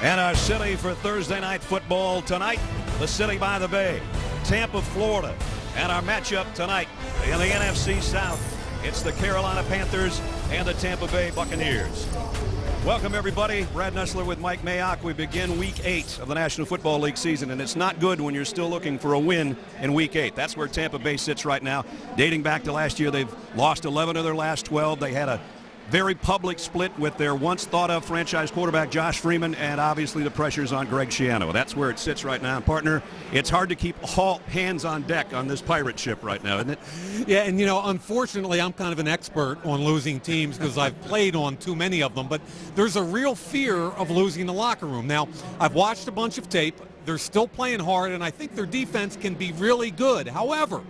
And our city for Thursday night football tonight, the city by the bay, Tampa, Florida. And our matchup tonight in the NFC South, it's the Carolina Panthers and the Tampa Bay Buccaneers. Welcome, everybody. Brad Nessler with Mike Mayock. We begin Week 8 of the National Football League season, and it's not good when you're still looking for a win in Week 8. That's where Tampa Bay sits right now. Dating back to last year, they've lost 11 of their last 12. They had a very public split with their once thought-of franchise quarterback Josh Freeman, and obviously the pressure's on Greg Schiano. That's where it sits right now. Partner, it's hard to keep all hands on deck on this pirate ship right now, isn't it? Yeah, and unfortunately, I'm kind of an expert on losing teams because I've played on too many of them, but there's a real fear of losing the locker room. Now, I've watched a bunch of tape. They're still playing hard, and I think their defense can be really good. However,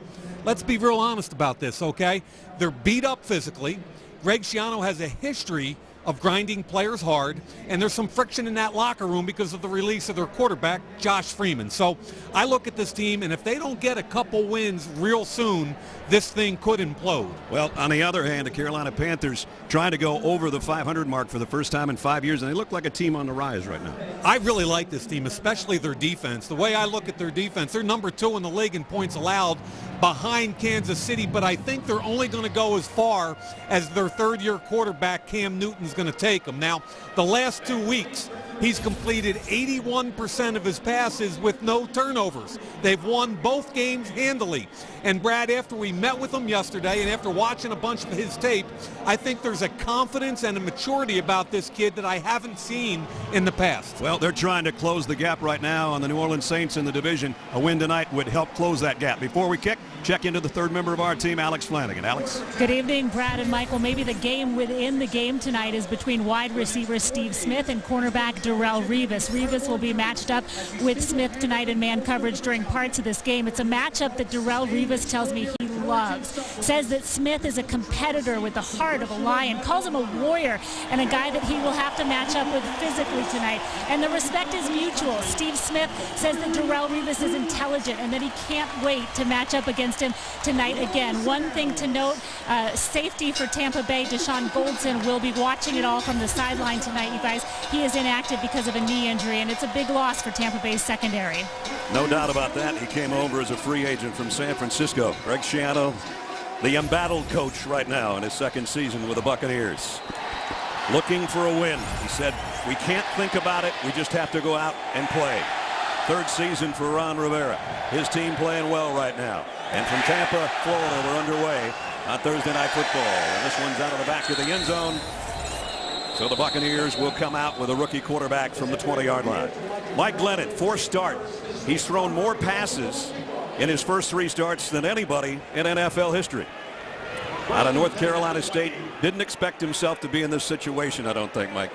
let's be real honest about this, okay? They're beat up physically. Greg Schiano has a history of grinding players hard, and there's some friction in that locker room because of the release of their quarterback, Josh Freeman. So I look at this team, and if they don't get a couple wins real soon, this thing could implode. Well, on the other hand, the Carolina Panthers trying to go over the 500 mark for the first time in 5 years, and they look like a team on the rise right now. I really like this team, especially their defense. The way I look at their defense, they're number 2 in the league in points allowed behind Kansas City, but I think they're only going to go as far as their third-year quarterback, Cam Newton's going to take them. Now, the last 2 weeks, he's completed 81% of his passes with no turnovers. They've won both games handily. And Brad, after we met with him yesterday and after watching a bunch of his tape, I think there's a confidence and a maturity about this kid that I haven't seen in the past. Well, they're trying to close the gap right now on the New Orleans Saints in the division. A win tonight would help close that gap. Before we check into the third member of our team, Alex Flanagan. Alex? Good evening, Brad and Michael. Maybe the game within the game tonight is between wide receiver Steve Smith and cornerback Darrelle Revis. Revis will be matched up with Smith tonight in man coverage during parts of this game. It's a matchup that Darrelle Revis tells me he loves. Says that Smith is a competitor with the heart of a lion, calls him a warrior, and a guy that he will have to match up with physically tonight. And the respect is mutual. Steve Smith says that Darrelle Revis is intelligent and that he can't wait to match up against him tonight again. One thing to note, safety for Tampa Bay, Deshaun Goldson will be watching it all from the sideline tonight, you guys. He is inactive because of a knee injury, and it's a big loss for Tampa Bay's secondary. No doubt about that. He came over as a free agent from San Francisco. Greg Schiano, the embattled coach right now in his second season with the Buccaneers. Looking for a win. He said, we can't think about it. We just have to go out and play. Third season for Ron Rivera. His team playing well right now. And from Tampa, Florida, we're underway on Thursday Night Football. And this one's out of the back of the end zone. So the Buccaneers will come out with a rookie quarterback from the 20-yard line. Mike Glennon, 4th start. He's thrown more passes in his first 3 starts than anybody in NFL history. Out of North Carolina State, didn't expect himself to be in this situation, I don't think, Mike.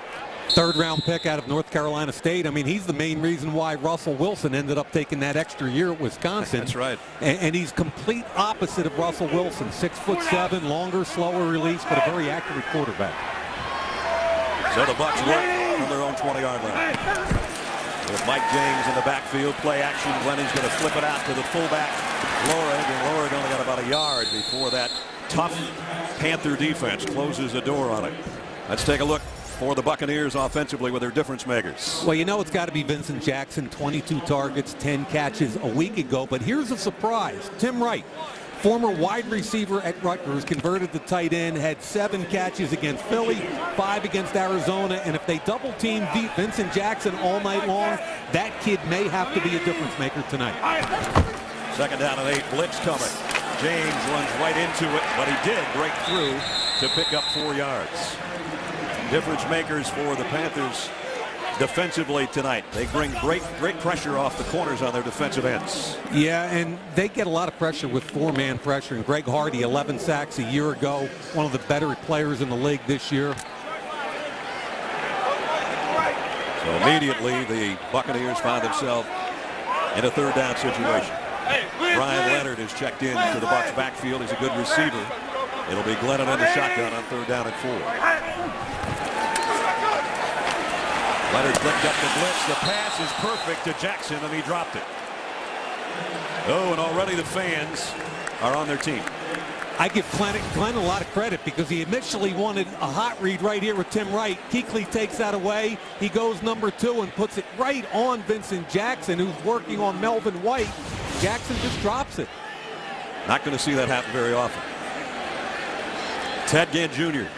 3rd-round pick out of North Carolina State. I mean, he's the main reason why Russell Wilson ended up taking that extra year at Wisconsin. That's right. And he's complete opposite of Russell Wilson. 6'7", longer, slower release, but a very accurate quarterback. So the Bucs work from their own 20-yard line. With Mike James in the backfield, play action. Glennon's going to flip it out to the fullback, Lorig, and Lorig only got about a yard before that tough Panther defense closes the door on it. Let's take a look for the Buccaneers offensively with their difference makers. Well, it's got to be Vincent Jackson, 22 targets, 10 catches a week ago. But here's a surprise. Tim Wright, former wide receiver at Rutgers, converted to tight end, had 7 catches against Philly, 5 against Arizona. And if they double team Vincent Jackson all night long, that kid may have to be a difference maker tonight. 2nd down and 8, blitz coming. James runs right into it, but he did break through to pick up 4 yards. Difference makers for the Panthers defensively tonight. They bring great pressure off the corners on their defensive ends. Yeah, and they get a lot of pressure with 4-man pressure. And Greg Hardy, 11 sacks a year ago, one of the better players in the league this year. So immediately the Buccaneers find themselves in a 3rd down situation. Brian Leonard is checked in to the Bucs backfield. He's a good receiver. It'll be Glennon in the shotgun on 3rd down and 4. Leonard flipped up the blitz. The pass is perfect to Jackson, and he dropped it. Oh, and already the fans are on their team. I give Glenn a lot of credit because he initially wanted a hot read right here with Tim Wright. Kuechly takes that away. He goes number 2 and puts it right on Vincent Jackson, who's working on Melvin White. Jackson just drops it. Not going to see that happen very often. Ted Ginn Jr.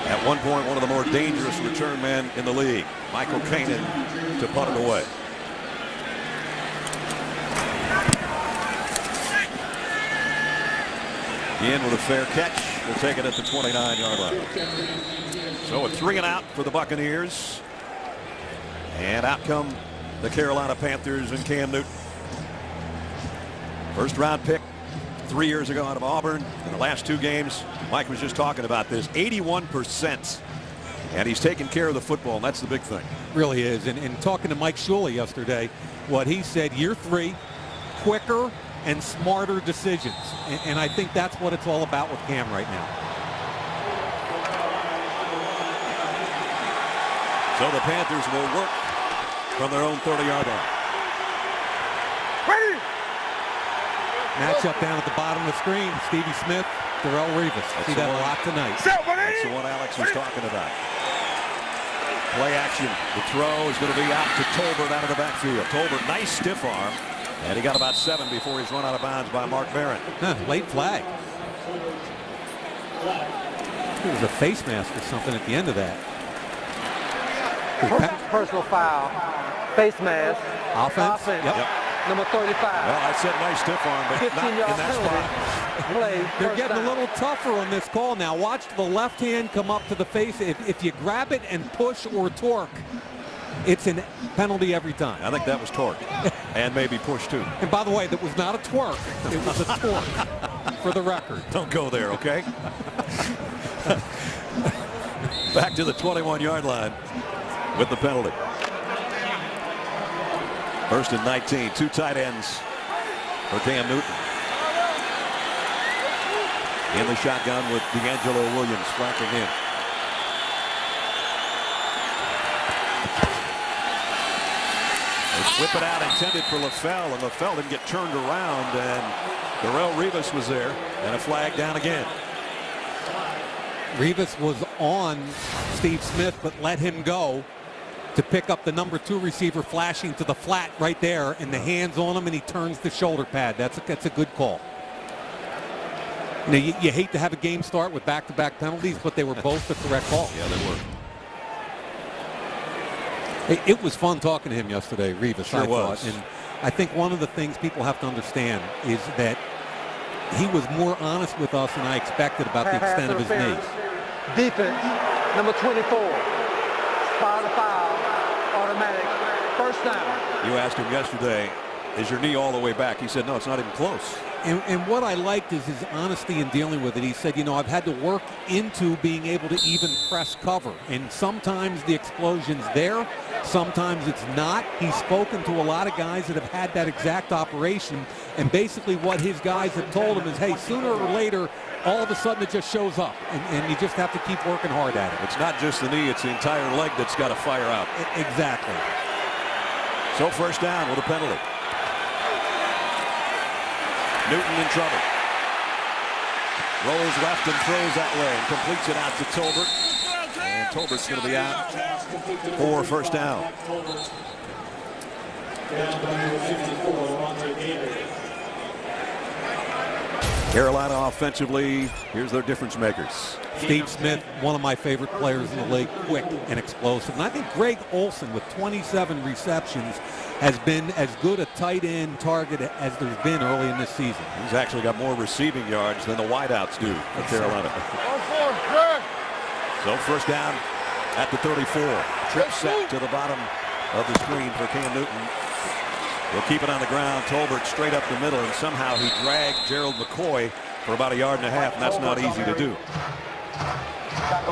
At one point, one of the more dangerous return men in the league. Michael Kanan to punt it away. In with a fair catch. We'll take it at the 29-yard line. So a 3 and out for the Buccaneers. And out come the Carolina Panthers and Cam Newton. First round pick 3 years ago out of Auburn. In the last 2 games, Mike was just talking about this, 81%. And he's taking care of the football, and that's the big thing. Really is. And talking to Mike Shula yesterday, what he said, year 3, quicker and smarter decisions. And I think that's what it's all about with Cam right now. So the Panthers will work from their own 30-yard line. Matchup down at the bottom of the screen. Stevie Smith, Darrelle Revis. See that a lot tonight. That's the one Alex was talking about. Play action. The throw is going to be out to Tolbert out of the backfield. Tolbert, nice stiff arm. And he got about 7 before he's run out of bounds by Mark Barron. Late flag. There was a face mask or something at the end of that. Personal foul. Face mask. Offense. Yep. Number 35. Well, I said nice stiff arm, but not in that spot. They're getting a little tougher on this call now. Watch the left hand come up to the face. If you grab it and push or torque, it's a penalty every time. I think that was torque. And maybe push too. And by the way, that was not a twerk. It was a torque, for the record. Don't go there, okay? Back to the 21-yard line with the penalty. First and 19, 2 tight ends for Cam Newton. In the shotgun with D'Angelo Williams flanking in. They whip it out, intended for LaFell, and LaFell didn't get turned around, and Darrelle Revis was there, and a flag down again. Revis was on Steve Smith, but let him go to pick up the number 2 receiver, flashing to the flat right there, and the hands on him, and he turns the shoulder pad. That's a good call. Now, you hate to have a game start with back-to-back penalties, but they were both the correct call. Yeah, they were. It was fun talking to him yesterday, Revis. Sure was. And I think one of the things people have to understand is that he was more honest with us than I expected about the extent of his knee. Defense, number 24. Spot the foul, automatic, first down. You asked him yesterday, is your knee all the way back? He said, no, it's not even close. And what I liked is his honesty in dealing with it. He said, you know, I've had to work into being able to even press cover. And sometimes the explosion's there, sometimes it's not. He's spoken to a lot of guys that have had that exact operation. And basically what his guys have told him is, hey, sooner or later, all of a sudden it just shows up. And you just have to keep working hard at it. It's not just the knee, it's the entire leg that's got to fire out. Exactly. So first down with a penalty. Newton in trouble. Rolls left and throws that way and completes it out to Tolbert. And Tolbert's going to be out for first down. Carolina offensively, here's their difference makers. Steve Smith, one of my favorite players in the league, quick and explosive. And I think Greg Olsen, with 27 receptions, has been as good a tight end target as there's been early in this season. He's actually got more receiving yards than the wideouts do for Carolina. So first down at the 34. Trip set to the bottom of the screen for Cam Newton. He'll keep it on the ground. Tolbert straight up the middle, and somehow he dragged Gerald McCoy for about 1.5 yards, and that's not easy to do.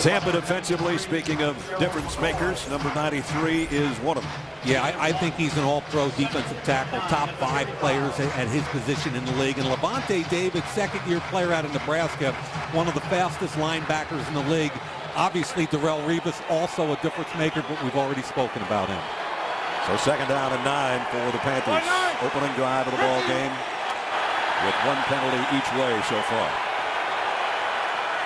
Tampa defensively, speaking of difference makers, number 93 is one of them. Yeah, I think he's an all-pro defensive tackle, top 5 players at his position in the league. And Levante David, second-year player out of Nebraska, one of the fastest linebackers in the league. Obviously, Darrelle Revis, also a difference maker, but we've already spoken about him. So second down and 9 for the Panthers. Opening drive of the ball game. with one penalty each way so far.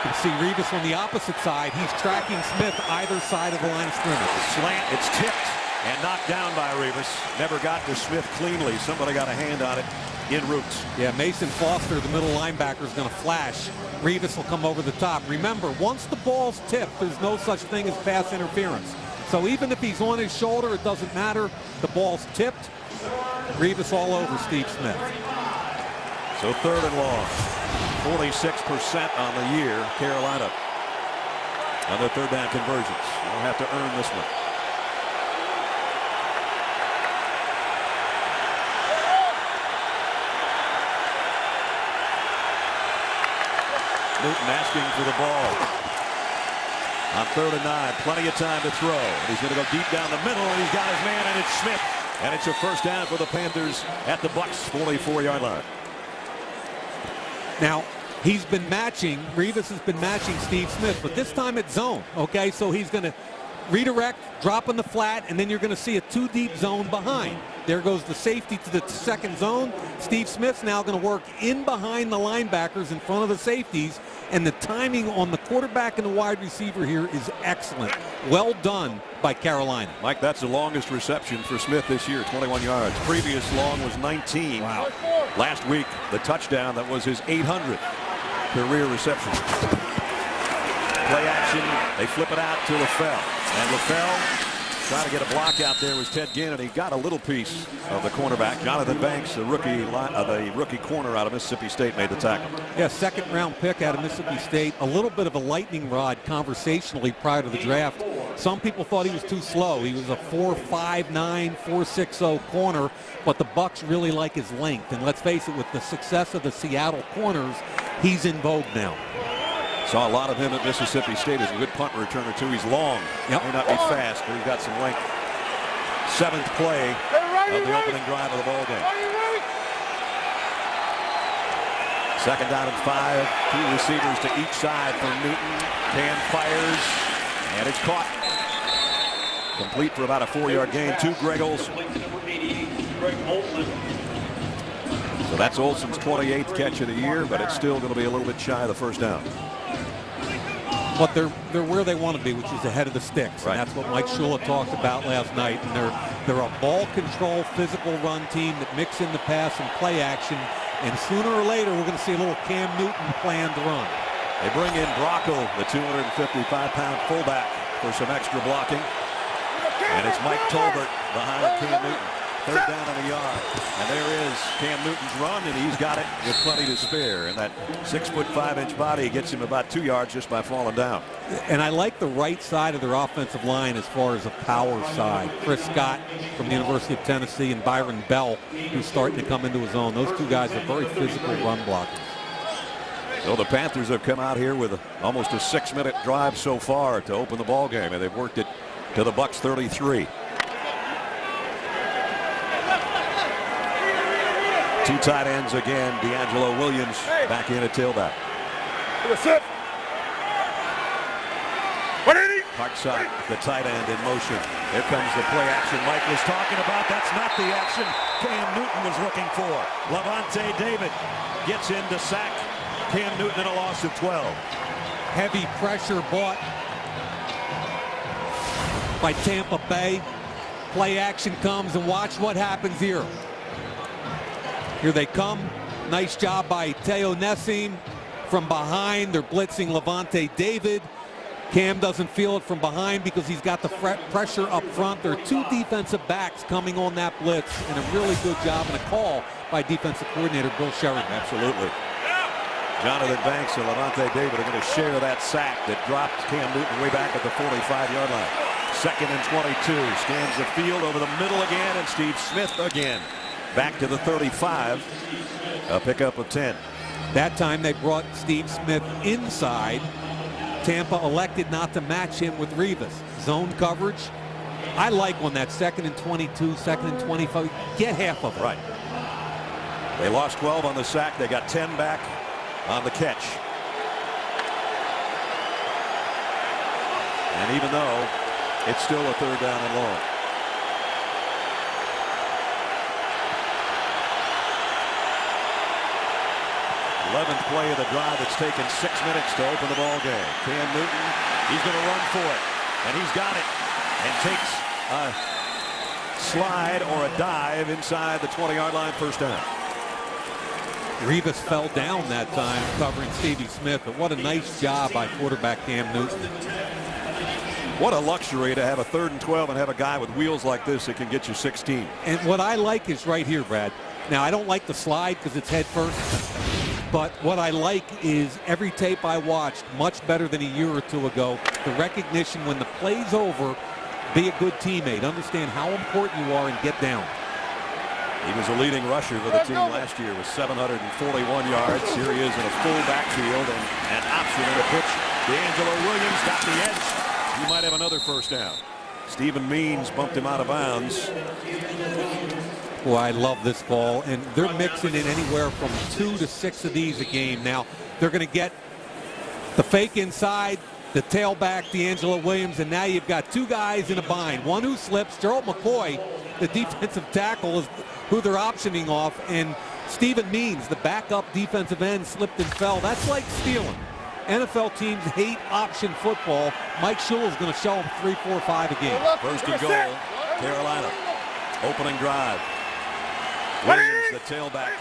You can see Rivas on the opposite side. He's tracking Smith either side of the line of scrimmage. Slant, it's tipped and knocked down by Rivas. Never got to Smith cleanly. Somebody got a hand on it en route. Yeah, Mason Foster, the middle linebacker, is going to flash. Rivas will come over the top. Remember, once the ball's tipped, there's no such thing as pass interference. So even if he's on his shoulder, it doesn't matter. The ball's tipped. Rivas all over Steve Smith. So 3rd and long. 46% on the year, Carolina. On their 3rd down conversions. They'll have to earn this one. Newton asking for the ball. On 3rd and 9, plenty of time to throw. He's going to go deep down the middle, and he's got his man, and it's Smith. And it's a first down for the Panthers at the Bucs 44-yard line. Now, Rivas has been matching Steve Smith, but this time it's zone, okay? So he's going to redirect, drop in the flat, and then you're going to see a 2-deep zone behind. There goes the safety to the second zone. Steve Smith's now going to work in behind the linebackers in front of the safeties, and the timing on the quarterback and the wide receiver here is excellent. Well done by Carolina. Mike, that's the longest reception for Smith this year, 21 yards. Previous long was 19. Wow. Last week, the touchdown, that was his 800th career reception. Play action, they flip it out to LaFell. And LaFell trying to get a block out there was Ted Ginn, and he got a little piece of the cornerback. Jonathan Banks, the rookie corner out of Mississippi State, made the tackle. Yeah, 2nd round pick out of Mississippi State. A little bit of a lightning rod conversationally prior to the draft. Some people thought he was too slow. He was a 4.59, 4.60 corner, but the Bucs really like his length. And let's face it, with the success of the Seattle corners, he's in vogue now. Saw a lot of him at Mississippi State as a good punt returner, too. He's long. Yep. May not be fast, but he's got some length. 7th play of the opening drive of the ball game. 2nd down and 5. 2 receivers to each side for Newton. Cam fires, and it's caught. Complete for about a 4-yard gain to Greg Olsen. So that's Olsen's 28th catch of the year, but it's still going to be a little bit shy of the first down. But they're where they want to be, which is ahead of the sticks. Right. And that's what Mike Shula talked about last night. And they're a ball control, physical run team that mix in the pass and play action. And sooner or later, we're going to see a little Cam Newton planned run. They bring in Brockel, the 255-pound fullback, for some extra blocking. And it's Mike Tolbert behind Cam Newton. 3rd down and a yard. And there is Cam Newton's run, and he's got it with plenty to spare. And that 6'5" body gets him about 2 yards just by falling down. And I like the right side of their offensive line as far as a power side. Chris Scott from the University of Tennessee and Byron Bell, who's starting to come into his own. Those 2 guys are very physical run blockers. So the Panthers have come out here with almost a 6-minute drive so far to open the ball game, and they've worked it to the Bucs 33. 2 tight ends again. D'Angelo Williams back in at tailback. Parkside, the tight end, in motion. Here comes the play action Mike was talking about. That's not the action Cam Newton was looking for. Lavonte David gets in to sack Cam Newton in a loss of 12. Heavy pressure bought by Tampa Bay. Play action comes, and watch what happens here. Here they come. Nice job by Teo Nessim from behind. They're blitzing Lavonte David. Cam doesn't feel it from behind because he's got the pressure up front. There are 2 defensive backs coming on that blitz, and a really good job and a call by defensive coordinator Bill Sheridan. Absolutely. Jonathan Banks and Lavonte David are going to share that sack that dropped Cam Newton way back at the 45-yard line. 2nd and 22. Scans the field over the middle again, and Steve Smith again. Back to the 35. A pickup of 10. That time they brought Steve Smith inside. Tampa elected not to match him with Rivas. Zone coverage. I like on that 2nd and 22, 2nd and 25. Get half of it. Right. They lost 12 on the sack. They got 10 back on the catch. And even though it's still a 3rd down and long. 11th play of the drive. It's taken 6 minutes to open the ball game. Cam Newton, he's going to run for it, and he's got it, and takes a slide or a dive inside the 20-yard line, first down. Revis fell down that time covering Stevie Smith, but what a nice job by quarterback Cam Newton. What a luxury to have a 3rd and 12 and have a guy with wheels like this that can get you 16. And what I like is right here, Brad. Now, I don't like the slide because it's head first, but what I like is every tape I watched, much better than a year or two ago, the recognition when the play's over, be a good teammate, understand how important you are, and get down. He was a leading rusher for the team last year with 741 yards. Here he is in a full backfield and an option in a pitch. D'Angelo Williams got the edge. He might have another first down. Stephen Means bumped him out of bounds. Boy, I love this ball, and they're mixing in anywhere from 2 to 6 of these a game. Now, they're going to get the fake inside, the tailback, D'Angelo Williams, and now you've got 2 guys in a bind. One who slips, Gerald McCoy, the defensive tackle, is who they're optioning off, and Stephen Means, the backup defensive end, slipped and fell. That's like stealing. NFL teams hate option football. Mike Shula is going to show them 3, 4, 5 a game. First and goal, Carolina. Opening drive. Williams, the tailback,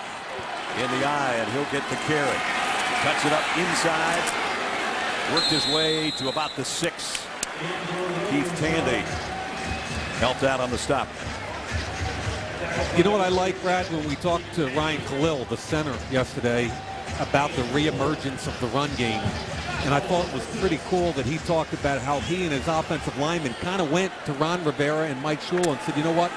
in the eye, and he'll get the carry. Cuts it up inside. Worked his way to about the 6. Keith Tandy helped out on the stop. You know what I like, Brad, when we talked to Ryan Khalil, the center, yesterday, about the reemergence of the run game. And I thought it was pretty cool that he talked about how he and his offensive linemen kind of went to Ron Rivera and Mike Shula and said, you know what,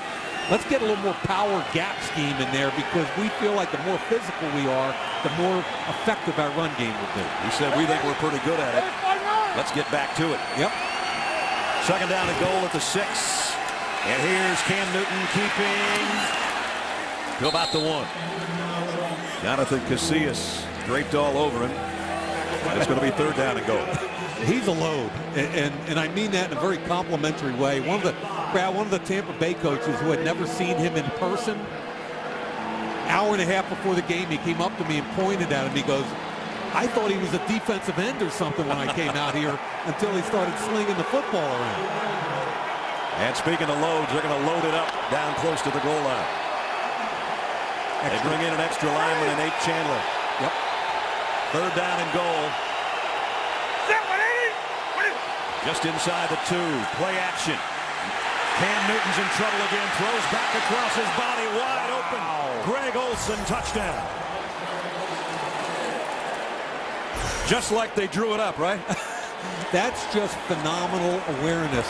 let's get a little more power gap scheme in there because we feel like the more physical we are, the more effective our run game will be. He said, we think we're pretty good at it. Let's get back to it. Yep. Second down and goal at the 6. And here's Cam Newton keeping to about the 1. Jonathan Casillas draped all over him. And it's going to be 3rd down and goal. He's a load, and I mean that in a very complimentary way. One of the Tampa Bay coaches who had never seen him in person, hour and a half before the game, he came up to me and pointed at him. He goes, I thought he was a defensive end or something when I came out here until he started slinging the football around. And speaking of loads, they're going to load it up down close to the goal line. They bring in an extra lineman in Nate Chandler. Yep. 3rd down and goal. Just inside the 2. Play action. Cam Newton's in trouble again. Throws back across his body. Wide open. Greg Olsen, touchdown. Just like they drew it up, right? That's just phenomenal awareness.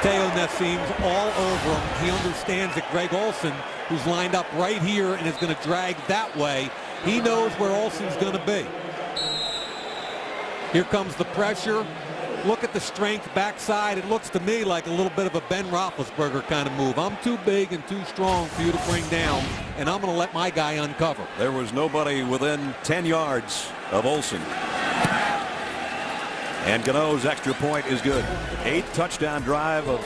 Teo Nassim's all over him. He understands that Greg Olsen, who's lined up right here and is going to drag that way, he knows where Olsen's going to be. Here comes the pressure. Look at the strength backside. It looks to me like a little bit of a Ben Roethlisberger kind of move. I'm too big and too strong for you to bring down, and I'm going to let my guy uncover. There was nobody within 10 yards of Olsen. And Gano's extra point is good. 8th touchdown drive of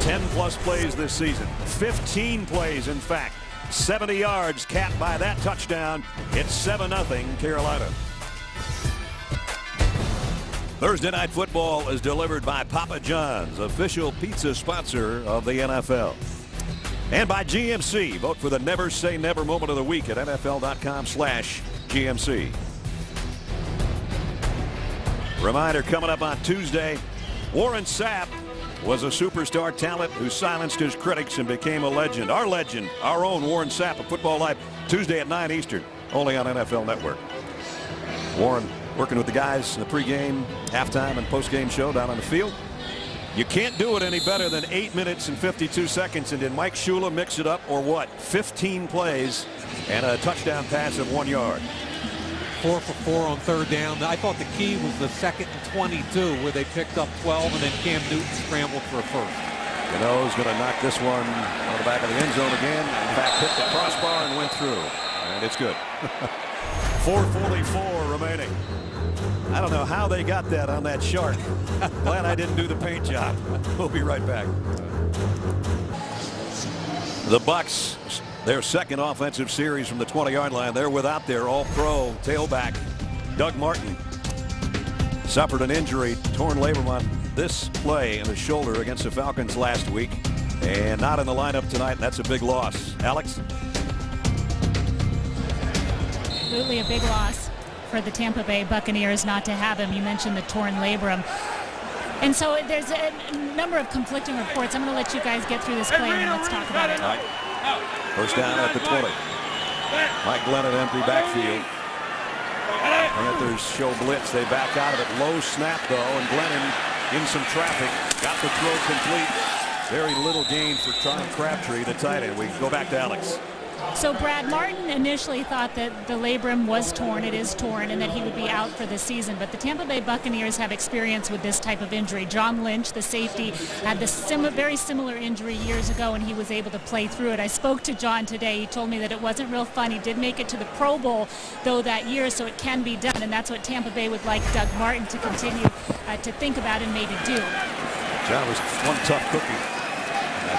10-plus plays this season. 15 plays, in fact. 70 yards capped by that touchdown. It's 7-0 Carolina. Thursday Night Football is delivered by Papa John's, official pizza sponsor of the NFL. And by GMC. Vote for the Never Say Never moment of the week at NFL.com/GMC. Reminder coming up on Tuesday, Warren Sapp was a superstar talent who silenced his critics and became a legend. Our legend, our own Warren Sapp of Football Life, Tuesday at 9 Eastern, only on NFL Network. Warren working with the guys in the pregame, halftime, and postgame show down on the field. You can't do it any better than 8 minutes and 52 seconds. And did Mike Shula mix it up or what? 15 plays and a touchdown pass of 1 yard. 4 for 4 on 3rd down. I thought the key was the 2nd and 22 where they picked up 12 and then Cam Newton scrambled for a first. Gano's going to knock this one on the back of the end zone again. In fact, hit the crossbar and went through. And it's good. 4:44 remaining. I don't know how they got that on that shark. Glad I didn't do the paint job. We'll be right back. The Bucs Their second offensive series from the 20-yard line. They're without their all-pro tailback, Doug Martin. Suffered an injury, torn labrum on this play in the shoulder against the Falcons last week. And not in the lineup tonight, and that's a big loss. Alex? Absolutely a big loss for the Tampa Bay Buccaneers not to have him. You mentioned the torn labrum. And so there's a number of conflicting reports. I'm going to let you guys get through this play and let's talk about it. All right. First down at the 20. Mike Glennon empty backfield. Panthers show blitz. They back out of it. Low snap, though, and Glennon in some traffic. Got the throw complete. Very little gain for Tom Crabtree, the tight end. We go back to Alex. So Brad Martin initially thought that the labrum was torn, it is torn, and that he would be out for the season. But the Tampa Bay Buccaneers have experience with this type of injury. John Lynch, the safety, had this very similar injury years ago, and he was able to play through it. I spoke to John today. He told me that it wasn't real fun. He did make it to the Pro Bowl, though, that year, so it can be done. And that's what Tampa Bay would like Doug Martin to continue to think about and maybe do. John was one tough cookie.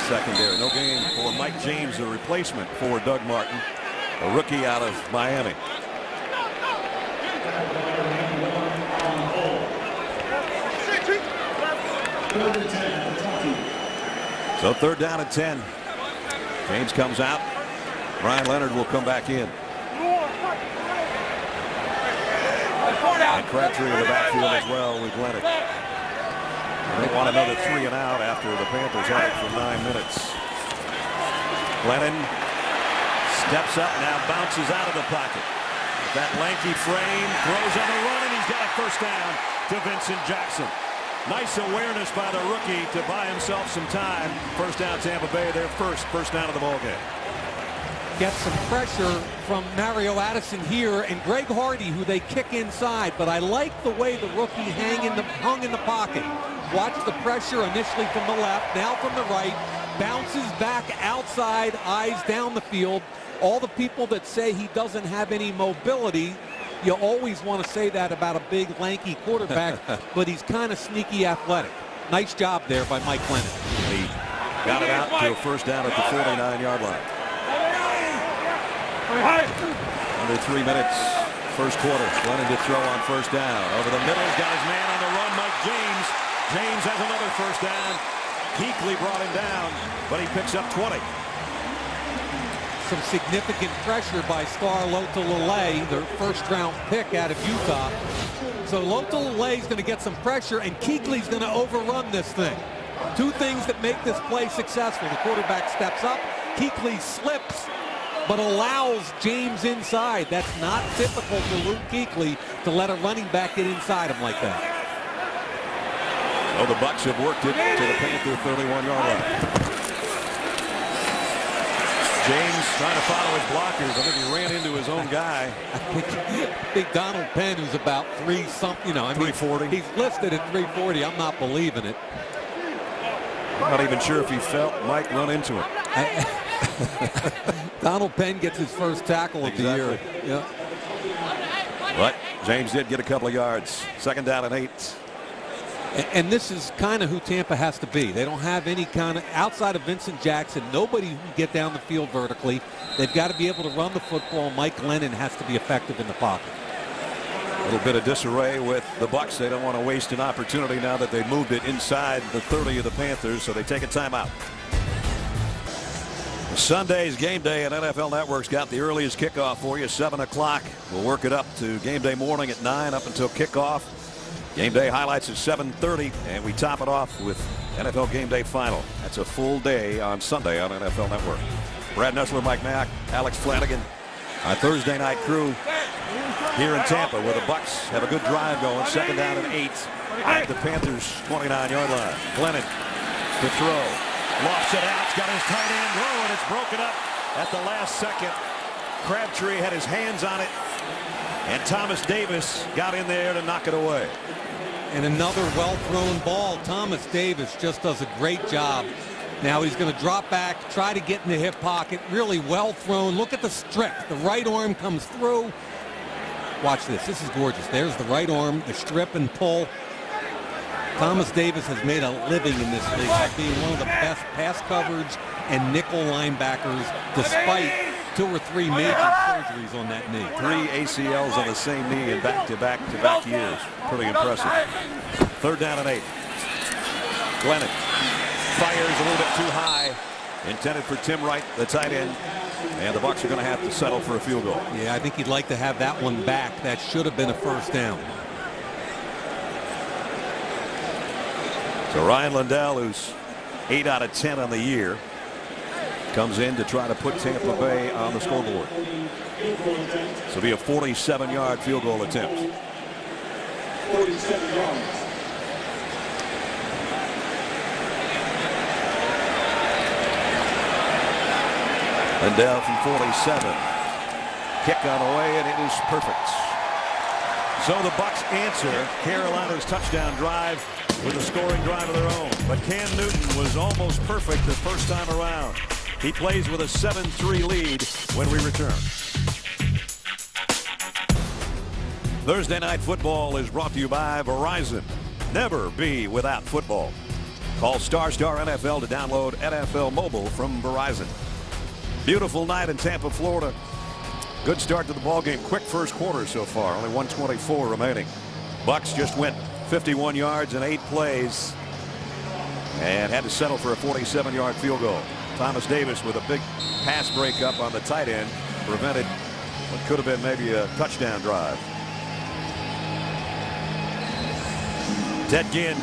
Secondary. No gain for Mike James, a replacement for Doug Martin, a rookie out of Miami. So third down and 10. James comes out. Brian Leonard will come back in. And Crabtree in the backfield as well with Leonard. They want another 3 and out after the Panthers had it for 9 minutes. Glennon steps up now, bounces out of the pocket. That lanky frame, throws on the run, and he's got a first down to Vincent Jackson. Nice awareness by the rookie to buy himself some time. First down Tampa Bay, their first down of the ballgame. Get some pressure from Mario Addison here and Greg Hardy, who they kick inside. But I like the way the rookie hung in the pocket. Watch the pressure initially from the left, now from the right, bounces back outside, eyes down the field. All the people that say he doesn't have any mobility, you always want to say that about a big, lanky quarterback, but he's kind of sneaky athletic. Nice job there by Mike Glennon. He got it out to a first down at the 49-yard line. Under 3 minutes, first quarter. Glennon to throw on first down. Over the middle, he's got his man on the run, Mike James. James has another first down. Kuechly brought him down, but he picks up 20. Some significant pressure by star Lotulelei, their first-round pick out of Utah. So Lotulelei is going to get some pressure, and Kuechly's going to overrun this thing. Two things that make this play successful. The quarterback steps up, Kuechly slips, but allows James inside. That's not typical for Luke Kuechly to let a running back get inside him like that. Oh, the Bucs have worked it to the Panther 31-yard line. James trying to follow his blockers. I think he ran into his own guy. I think Donald Penn, who's about 3-something, you know, I mean, 340. He's listed at 340. I'm not believing it. I'm not even sure if he felt Mike run into him. Donald Penn gets his first tackle of the year. Yeah. But James did get a couple of yards. Second down and 8. And this is kind of who Tampa has to be. They don't have any kind of, outside of Vincent Jackson, nobody who can get down the field vertically. They've got to be able to run the football. Mike Glennon has to be effective in the pocket. A little bit of disarray with the Bucs. They don't want to waste an opportunity now that they moved it inside the 30 of the Panthers, so they take a timeout. Sunday's game day, and NFL Network's got the earliest kickoff for you, 7 o'clock. We'll work it up to game day morning at 9 up until kickoff. Game day highlights at 7:30, and we top it off with NFL Game Day Final. That's a full day on Sunday on NFL Network. Brad Nessler, Mike Mack, Alex Flanagan, our Thursday night crew here in Tampa, where the Bucs have a good drive going. Second down and 8 at the Panthers' 29-yard line. Glennon to throw. Lofts it out. It's got his tight end low, and it's broken up at the last second. Crabtree had his hands on it, and Thomas Davis got in there to knock it away. And another well-thrown ball. Thomas Davis just does a great job. Now he's going to drop back, try to get in the hip pocket. Really well thrown. Look at the strip. The right arm comes through. Watch this. This is gorgeous. There's the right arm, the strip and pull. Thomas Davis has made a living in this league by being one of the best pass coverage and nickel linebackers, despite 2 or 3 major surgeries on that knee. 3 ACLs on the same knee in back-to-back years. Pretty impressive. 3rd down and 8. Glennon fires a little bit too high. Intended for Tim Wright, the tight end. And the Bucs are going to have to settle for a field goal. Yeah, I think he'd like to have that one back. That should have been a 1st down. So Ryan Lindell, who's 8 out of 10 on the year, comes in to try to put Tampa Bay on the scoreboard. So it'll be a 47-yard field goal attempt. 47 yards. Lindell from 47. Kick on the way, and it is perfect. So the Bucs answer Carolina's touchdown drive with a scoring drive of their own. But Cam Newton was almost perfect the first time around. He plays with a 7-3 lead when we return. Thursday Night Football is brought to you by Verizon. Never be without football. Call Star NFL to download NFL Mobile from Verizon. Beautiful night in Tampa, Florida. Good start to the ball game. Quick first quarter so far. Only 1:24 remaining. Bucs just went 51 yards in 8 plays and had to settle for a 47-yard field goal. Thomas Davis with a big pass breakup on the tight end prevented what could have been maybe a touchdown drive. Ted Ginn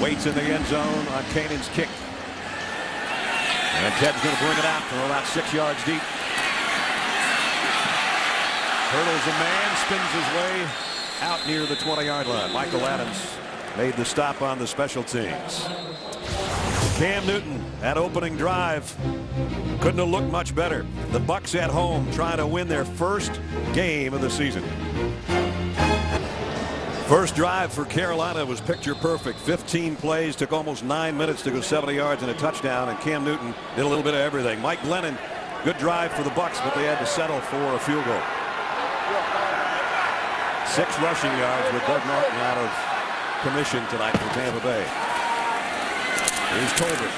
waits in the end zone on Canaan's kick. And Ted's going to bring it out from about 6 yards deep. Hurdles a man, spins his way out near the 20-yard line. Michael Adams made the stop on the special teams. Cam Newton, that opening drive, couldn't have looked much better. The Bucs at home trying to win their first game of the season. First drive for Carolina was picture perfect. 15 plays, took almost 9 minutes to go 70 yards and a touchdown, and Cam Newton did a little bit of everything. Mike Glennon, good drive for the Bucs, but they had to settle for a field goal. 6 rushing yards with Doug Martin out of commission tonight for Tampa Bay. Here's Tolbert,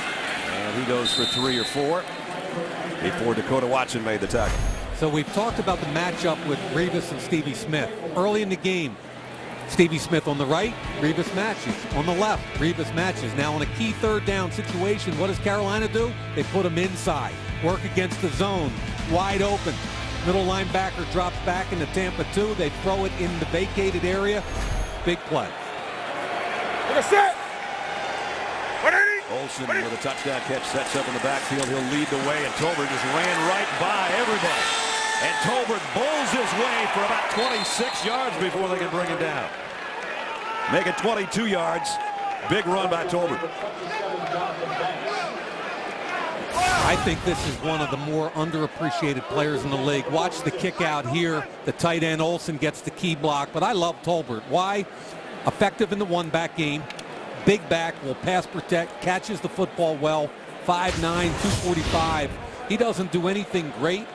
and he goes for 3 or 4 before Dakota Watson made the tackle. So we've talked about the matchup with Revis and Stevie Smith. Early in the game, Stevie Smith on the right, Revis matches. On the left, Revis matches. Now in a key 3rd down situation, what does Carolina do? They put him inside, work against the zone, wide open. Middle linebacker drops back into Tampa 2. They throw it in the vacated area. Big play. Olsen with a touchdown catch, sets up in the backfield. He'll lead the way, and Tolbert just ran right by everybody. And Tolbert bowls his way for about 26 yards before they can bring him down. Make it 22 yards. Big run by Tolbert. I think this is one of the more underappreciated players in the league. Watch the kick out here. The tight end Olsen gets the key block, but I love Tolbert. Why? Effective in the one-back game. Big back, will pass protect, catches the football well. 5'9", 245. He doesn't do anything great,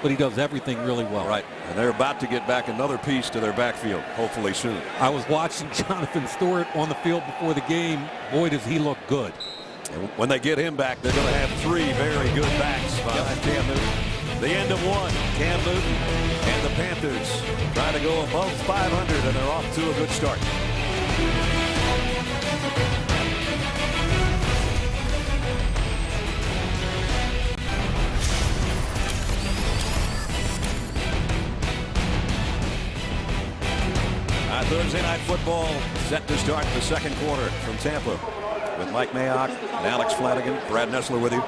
but he does everything really well. Right, and they're about to get back another piece to their backfield, hopefully soon. I was watching Jonathan Stewart on the field before the game. Boy, does he look good. And when they get him back, they're going to have 3 very good backs behind Cam Newton. The end of one, Cam Newton and the Panthers trying to go above 500, and they're off to a good start. Thursday Night Football set to start the 2nd quarter from Tampa with Mike Mayock and Alex Flanagan. Brad Nessler with you.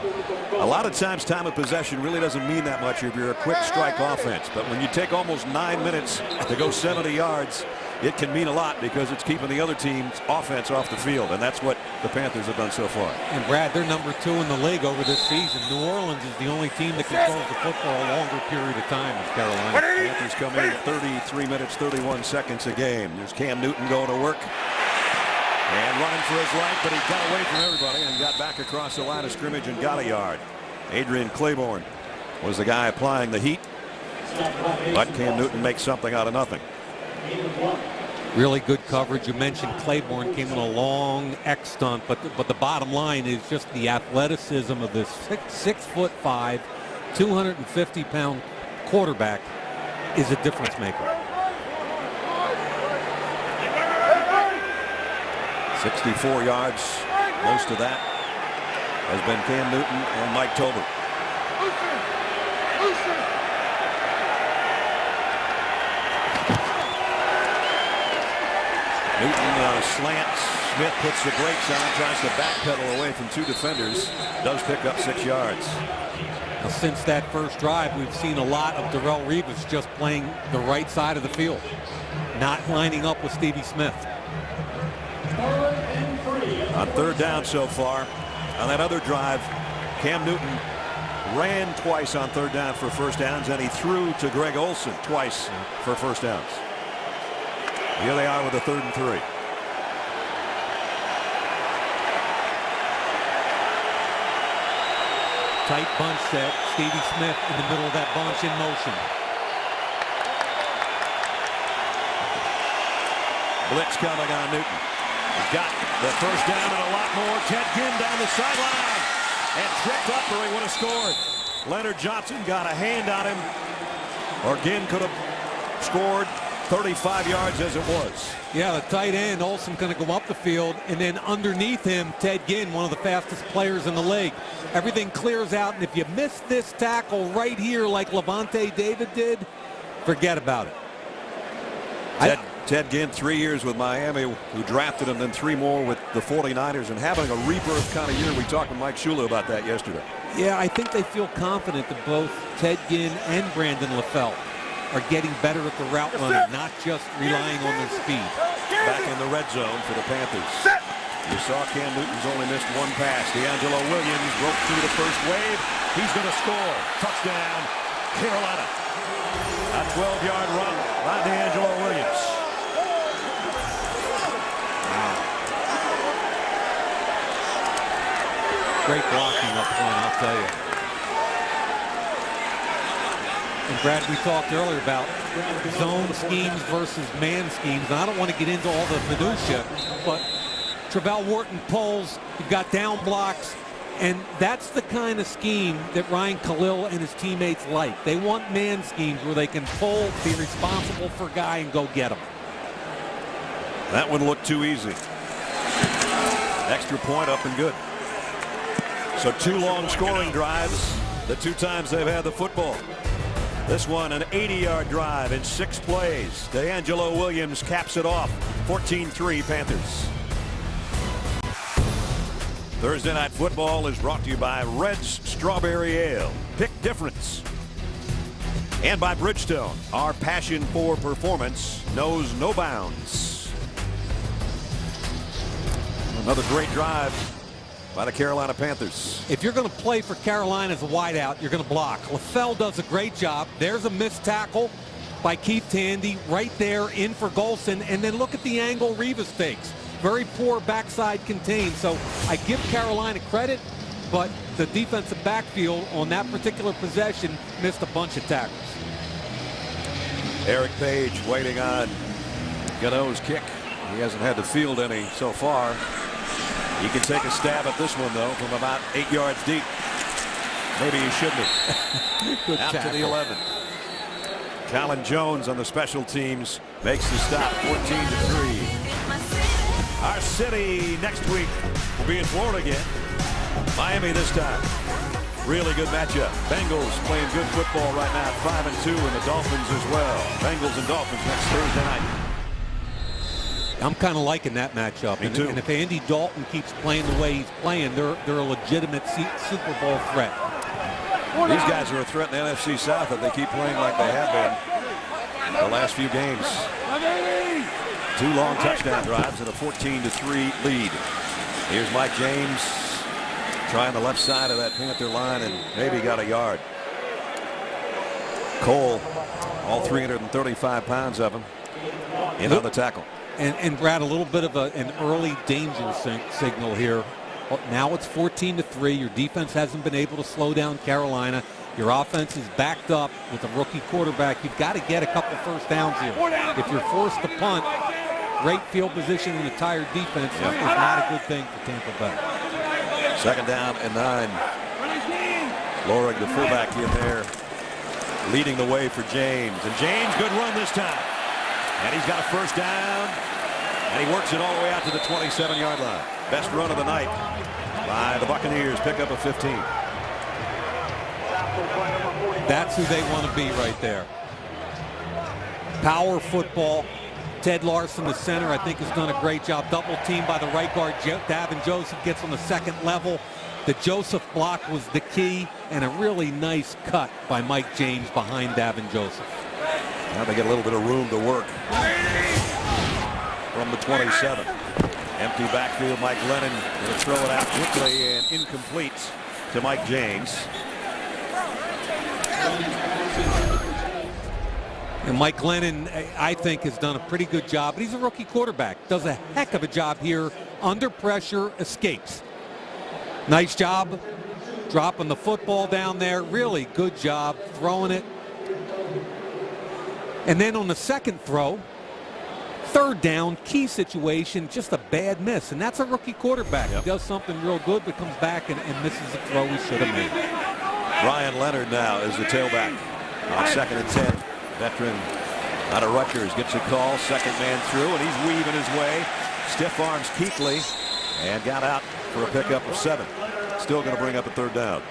A lot of times time of possession really doesn't mean that much if you're a quick strike offense, but when you take almost 9 minutes to go 70 yards, it can mean a lot because it's keeping the other team's offense off the field, and that's what the Panthers have done so far. And Brad, they're number 2 in the league over this season. New Orleans is the only team that controls the football a longer period of time as Carolina. Panthers come in at 33 minutes, 31 seconds a game. There's Cam Newton going to work and running for his life, but he got away from everybody and got back across the line of scrimmage and got a yard. Adrian Claiborne was the guy applying the heat, but Cam Newton makes something out of nothing. Really good coverage. You mentioned Claiborne came in a long X stunt, but the bottom line is just the athleticism of this 6'5", 250-pound quarterback is a difference maker. 64 yards. Most of that has been Cam Newton and Mike Tolbert. Newton on a slant. Smith puts the brakes on, tries to backpedal away from 2 defenders. Does pick up 6 yards. Now, since that first drive, we've seen a lot of Darrelle Revis just playing the right side of the field, not lining up with Stevie Smith. On 3rd down so far, on that other drive, Cam Newton ran twice on 3rd down for first downs, and he threw to Greg Olsen twice for first downs. Here they are with a 3rd and 3. Tight bunch set. Stevie Smith in the middle of that bunch in motion. Blitz coming on Newton. He's got the first down and a lot more. Ted Ginn down the sideline and tripped up, or he would have scored. Leonard Johnson got a hand on him, or Ginn could have scored. 35 yards as it was. Yeah, the tight end, Olsen, going to go up the field, and then underneath him, Ted Ginn, one of the fastest players in the league. Everything clears out, and if you miss this tackle right here like Levante David did, forget about it. Ted Ginn, 3 years with Miami, who drafted him, then 3 more with the 49ers, and having a rebirth kind of year. We talked with Mike Shula about that yesterday. Yeah, I think they feel confident that both Ted Ginn and Brandon LaFell are getting better at the route running, not just relying on their speed. Back in the red zone for the Panthers. You saw Cam Newton's only missed 1 pass. DeAngelo Williams broke through the first wave. He's going to score. Touchdown, Carolina. A 12-yard run by DeAngelo Williams. Great blocking up front, I'll tell you. And Brad, we talked earlier about zone schemes versus man schemes. And I don't want to get into all the minutia, but Travell Wharton pulls, you've got down blocks, and that's the kind of scheme that Ryan Khalil and his teammates like. They want man schemes where they can pull, be responsible for a guy, and go get him. That one looked too easy. Extra point up and good. So 2 long scoring drives the 2 times they've had the football. This one an 80-yard drive in 6 plays. DeAngelo Williams caps it off. 14-3 Panthers. Thursday Night Football is brought to you by Red's Strawberry Ale. Pick difference. And by Bridgestone. Our passion for performance knows no bounds. Another great drive by the Carolina Panthers. If you're going to play for Carolina as a wideout, you're going to block. LaFell does a great job. There's a missed tackle by Keith Tandy right there in for Golson. And then look at the angle Revis takes. Very poor backside contain. So I give Carolina credit, but the defensive backfield on that particular possession missed a bunch of tackles. Eric Page waiting on Gano's kick. He hasn't had to field any so far. He can take a stab at this one, though, from about 8 yards deep. Maybe he shouldn't have. Good Out tackle. to the 11. Colin Jones on the special teams makes the stop, 14-3. Our city next week will be in Florida again. Miami this time. Really good matchup. Bengals playing good football right now at 5-2, and the Dolphins as well. Bengals and Dolphins next Thursday night. I'm kind of liking that matchup. Me too. And if Andy Dalton keeps playing the way he's playing, they're a legitimate Super Bowl threat. These guys are a threat in the NFC South if they keep playing like they have been the last few games. 2 long touchdown drives and a 14-3 lead. Here's Mike James trying the left side of that Panther line and maybe got a yard. Cole, all 335 pounds of him, in on the tackle. And Brad, a little bit of an early danger signal here. Now it's 14-3. Your defense hasn't been able to slow down Carolina. Your offense is backed up with a rookie quarterback. You've got to get a couple first downs here. If you're forced to punt, great field position and a tired defense is not a good thing for Tampa Bay. 2nd down and 9. Loring, the fullback, in there, leading the way for James. And James, good run this time. And he's got a 1st down. And he works it all the way out to the 27-yard line. Best run of the night by the Buccaneers. Pick up a 15. That's who they want to be right there. Power football. Ted Larson, the center, I think has done a great job. Double team by the right guard. Davin Joseph gets on the 2nd level. The Joseph block was the key, and a really nice cut by Mike James behind Davin Joseph. Now they get a little bit of room to work from the 27. Empty backfield. Mike Lennon going to throw it out quickly and incomplete to Mike James. And Mike Lennon, I think, has done a pretty good job. But he's a rookie quarterback. Does a heck of a job here. Under pressure, escapes. Nice job dropping the football down there. Really good job throwing it. And then on the 2nd throw, 3rd down, key situation, just a bad miss. And that's a rookie quarterback. He does something real good, but comes back and misses a throw he should have made. Ryan Leonard now is the tailback on 2nd and 10. Veteran out of Rutgers gets a call. 2nd man through, and he's weaving his way. Stiff arms Kuechly and got out for a pickup of 7. Still going to bring up a 3rd down.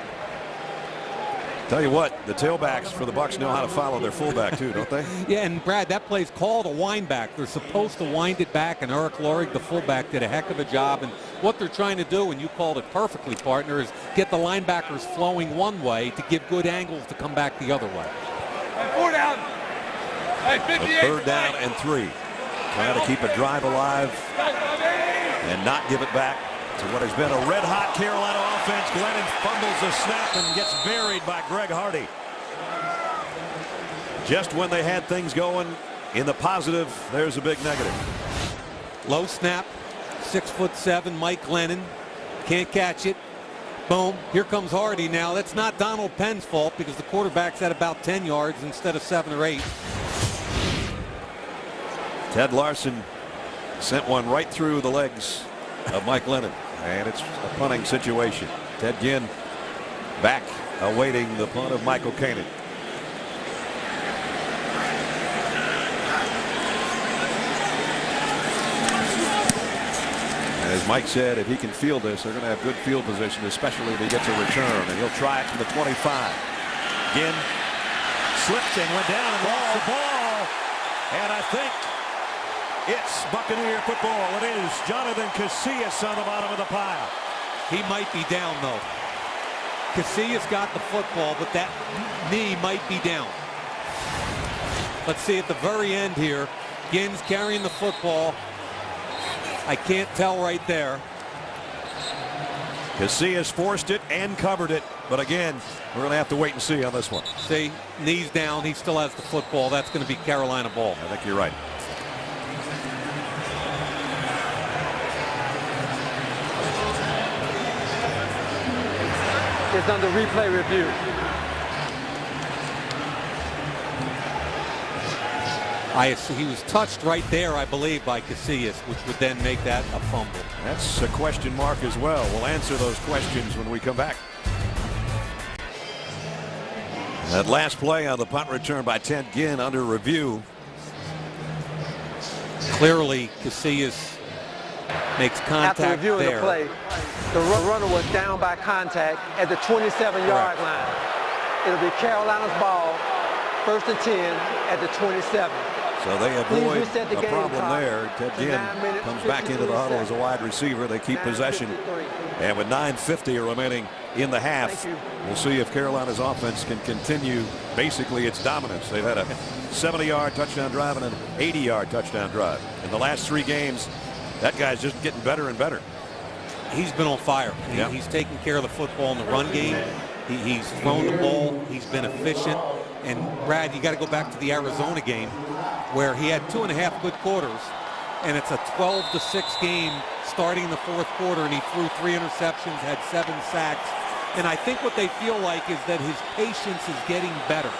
Tell you what, the tailbacks for the Bucs know how to follow their fullback too, don't they? Yeah, and Brad, that play's called a wind back. They're supposed to wind it back, and Eric Lorig, the fullback, did a heck of a job. And what they're trying to do, and you called it perfectly, partner, is get the linebackers flowing one way to give good angles to come back the other way. 4 down. Hey, 58. 3rd down and 3. Trying to keep a drive alive and not give it back to what has been a red-hot Carolina offense. Glennon fumbles the snap and gets buried by Greg Hardy. Just when they had things going in the positive, there's a big negative. Low snap, 6'7", Mike Glennon. Can't catch it. Boom. Here comes Hardy now. That's not Donald Penn's fault because the quarterback's at about 10 yards instead of 7 or 8. Ted Larson sent one right through the legs of Mike Lennon, and it's a punting situation. Ted Ginn back awaiting the punt of Michael Kanan. And as Mike said, if he can field this, they're going to have good field position, especially if he gets a return, and he'll try it from the 25. Ginn slipped and went down and lost the ball, and I think it's Buccaneer football. It is Jonathan Casillas on the bottom of the pile. He might be down, though. Casillas got the football, but that knee might be down. Let's see at the very end here. Ginn's carrying the football. I can't tell right there. Casillas forced it and covered it. But again, we're going to have to wait and see on this one. See, knees down. He still has the football. That's going to be Carolina ball. I think you're right. It's under replay review. He was touched right there, I believe, by Casillas, which would then make that a fumble. That's a question mark as well. We'll answer those questions when we come back. That last play on the punt return by Ted Ginn under review. Clearly, Casillas makes contact After reviewing there. the play, the runner was down by contact at the 27-yard line. It'll be Carolina's ball, 1st and 10 at the 27. So they avoid reset the a game problem clock there. Ted to Ginn 9 minutes, comes back into the 53 huddle as a wide receiver. They keep possession. 9:53. And with 9:50 remaining in the half, Thank you. we'll see if Carolina's offense can continue basically its dominance. They've had a 70-yard touchdown drive and an 80-yard touchdown drive. In the last 3 games, that guy's just getting better and better. He's been on fire. He's taking care of the football in the run game. He's thrown the ball. He's been efficient. And Brad, you got to go back to the Arizona game where he had 2.5 good quarters, and it's a 12-6 game starting in the 4th quarter, and he threw 3 interceptions, had 7 sacks. And I think what they feel like is that his patience is getting better.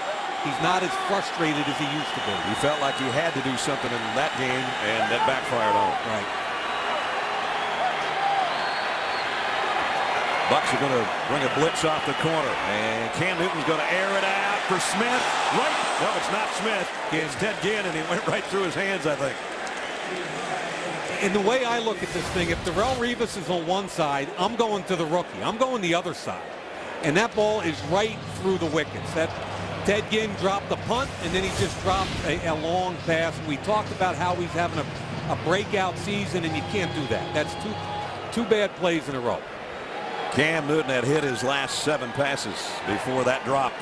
He's not as frustrated as he used to be. He felt like he had to do something in that game, and that backfired on him. Right. Bucks are going to bring a blitz off the corner, and Cam Newton's going to air it out for Smith. Right. No, it's not Smith. It's Ted Ginn, and he went right through his hands, I think. And the way I look at this thing, if Darrelle Revis is on one side, I'm going to the rookie. I'm going the other side. And that ball is right through the wickets. That Ted Ginn dropped the punt, and then he just dropped a long pass. We talked about how he's having a breakout season, and you can't do that. That's two bad plays in a row. Cam Newton had hit his last 7 passes before that drop.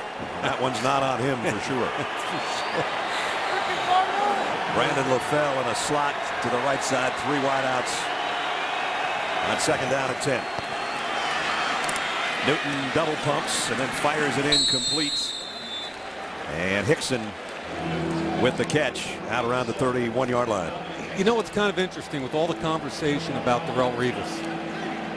That one's not on him for sure. Brandon LaFell in a slot to the right side, 3 wideouts on 2nd down and 10. Newton double pumps and then fires it in complete. And Hickson with the catch out around the 31-yard line. You know what's kind of interesting with all the conversation about Darrelle Revis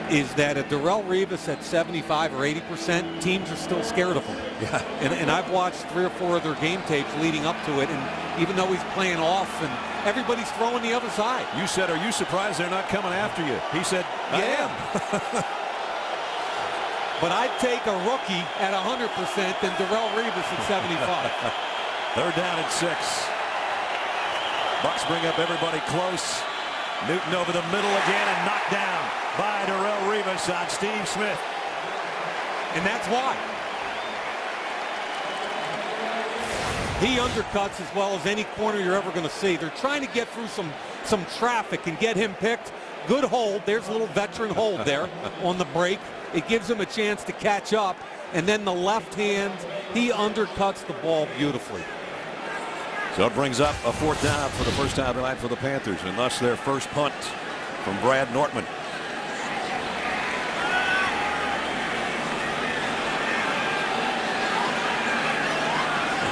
is that at Darrelle Revis at 75 or 80%, teams are still scared of him. Yeah. And I've watched 3 or 4 of their game tapes leading up to it, and even though he's playing off and everybody's throwing the other side. You said, are you surprised they're not coming after you? He said, I am. But I'd take a rookie at 100% than Darrelle Revis at 75. 3rd down and 6. Bucks bring up everybody close. Newton over the middle again and knocked down by Darrelle Revis on Steve Smith. And that's why. He undercuts as well as any corner you're ever going to see. They're trying to get through some traffic and get him picked. Good hold. There's a little veteran hold there on the break. It gives him a chance to catch up. And then the left hand, he undercuts the ball beautifully. So it brings up a 4th down for the first time tonight for the Panthers, and thus their first punt from Brad Nortman.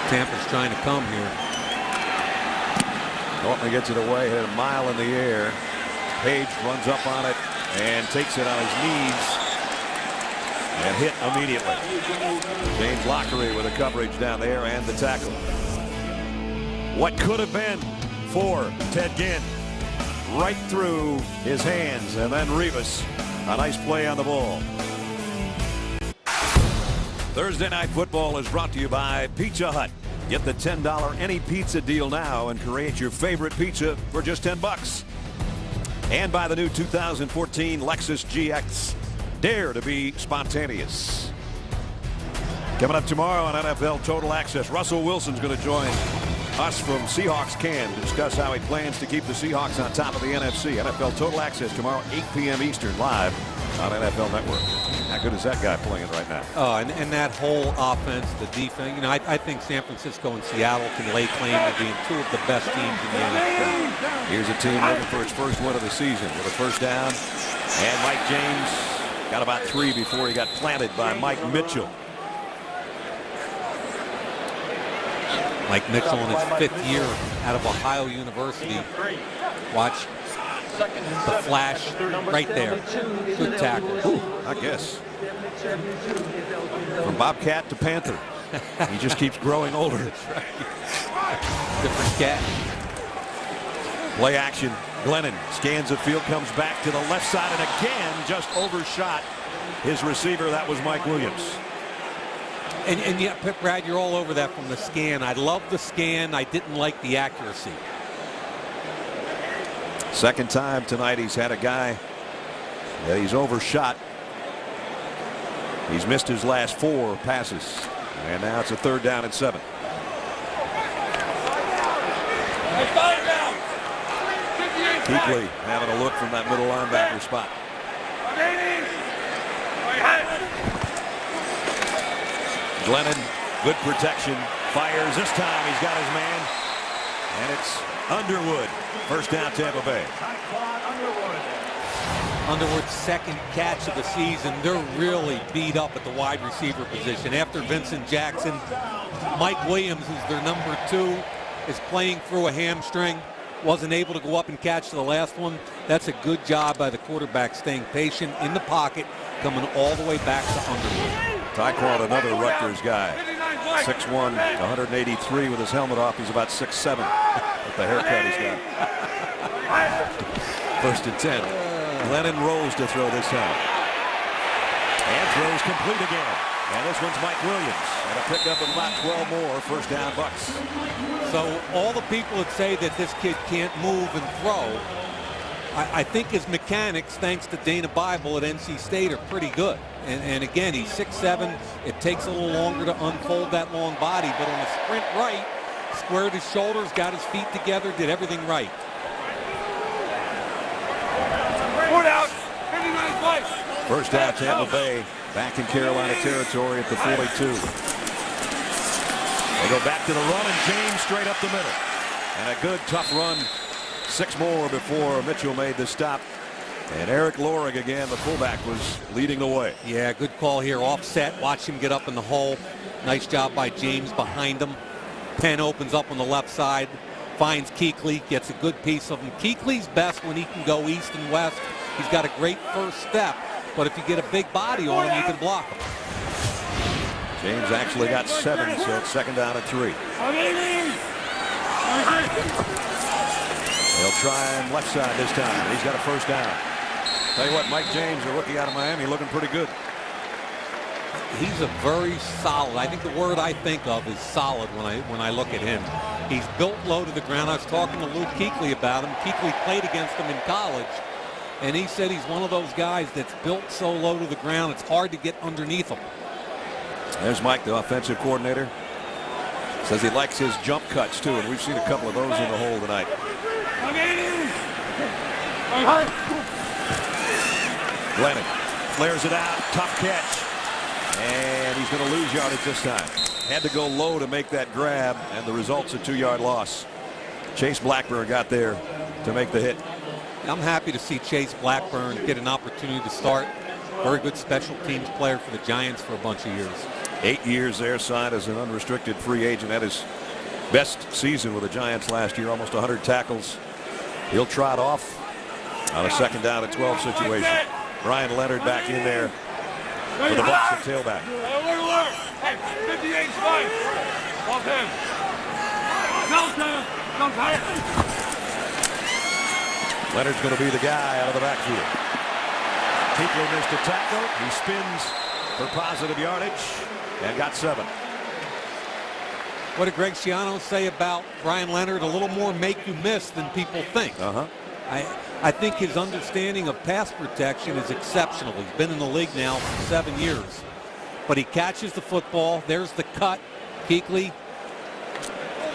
Tampa's trying to come here. Nortman gets it away, hit a mile in the air. Page runs up on it and takes it on his knees and hit immediately. James Lockery with a coverage down there and the tackle. What could have been for Ted Ginn right through his hands, and then Revis, a nice play on the ball. Thursday Night Football is brought to you by Pizza Hut. Get the $10 any pizza deal now and create your favorite pizza for just $10. And by the new 2014 Lexus GX. Dare to be spontaneous. Coming up tomorrow on NFL Total Access, Russell Wilson's going to join us from Seahawks Can to discuss how he plans to keep the Seahawks on top of the NFC. NFL Total Access tomorrow, 8 p.m. Eastern, live on NFL Network. How good is that guy playing right now? Oh, and that whole offense, the defense. You know, I think San Francisco and Seattle can lay claim to being 2 of the best teams in the NFL. Here's a team looking for its first win of the season with a 1st down. And Mike James got about 3 before he got planted by Mike Mitchell. Mike Mitchell in his 5th year out of Ohio University. Watch the flash right there. Good tackle. Ooh, I guess. From Bobcat to Panther. He just keeps growing older. Different cat. Play action. Glennon scans the field, comes back to the left side, and again just overshot his receiver. That was Mike Williams. And yeah, Brad, you're all over that from the scan. I love the scan. I didn't like the accuracy. 2nd time tonight he's had a guy that he's overshot. He's missed his last 4 passes. And now it's a 3rd down and 7. Kuechly having a look from that middle linebacker spot. Glennon, good protection, fires. This time he's got his man, and it's Underwood. 1st down, Tampa Bay. Underwood's 2nd catch of the season. They're really beat up at the wide receiver position. After Vincent Jackson, Mike Williams, who's their number 2, is playing through a hamstring. Wasn't able to go up and catch the last one. That's a good job by the quarterback, staying patient in the pocket, coming all the way back to Underwood. Tyquan, another Rutgers guy. 6'1", 183 with his helmet off. He's about 6'7" with the haircut he's got. First and 10. Glennon Rose to throw this time. And throws complete again. And this one's Mike Williams. And a pickup of about 12 more. First down, Bucks. So all the people that say that this kid can't move and throw, I think his mechanics, thanks to Dana Bible at NC State, are pretty good. And again, he's 6'7". It takes a little longer to unfold that long body, but on a sprint right, squared his shoulders, got his feet together, did everything right. 4 down, 59 plays. First down, Tampa Bay back in Carolina territory at the 42. They go back to the run, and James straight up the middle. And a good, tough run. 6 more before Mitchell made the stop. And Eric Lorig again, the fullback, was leading the way. Yeah, good call here. Offset. Watch him get up in the hole. Nice job by James behind him. Penn opens up on the left side. Finds Kuechly. Gets a good piece of him. Kuechly's best when he can go east and west. He's got a great first step. But if you get a big body on him, you can block him. James actually got 7, so it's second down and 3. They'll try him left side this time. He's got a first down. Tell you what, Mike James, a rookie out of Miami, looking pretty good. He's a very solid. I think the word I think of is solid when I look at him. He's built low to the ground. I was talking to Luke Kuechly about him. Kuechly played against him in college, and he said he's one of those guys that's built so low to the ground it's hard to get underneath him. There's Mike, the offensive coordinator. Says he likes his jump cuts too, and we've seen a couple of those in the hole tonight. Glennon flares it out, tough catch, and he's going to lose yardage this time. Had to go low to make that grab, and the result's a 2-yard loss. Chase Blackburn got there to make the hit. I'm happy to see Chase Blackburn get an opportunity to start. Very good special teams player for the Giants for a bunch of years. 8 years there, signed as an unrestricted free agent. Had his best season with the Giants last year, almost 100 tackles. He'll trot off on a second down and 12 situation. Brian Leonard back in there for the Bucks at tailback. Hey, 58 fine. Off him. Leonard's going to be the guy out of the backfield. Kuechly missed a tackle. He spins for positive yardage and got 7. What did Greg Schiano say about Brian Leonard? A little more make you miss than people think. I think his understanding of pass protection is exceptional. He's been in the league now for 7 years. But he catches the football. There's the cut. Kuechly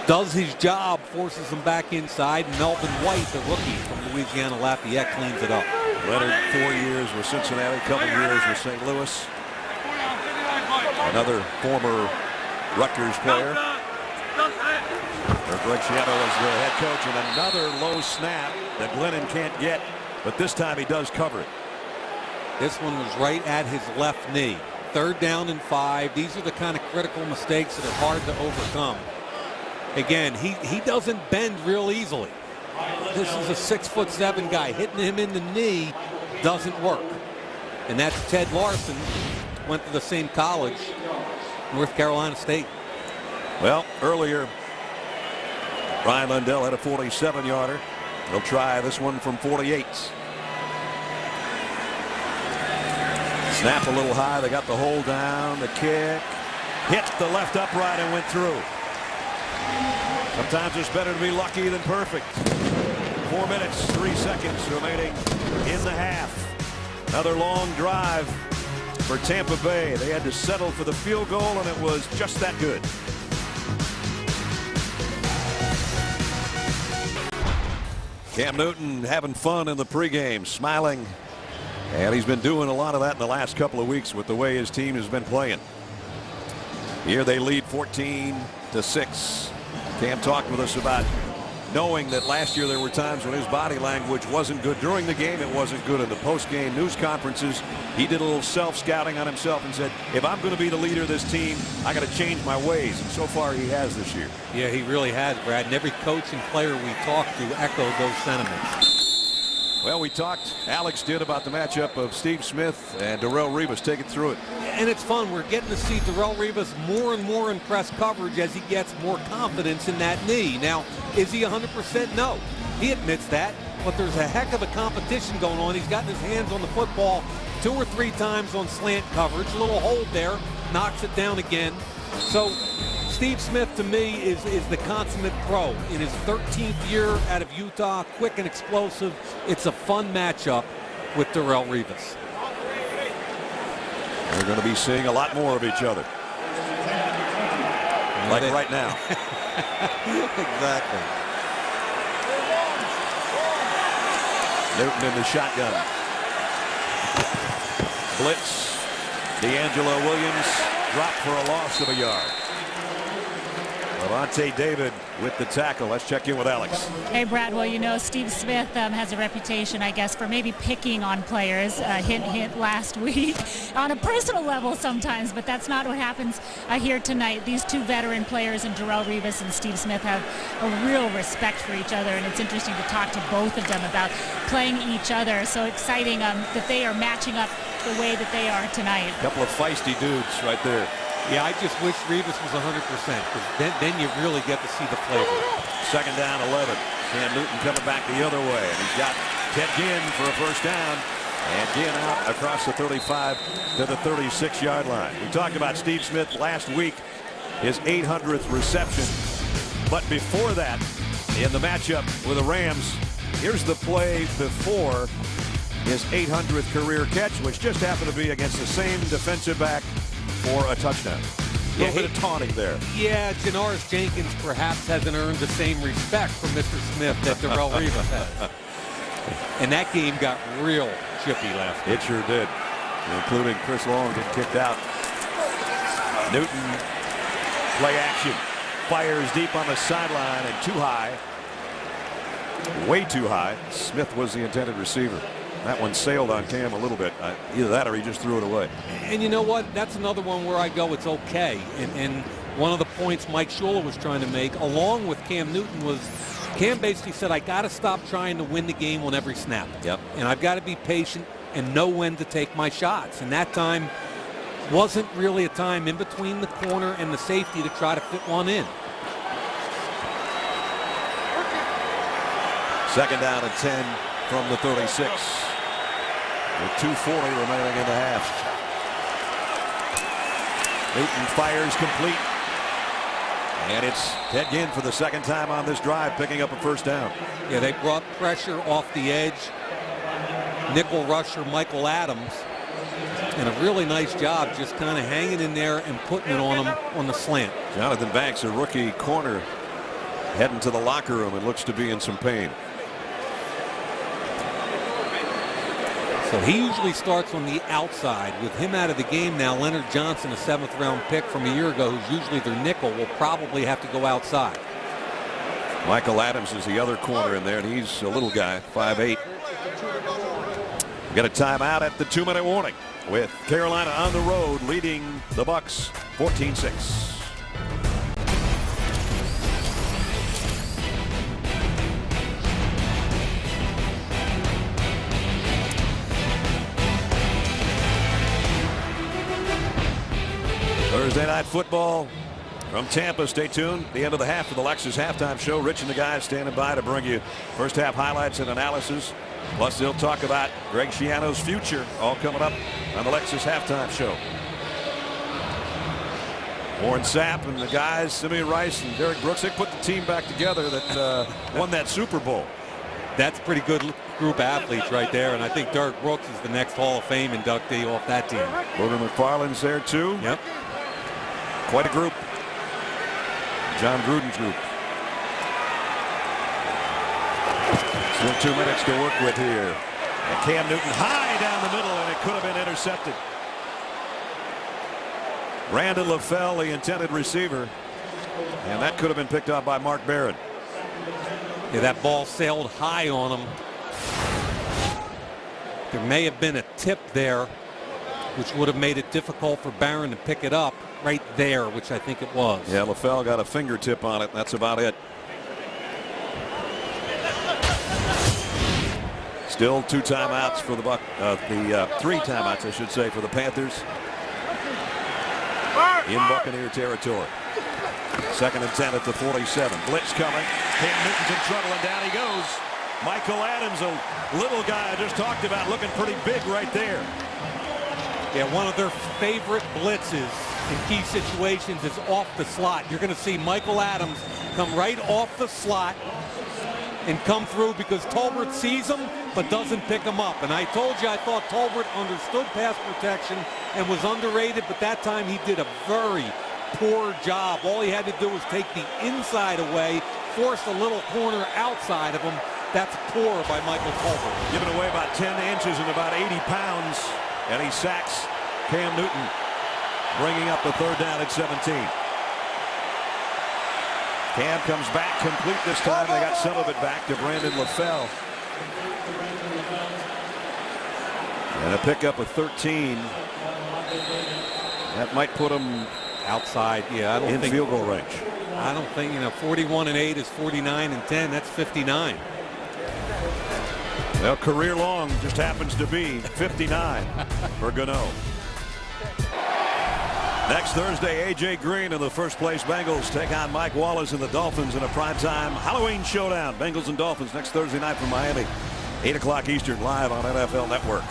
does his job, forces him back inside. Melvin White, the rookie from Louisiana Lafayette, cleans it up. Leonard, 4 years with Cincinnati, a couple years with St. Louis. Another former Rutgers player. Greg Schiano is the head coach, and another low snap that Glennon can't get, but this time he does cover it. This one was right at his left knee. 3rd down and 5. These are the kind of critical mistakes that are hard to overcome. Again, he doesn't bend real easily. This is a 6'7" guy. Hitting him in the knee doesn't work. And that's Ted Larson. Went to the same college, North Carolina State. Well, earlier, Ryan Lundell had a 47-yarder. He'll try this one from 48. Snap a little high. They got the hold down. The kick hit the left upright and went through. Sometimes it's better to be lucky than perfect. 4 minutes, 3 seconds remaining in the half. Another long drive for Tampa Bay. They had to settle for the field goal, and it was just that good. Cam Newton having fun in the pregame, smiling. And he's been doing a lot of that in the last couple of weeks with the way his team has been playing. Here they lead 14-6. Cam talked with us about knowing that last year there were times when his body language wasn't good during the game. It wasn't good in the post-game news conferences. He did a little self-scouting on himself and said, if I'm going to be the leader of this team, I got to change my ways. And so far he has this year. Yeah, he really has, Brad. And every coach and player we talked to echoed those sentiments. Well, we talked, Alex did, about the matchup of Steve Smith and Darrelle Revis. Take it through it. And it's fun. We're getting to see Darrelle Revis more and more in press coverage as he gets more confidence in that knee. Now, is he 100%? No. He admits that, but there's a heck of a competition going on. He's gotten his hands on the football 2 or 3 times on slant coverage. A little hold there, knocks it down again. So Steve Smith, to me, is the consummate pro. In his 13th year out of Utah, quick and explosive. It's a fun matchup with Darrelle Revis. We're going to be seeing a lot more of each other. Like right now. Exactly. Newton in the shotgun. Blitz. D'Angelo Williams dropped for a loss of a yard. Lavonte David with the tackle. Let's check in with Alex. Hey, Brad. Well, you know, Steve Smith has a reputation, I guess, for maybe picking on players. Hint, hint, last week. On a personal level sometimes, but that's not what happens here tonight. These 2 veteran players, in Darrelle Revis and Steve Smith, have a real respect for each other, and it's interesting to talk to both of them about playing each other. So exciting that they are matching up the way that they are tonight. A couple of feisty dudes right there. Yeah, I just wish Revis was 100%, because then you really get to see the flavor. Second down, 11. Cam Newton coming back the other way, and he's got Ted Ginn for a first down. And Ginn out across the 35 to the 36-yard line. We talked about Steve Smith last week, his 800th reception. But before that, in the matchup with the Rams, here's the play before his 800th career catch, which just happened to be against the same defensive back for a touchdown. A little bit of taunting there. Yeah, Janoris Jenkins perhaps hasn't earned the same respect from Mr. Smith that Darrelle Revis has. And that game got real chippy last week. It sure did, including Chris Long getting kicked out. Newton, play action, fires deep on the sideline and too high. Way too high. Smith was the intended receiver. That one sailed on Cam a little bit. Either that or he just threw it away. And you know what? That's another one where I go, it's okay. And one of the points Mike Shula was trying to make, along with Cam Newton, was Cam basically said, I got to stop trying to win the game on every snap. Yep. And I've got to be patient and know when to take my shots. And that time wasn't really a time in between the corner and the safety to try to fit one in. Second down and 10 from the 36. With 2:40 remaining in the half. Newton fires complete. And it's Ted Ginn for the second time on this drive, picking up a first down. Yeah, they brought pressure off the edge. Nickel rusher Michael Adams. And a really nice job just kind of hanging in there and putting it on him on the slant. Jonathan Banks, a rookie corner, heading to the locker room and looks to be in some pain. So he usually starts on the outside. With him out of the game now, Leonard Johnson, a 7th-round pick from a year ago, who's usually their nickel, will probably have to go outside. Michael Adams is the other corner in there, and he's a little guy, 5'8". We got a timeout at the 2-minute warning with Carolina on the road leading the Bucks 14-6. Thursday Night Football from Tampa. Stay tuned. The end of the half of the Lexus Halftime Show. Rich and the guys standing by to bring you first half highlights and analysis. Plus, they'll talk about Greg Schiano's future, all coming up on the Lexus Halftime Show. Warren Sapp and the guys, Simeon Rice and Derek Brooks, they put the team back together that won that Super Bowl. That's a pretty good group of athletes right there, and I think Derek Brooks is the next Hall of Fame inductee off that team. Booger McFarland's there too. Yep. Quite a group. John Gruden's group. Still 2 minutes to work with here. And Cam Newton high down the middle, and it could have been intercepted. Randall LaFell, the intended receiver. And that could have been picked up by Mark Barron. Yeah, that ball sailed high on him. There may have been a tip there, which would have made it difficult for Barron to pick it up right there, which I think it was. Yeah, LaFell got a fingertip on it. That's about it. Still 2 timeouts for the 3 timeouts, I should say, for the Panthers in Buccaneer territory. 2nd and 10 at the 47. Blitz coming. Cam Newton's in trouble, and down he goes. Michael Adams, a little guy I just talked about, looking pretty big right there. Yeah, one of their favorite blitzes in key situations is off the slot. You're going to see Michael Adams come right off the slot and come through because Tolbert sees him but doesn't pick him up. And I told you I thought Tolbert understood pass protection and was underrated, but that time he did a very poor job. All he had to do was take the inside away, force a little corner outside of him. That's poor by Michael Tolbert. Giving away about 10 inches and about 80 pounds, and he sacks Cam Newton, bringing up the 3rd down at 17. Cam comes back complete this time. They got some of it back to Brandon LaFell. And a pickup of 13. That might put him outside. Yeah, I don't in think field goal range. I don't think, 41-8 is 49-10. That's 59. Well, career long just happens to be 59 for Gano. Next Thursday, A.J. Green and the first-place Bengals take on Mike Wallace and the Dolphins in a primetime Halloween showdown. Bengals and Dolphins next Thursday night from Miami, 8 o'clock Eastern, live on NFL Network.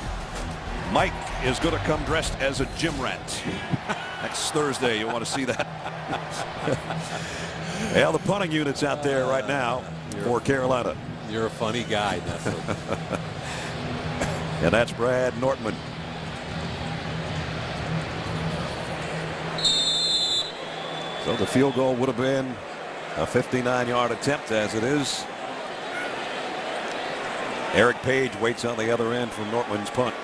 Mike is going to come dressed as a gym rat. Next Thursday, you want to see that. Well, the punting unit's out there right now for Carolina. You're a funny guy, Nestor. And that's Brad Nortman. So the field goal would have been a 59-yard attempt, as it is. Eric Page waits on the other end from Nortman's punt.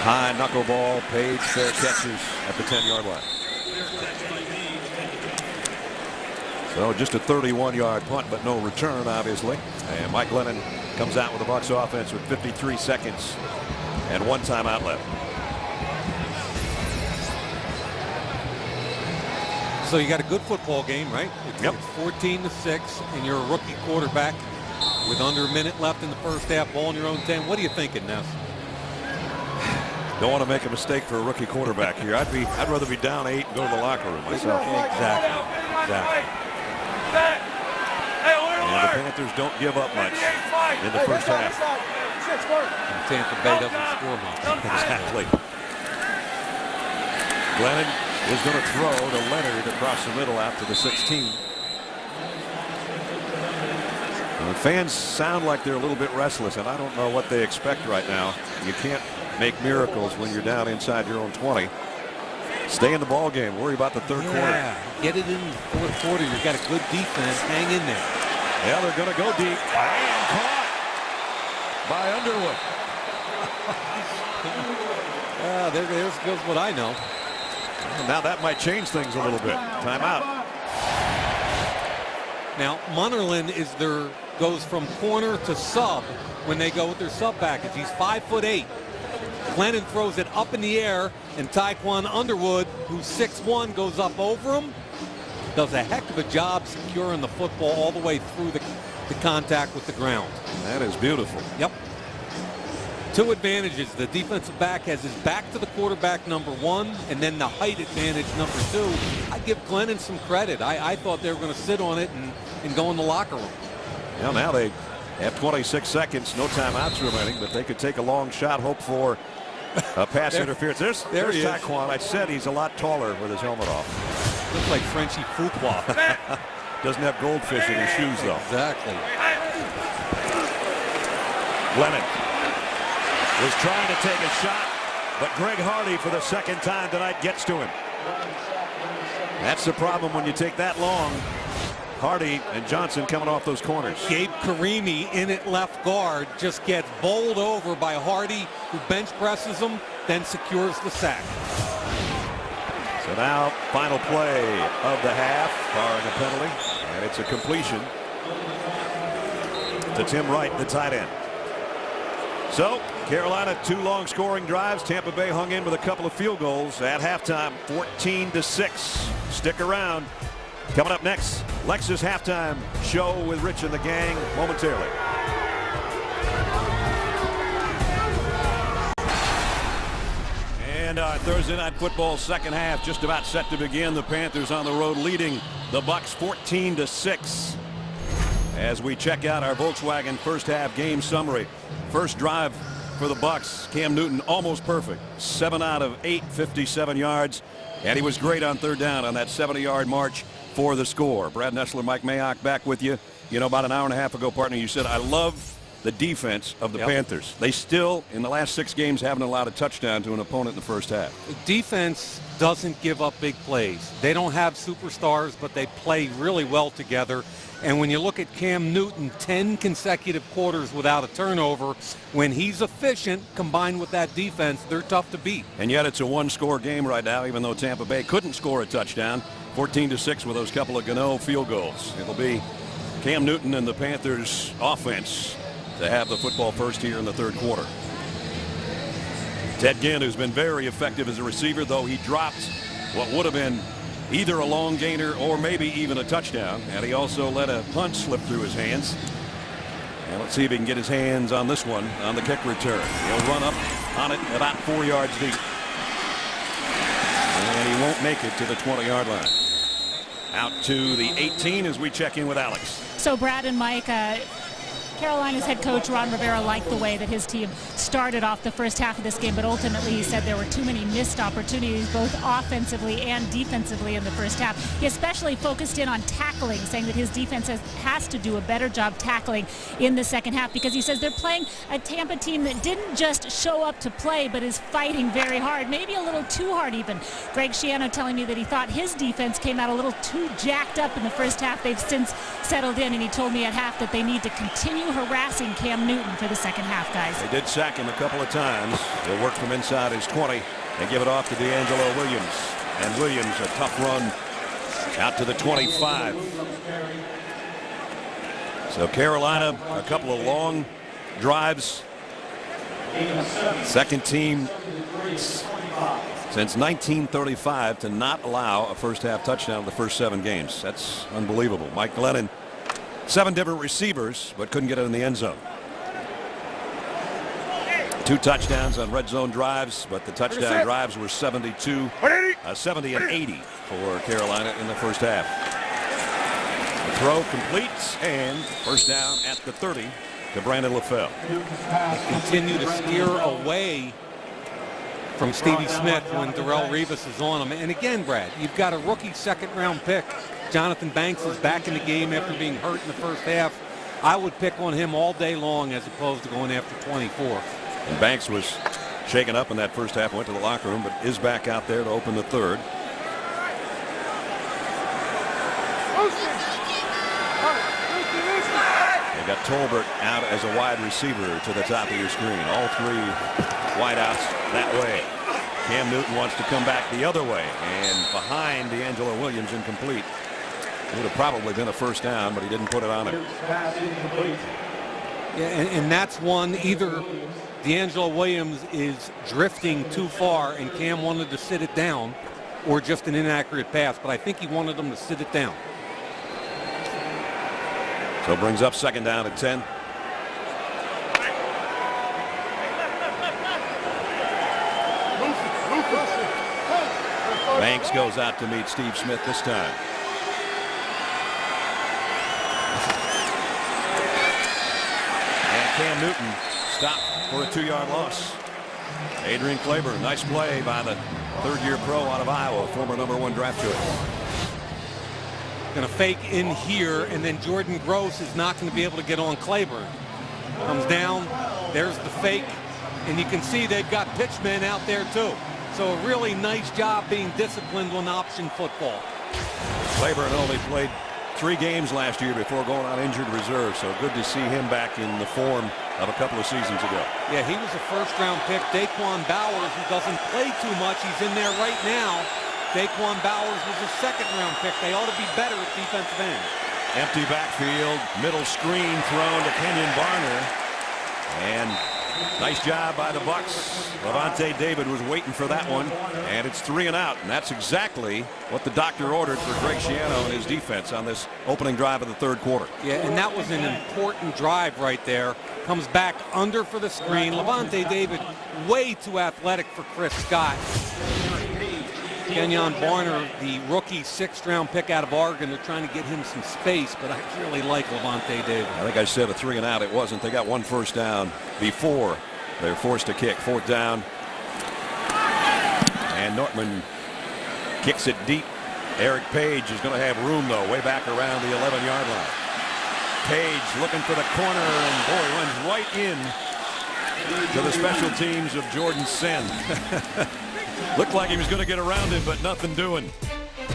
High knuckleball. Page fair catches at the 10-yard line. So just a 31-yard punt, but no return, obviously. And Mike Glennon comes out with the Bucs offense with 53 seconds and 1 timeout left. So you got a good football game, right? Yep. It's 14-6, and you're a rookie quarterback with under a minute left in the first half, ball in your own 10. What are you thinking, Ness? Don't want to make a mistake for a rookie quarterback here. I'd rather be down 8 and go to the locker room myself. Exactly. And the Panthers don't give up much in the first half. And Tampa Bay doesn't score much. Exactly. Glennon is going to throw to Leonard across the middle out to the 16. And the fans sound like they're a little bit restless, and I don't know what they expect right now. You can't make miracles when you're down inside your own 20. Stay in the ball game. Worry about the third quarter. Get it in the fourth quarter. You've got a good defense. Hang in there. Yeah, they're going to go deep. And caught by Underwood. There goes what I know. Now that might change things a little bit. Timeout. Now Munnerlyn goes from corner to sub when they go with their sub package. He's 5'8". Glennon throws it up in the air, and Tyquan Underwood, who's 6'1", goes up over him. Does a heck of a job securing the football all the way through the contact with the ground. That is beautiful. Yep. 2 advantages. The defensive back has his back to the quarterback, number 1, and then the height advantage, number 2. I give Glennon some credit. I thought they were going to sit on it and go in the locker room. Well, now they have 26 seconds, no timeouts remaining, but they could take a long shot, hope for a pass interference. There's Tyquan. I said he's a lot taller with his helmet off. Looks like Frenchie Fuqua. Doesn't have goldfish in his shoes, though. Exactly. Glennon was trying to take a shot, but Greg Hardy for the second time tonight gets to him. That's the problem when you take that long. Hardy and Johnson coming off those corners. Gabe Karimi in at left guard just gets bowled over by Hardy, who bench presses him, then secures the sack. So now final play of the half, barring a penalty, and it's a completion to Tim Wright, the tight end. So Carolina 2 long scoring drives. Tampa Bay hung in with a couple of field goals at halftime, 14-6. Stick around. Coming up next, Lexus halftime show with Rich and the gang momentarily. And our Thursday night football second half just about set to begin. The Panthers on the road leading the Bucs 14-6. As we check out our Volkswagen first half game summary. First drive for the Bucs, Cam Newton almost perfect. 7 out of 8, 57 yards. And he was great on third down on that 70-yard march for the score. Brad Nessler, Mike Mayock back with you. You know, about an hour and a half ago, partner, you said, I love the defense of the Panthers. They still, in the last 6 games, haven't allowed a touchdown to an opponent in the first half. Defense doesn't give up big plays. They don't have superstars, but they play really well together. And when you look at Cam Newton, 10 consecutive quarters without a turnover, when he's efficient, combined with that defense, they're tough to beat. And yet it's a one-score game right now, even though Tampa Bay couldn't score a touchdown. 14-6 with those couple of Gano field goals. It'll be Cam Newton and the Panthers offense to have the football first here in the third quarter. Ted Ginn, who's been very effective as a receiver, though he dropped what would have been either a long gainer or maybe even a touchdown. And he also let a punt slip through his hands. And let's see if he can get his hands on this one on the kick return. He'll run up on it about 4 yards deep. And he won't make it to the 20-yard line. Out to the 18 as we check in with Alex. So Brad and Mike, Carolina's head coach Ron Rivera liked the way that his team started off the first half of this game, but ultimately he said there were too many missed opportunities both offensively and defensively in the first half. He especially focused in on tackling, saying that his defense has to do a better job tackling in the second half, because he says they're playing a Tampa team that didn't just show up to play but is fighting very hard, maybe a little too hard even. Greg Schiano telling me that he thought his defense came out a little too jacked up in the first half. They've since settled in, and he told me at half that they need to continue harassing Cam Newton for the second half, guys. They did sack him a couple of times. He'll work from inside his 20 and give it off to D'Angelo Williams. And Williams, a tough run out to the 25. So Carolina, a couple of long drives. Second team since 1935 to not allow a first half touchdown in the first 7 games. That's unbelievable. Mike Glennon, 7 different receivers, but couldn't get it in the end zone. 2 touchdowns on red zone drives, but the touchdown drives were 70 and 80 for Carolina in the first half. The throw completes, and first down at the 30 to Brandon LaFell. They continue to steer away from Stevie Smith when Darrelle Revis is on him. And again, Brad, you've got a rookie second-round pick. Jonathan Banks is back in the game after being hurt in the first half. I would pick on him all day long as opposed to going after 24. And Banks was shaken up in that first half, went to the locker room, but is back out there to open the third. They've got Tolbert out as a wide receiver to the top of your screen. All 3 wideouts that way. Cam Newton wants to come back the other way, and behind D'Angelo Williams, incomplete. It would have probably been a first down, but he didn't put it on him. Yeah, and that's one, either D'Angelo Williams is drifting too far and Cam wanted to sit it down, or just an inaccurate pass, but I think he wanted him to sit it down. So it brings up second down at 10. Banks goes out to meet Steve Smith this time. And Cam Newton stopped for a 2-yard loss. Adrian Claiborne, nice play by the third-year pro out of Iowa, former #1 draft choice. Going to fake in here, and then Jordan Gross is not going to be able to get on Claiborne. Comes down, there's the fake, and you can see they've got pitchmen out there too. So a really nice job being disciplined on option football. Claiborne only played 3 games last year before going on injured reserve, so good to see him back in the form of a couple of seasons ago. Yeah, he was a first-round pick. Daquan Bowers, who doesn't play too much, he's in there right now. Daquan Bowers was a second-round pick. They ought to be better at defensive end. Empty backfield, middle screen thrown to Kenyon Barner. And Nice job by the Bucks. Levante David was waiting for that one, and it's 3 and out, and that's exactly what the doctor ordered for Greg Schiano and his defense on this opening drive of the third quarter. Yeah, and that was an important drive right there. Comes back under for the screen. Levante David way too athletic for Chris Scott. Kenyon Barner, the rookie 6th-round pick out of Oregon, they're trying to get him some space, but I really like Levante David. I think I said a 3 and out. It wasn't. They got 1 first down before they're forced to kick. 4th down. And Nortman kicks it deep. Eric Page is going to have room, though, way back around the 11-yard line. Page looking for the corner, and boy, runs right in to the special teams of Jordan Senn. Looked like he was going to get around him, but nothing doing.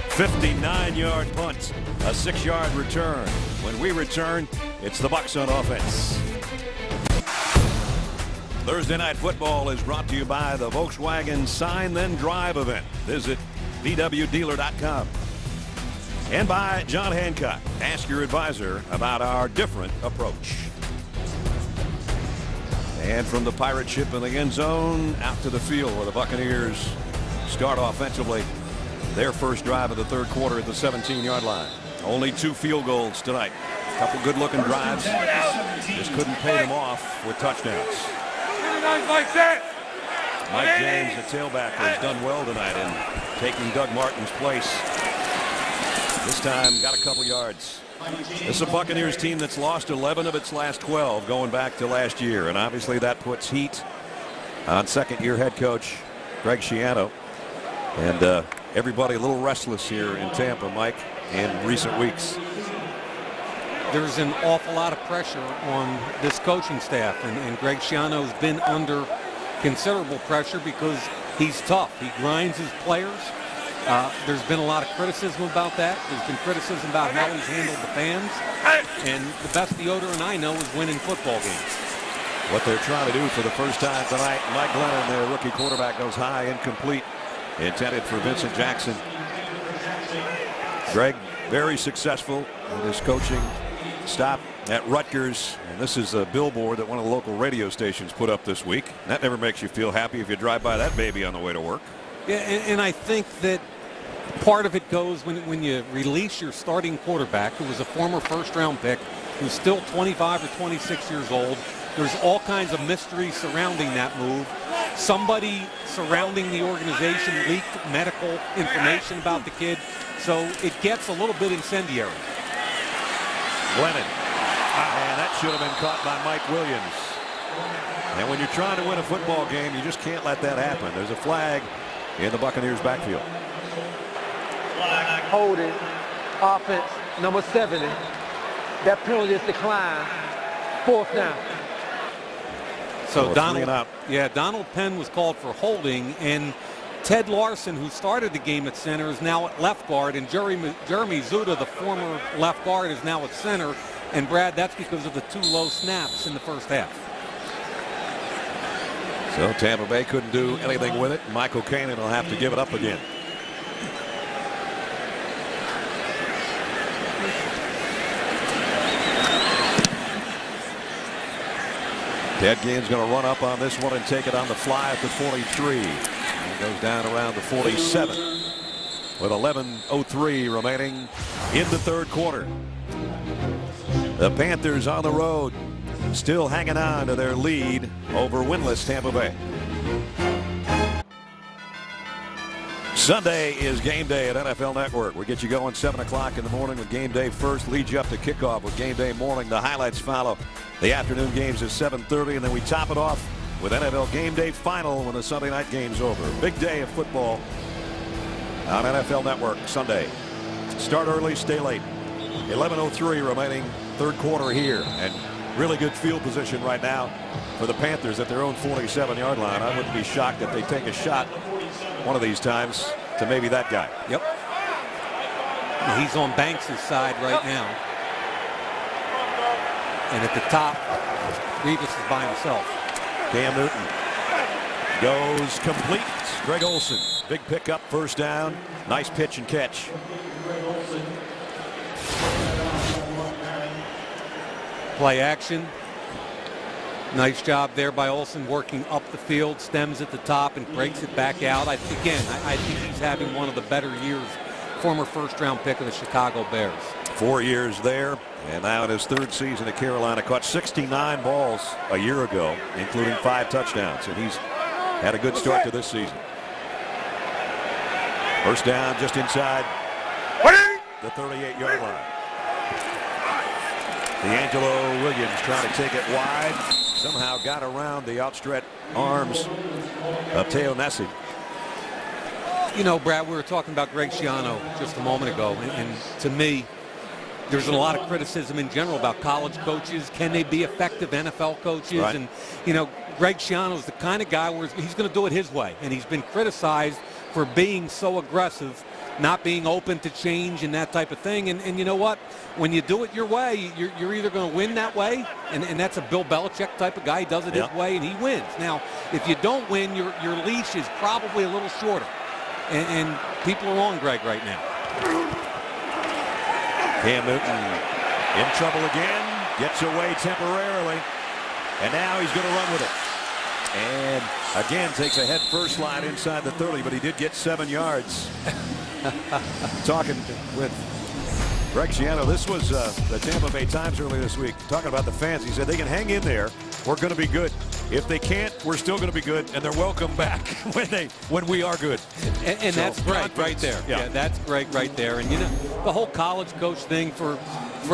59-yard punt, a 6-yard return. When we return, it's the Bucks on offense. Thursday Night Football is brought to you by the Volkswagen Sign Then Drive event. Visit VWDealer.com. And by John Hancock. Ask your advisor about our different approach. And from the pirate ship in the end zone out to the field where the Buccaneers start offensively. Their first drive of the third quarter at the 17-yard line. Only 2 field goals tonight. A couple good-looking drives. Just couldn't pay them off with touchdowns. Mike James, the tailback, has done well tonight in taking Doug Martin's place. This time got a couple yards. This is a Buccaneers team that's lost 11 of its last 12 going back to last year, and obviously that puts heat on second-year head coach Greg Schiano. And everybody a little restless here in Tampa, Mike, in recent weeks. There's an awful lot of pressure on this coaching staff, and Greg Schiano's been under considerable pressure because he's tough. He grinds his players. There's been a lot of criticism about that. There's been criticism about how he's handled the fans. And the best deodorant I know is winning football games. What they're trying to do for the first time tonight, Mike Glennon, their rookie quarterback, goes high, incomplete, intended for Vincent Jackson. Greg, very successful in his coaching stop at Rutgers. And this is a billboard that one of the local radio stations put up this week. That never makes you feel happy if you drive by that baby on the way to work. Yeah, and I think that part of it goes when you release your starting quarterback, who was a former first-round pick, who's still 25 or 26 years old. There's all kinds of mystery surrounding that move. Somebody surrounding the organization leaked medical information about the kid, so it gets a little bit incendiary. Glennon, and that should have been caught by Mike Williams. And when you're trying to win a football game, you just can't let that happen. There's a flag in the Buccaneers backfield. Holding, offense, number 70. That penalty is declined. 4th down. So Donald Penn was called for holding, and Ted Larson, who started the game at center, is now at left guard, and Jeremy Zuda, the former left guard, is now at center. And Brad, that's because of the 2 low snaps in the first half. So Tampa Bay couldn't do anything with it. Michael Kanan will have to give it up again. Ted Ginn's going to run up on this one and take it on the fly at the 43. And goes down around the 47 with 11:03 remaining in the third quarter. The Panthers on the road, still hanging on to their lead over winless Tampa Bay. Sunday is game day at NFL Network. We get you going 7 o'clock in the morning with game day first. Leads you up to kickoff with game day morning. The highlights follow. The afternoon games at 7:30, and then we top it off with NFL game day final when the Sunday night game's over. Big day of football on NFL Network Sunday. Start early, stay late. 11:03 remaining third quarter here, and really good field position right now for the Panthers at their own 47-yard line. I wouldn't be shocked if they take a shot one of these times to maybe that guy. Yep. He's on Banks' side right now. And at the top, Revis is by himself. Cam Newton goes complete. Greg Olsen, big pickup, first down. Nice pitch and catch. Play action. Nice job there by Olsen, working up the field, stems at the top and breaks it back out. I think he's having one of the better years. Former first-round pick of the Chicago Bears. 4 years there, and now in his 3rd season at Carolina, caught 69 balls a year ago, including 5 touchdowns, and he's had a good start to this season. First down just inside the 38-yard line. D'Angelo Williams trying to take it wide. Somehow got around the outstretched arms of Teo Nessie. You know, Brad, we were talking about Greg Schiano just a moment ago, and to me, there's a lot of criticism in general about college coaches. Can they be effective NFL coaches? Right. And, you know, Greg Schiano is the kind of guy where he's going to do it his way, and he's been criticized for being so aggressive, not being open to change and that type of thing. And you know what? When you do it your way, you're either going to win that way, and that's a Bill Belichick type of guy. He does it his way, and he wins. Now, if you don't win, your leash is probably a little shorter. And people are on Greg right now. Cam Newton in trouble again, gets away temporarily, and now he's going to run with it. And again takes a head first slide inside the 30, but he did get 7 yards. Talking with Greg Schiano, this was the Tampa Bay Times earlier this week, talking about the fans. He said they can hang in there. We're going to be good. If they can't, we're still going to be good, and they're welcome back when we are good. And so, that's Greg right there. Yeah, that's Greg right there. And you know, the whole college coach thing, for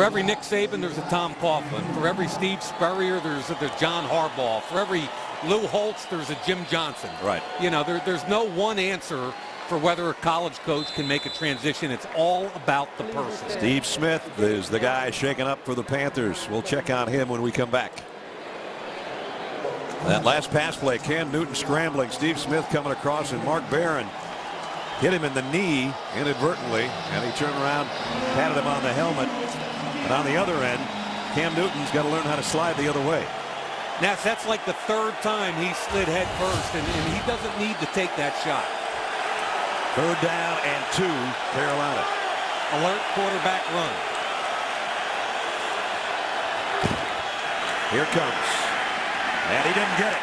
every Nick Saban, there's a Tom Coughlin. For every Steve Spurrier, there's John Harbaugh. For every Lou Holtz, there's a Jim Johnson. Right. You know, there's no one answer for whether a college coach can make a transition. It's all about the person. Steve Smith is the guy shaking up for the Panthers. We'll check on him when we come back. That last pass play, Cam Newton scrambling, Steve Smith coming across, and Mark Barron hit him in the knee inadvertently, and he turned around, patted him on the helmet. And on the other end, Cam Newton's got to learn how to slide the other way. Now, that's like the 3rd time he slid head first, and he doesn't need to take that shot. 3rd down and 2, Carolina. Alert quarterback run. Here comes. And he didn't get it.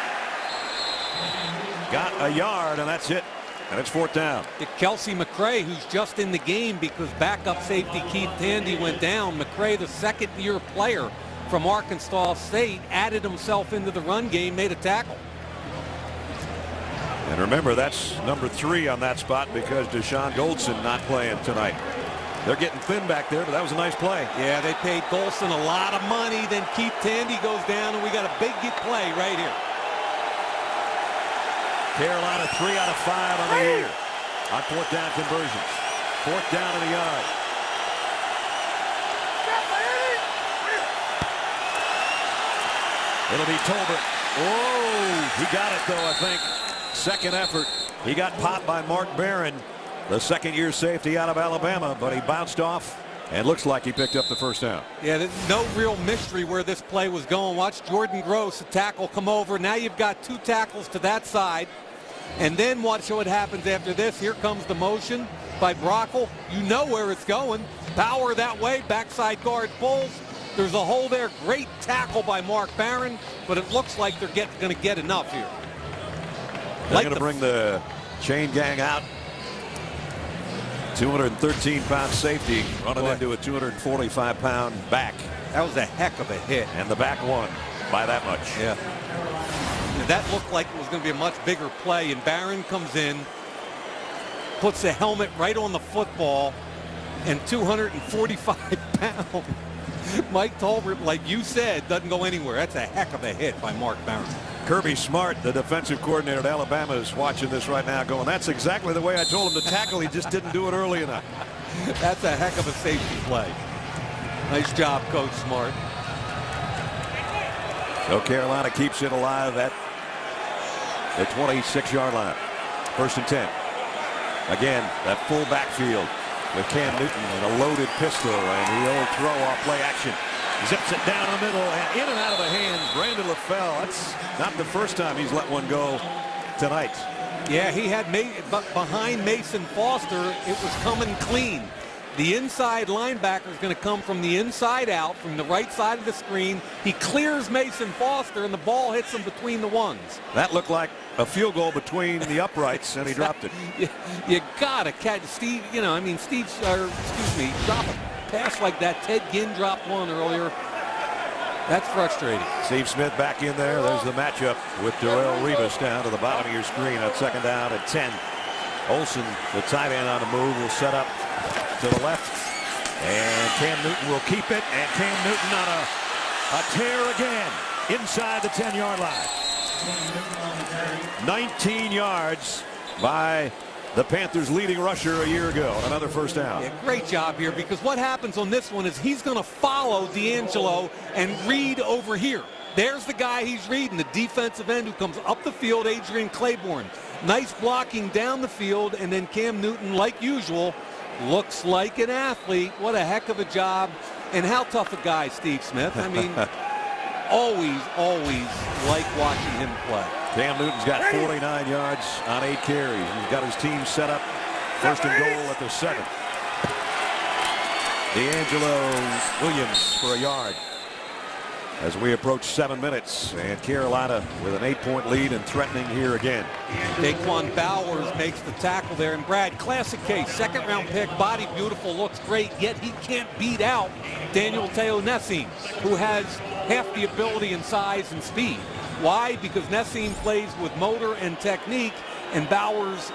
Got a yard, and that's it. And it's 4th down. Kelsey McCray, who's just in the game because backup safety Keith Tandy went down. McCray, the 2nd-year player from Arkansas State, added himself into the run game, made a tackle. And remember, that's number 3 on that spot because Deshaun Goldson not playing tonight. They're getting thin back there, but that was a nice play. Yeah, they paid Golson a lot of money. Then Keith Tandy goes down, and we got a big play right here. Carolina 3 out of 5 on the year on 4th down conversions. 4th down in the yard. It'll be Tolbert. Oh, he got it though, I think. 2nd effort. He got popped by Mark Barron, the 2nd-year safety out of Alabama, but he bounced off and looks like he picked up the 1st down. Yeah, there's no real mystery where this play was going. Watch Jordan Gross, a tackle, come over. Now you've got 2 tackles to that side. And then watch what happens after this. Here comes the motion by Brockle. You know where it's going. Power that way. Backside guard pulls. There's a hole there. Great tackle by Mark Barron, but it looks like they're going to get enough here. They're going to bring the chain gang out. 213-pound safety running into a 245-pound back. That was a heck of a hit. And the back won by that much. Yeah. That looked like it was going to be a much bigger play, and Barron comes in, puts the helmet right on the football, and 245 pounds. Mike Tolbert, like you said, doesn't go anywhere. That's a heck of a hit by Mark Barron. Kirby Smart, the defensive coordinator at Alabama, is watching this right now going, that's exactly the way I told him to tackle. He just didn't do it early enough. That's a heck of a safety play. Nice job, Coach Smart. So Carolina keeps it alive at the 26-yard line. 1st and 10. Again, that full backfield with Cam Newton and a loaded pistol and the old throw-off play action. Zips it down the middle and in and out of the hands. Brandon LaFell. That's not the first time he's let one go tonight. Yeah, he had behind Mason Foster. It was coming clean. The inside linebacker is going to come from the inside out, from the right side of the screen. He clears Mason Foster, and the ball hits him between the ones. That looked like a field goal between the uprights, and he dropped it. You got to catch Steve. Drop a pass like that. Ted Ginn dropped one earlier. That's frustrating. Steve Smith back in there. There's the matchup with Darrelle Revis down to the bottom of your screen on 2nd down at 10. Olsen, the tight end on the move, will set up to the left. And Cam Newton will keep it. And Cam Newton on a tear again inside the 10-yard line. 19 yards by the Panthers' leading rusher a year ago. Another first down. Yeah, great job here, because what happens on this one is he's going to follow D'Angelo and read over here. There's the guy he's reading, the defensive end who comes up the field, Adrian Claiborne. Nice blocking down the field, and then Cam Newton, like usual, looks like an athlete. What a heck of a job. And how tough a guy, Steve Smith. I mean, always like watching him play. Cam Newton's got 49 yards on 8 carries. He's got his team set up 1st and goal at the 7. D'Angelo Williams for a yard as we approach 7 minutes, and Carolina with an 8-point lead and threatening here again. Daquan Bowers makes the tackle there, and Brad, classic case, 2nd-round pick, body beautiful, looks great, yet he can't beat out Daniel Te'o-Nessim, who has half the ability and size and speed. Why? Because Nessim plays with motor and technique, and Bowers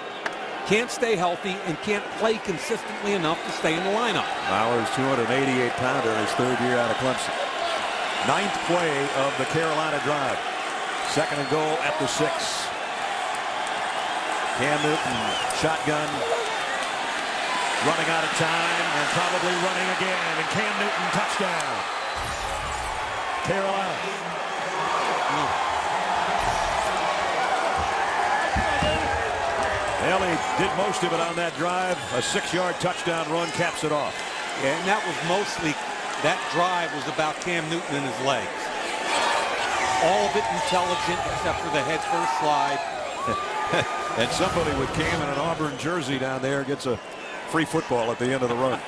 can't stay healthy and can't play consistently enough to stay in the lineup. Bowers, 288-pounder in his 3rd year out of Clemson. 9th play of the Carolina drive. 2nd and goal at the 6. Cam Newton, shotgun, running out of time, and probably running again. And Cam Newton, touchdown. Carolina. Well, he did most of it on that drive. A 6-yard touchdown run caps it off. Yeah, and that was mostly, that drive was about Cam Newton and his legs. All of it intelligent except for the head first slide. And somebody with Cam in an Auburn jersey down there gets a free football at the end of the run.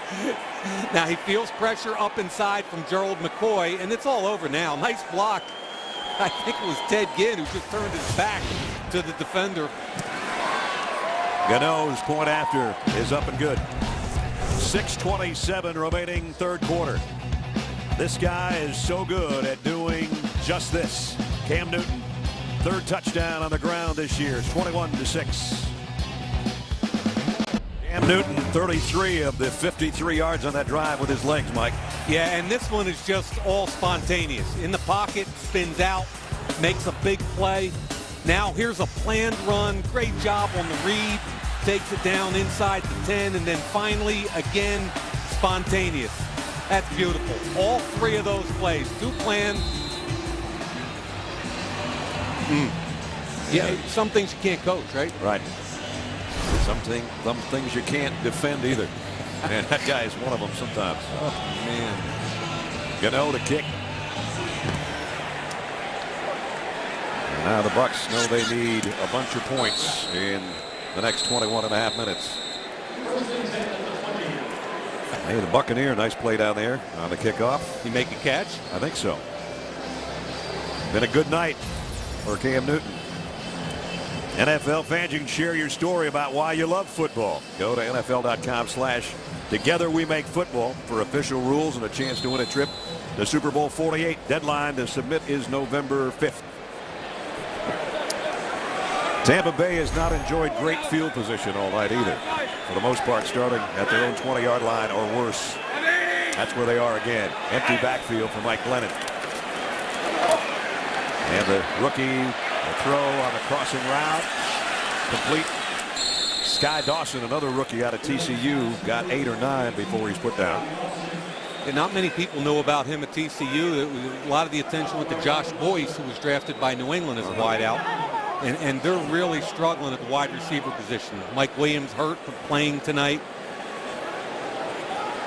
Now he feels pressure up inside from Gerald McCoy, and it's all over now. Nice block. I think it was Ted Ginn who just turned his back to the defender. Gano's point after is up and good. 6:27 remaining 3rd quarter. This guy is so good at doing just this. Cam Newton, 3rd touchdown on the ground this year. It's 21-6. Cam Newton, 33 of the 53 yards on that drive with his legs, Mike. Yeah, and this one is just all spontaneous. In the pocket, spins out, makes a big play. Now here's a planned run. Great job on the read. Takes it down inside the 10, and then finally, again, spontaneous. That's beautiful. All 3 of those plays, 2 planned. Yeah, some things you can't coach, right? Right. Some things you can't defend either. And that guy is one of them sometimes. Oh, man. Gano to kick. And now the Bucs know they need a bunch of points in the next 21.5 minutes. Hey, the Buccaneer, nice play down there on the kickoff. You make a catch? I think so. Been a good night for Cam Newton. NFL fans, you can share your story about why you love football. Go to NFL.com/TogetherWeMakeFootball for official rules and a chance to win a trip to Super Bowl 48. Deadline to submit is November 5th. Tampa Bay has not enjoyed great field position all night either. For the most part, starting at their own 20-yard line or worse. That's where they are again. Empty backfield for Mike Glennon. And the rookie, the throw on the crossing route, complete. Sky Dawson, another rookie out of TCU, got 8 or 9 before he's put down. And not many people know about him at TCU. A lot of the attention went to Josh Boyce, who was drafted by New England as a wideout. And they're really struggling at the wide receiver position. Mike Williams hurt but playing tonight.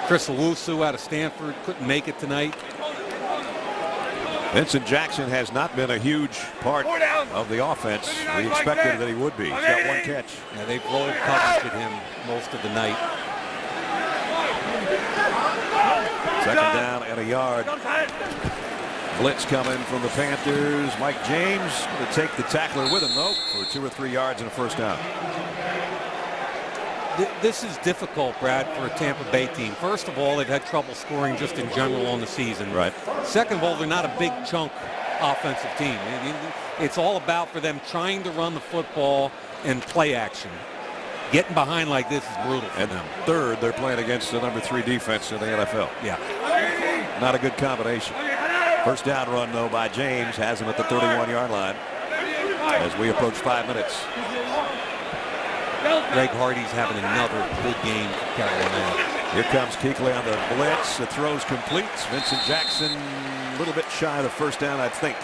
Chris Owusu out of Stanford couldn't make it tonight. Vincent Jackson has not been a huge part of the offense. We expected that he would be. He's got 1 catch. Yeah, they've rolled coverage at him most of the night. Second down and a yard. Blitz coming from the Panthers. Mike James going to take the tackler with him, though, for 2 or 3 yards and a first down. This is difficult, Brad, for a Tampa Bay team. First of all, they've had trouble scoring just in general on the season. Right. Second of all, they're not a big chunk offensive team. It's all about for them trying to run the football and play action. Getting behind like this is brutal for them. Third, they're playing against the number 3 defense in the NFL. Yeah. Not a good combination. First down run, though, by James. Has him at the 31-yard line as we approach 5 minutes. Greg Hardy's having another good game for Carolina. Here comes Kuechly on the blitz. The throw's complete. Vincent Jackson a little bit shy of the first down, I think.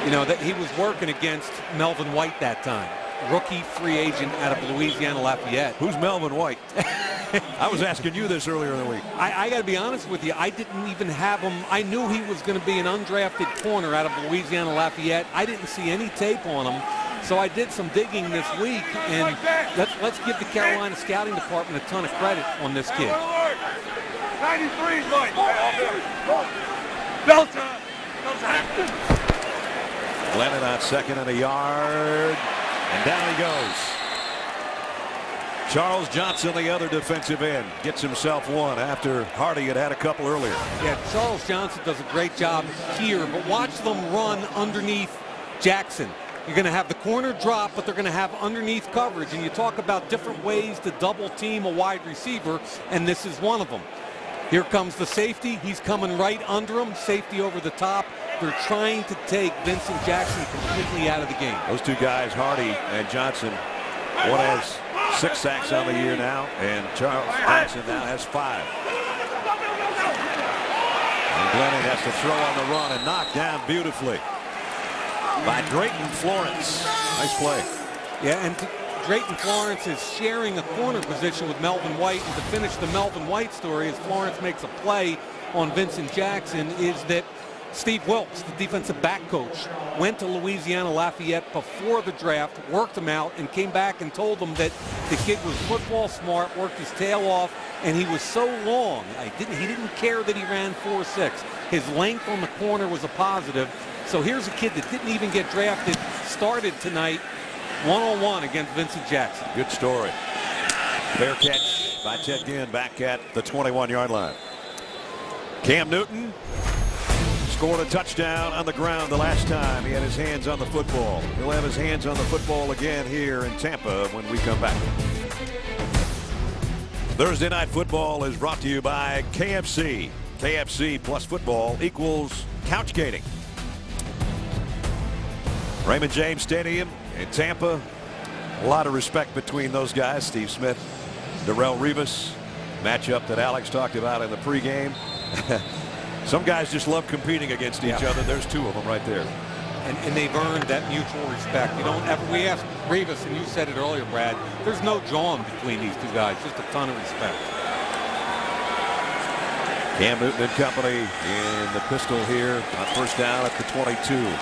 You know, that he was working against Melvin White that time. Rookie free agent out of Louisiana Lafayette. Who's Melvin White? I was asking you this earlier in the week. I got to be honest with you. I didn't even have him. I knew he was going to be an undrafted corner out of Louisiana Lafayette. I didn't see any tape on him. So I did some digging this week, and let's give the Carolina scouting department a ton of credit on this kid. 93 is Mike. Delta. Glennon on second and a yard. And down he goes. Charles Johnson, the other defensive end, gets himself one after Hardy had had a couple earlier. Yeah, Charles Johnson does a great job here, but watch them run underneath Jackson. You're going to have the corner drop, but they're going to have underneath coverage. And you talk about different ways to double team a wide receiver, and this is one of them. Here comes the safety. He's coming right under him. Safety over the top. They're trying to take Vincent Jackson completely out of the game. Those two guys, Hardy and Johnson, one has 6 sacks on the year now, and Charles Johnson now has 5. And Glennon has to throw on the run and knock down beautifully by Drayton Florence. Nice play. Yeah, and Drayton Florence is sharing a corner position with Melvin White. And to finish the Melvin White story, as Florence makes a play on Vincent Jackson, is that Steve Wilkes, the defensive back coach, went to Louisiana Lafayette before the draft, worked him out, and came back and told them that the kid was football smart, worked his tail off, and he was so long. He didn't care that he ran 4.6. His length on the corner was a positive. So here's a kid that didn't even get drafted, started tonight, one-on-one against Vincent Jackson. Good story. Fair catch by Ted Ginn back at the 21-yard line. Cam Newton scored a touchdown on the ground the last time he had his hands on the football. He'll have his hands on the football again here in Tampa when we come back. Thursday Night Football is brought to you by KFC. KFC plus football equals couchgating. Raymond James Stadium in Tampa. A lot of respect between those guys. Steve Smith, Darrelle Revis, matchup that Alex talked about in the pregame. Some guys just love competing against each other. There's 2 of them right there. And they've earned that mutual respect. You don't ever, we asked Revis, and you said it earlier, Brad, there's no jawing between these 2 guys, just a ton of respect. Cam Newton and company in the pistol here on first down at the 22.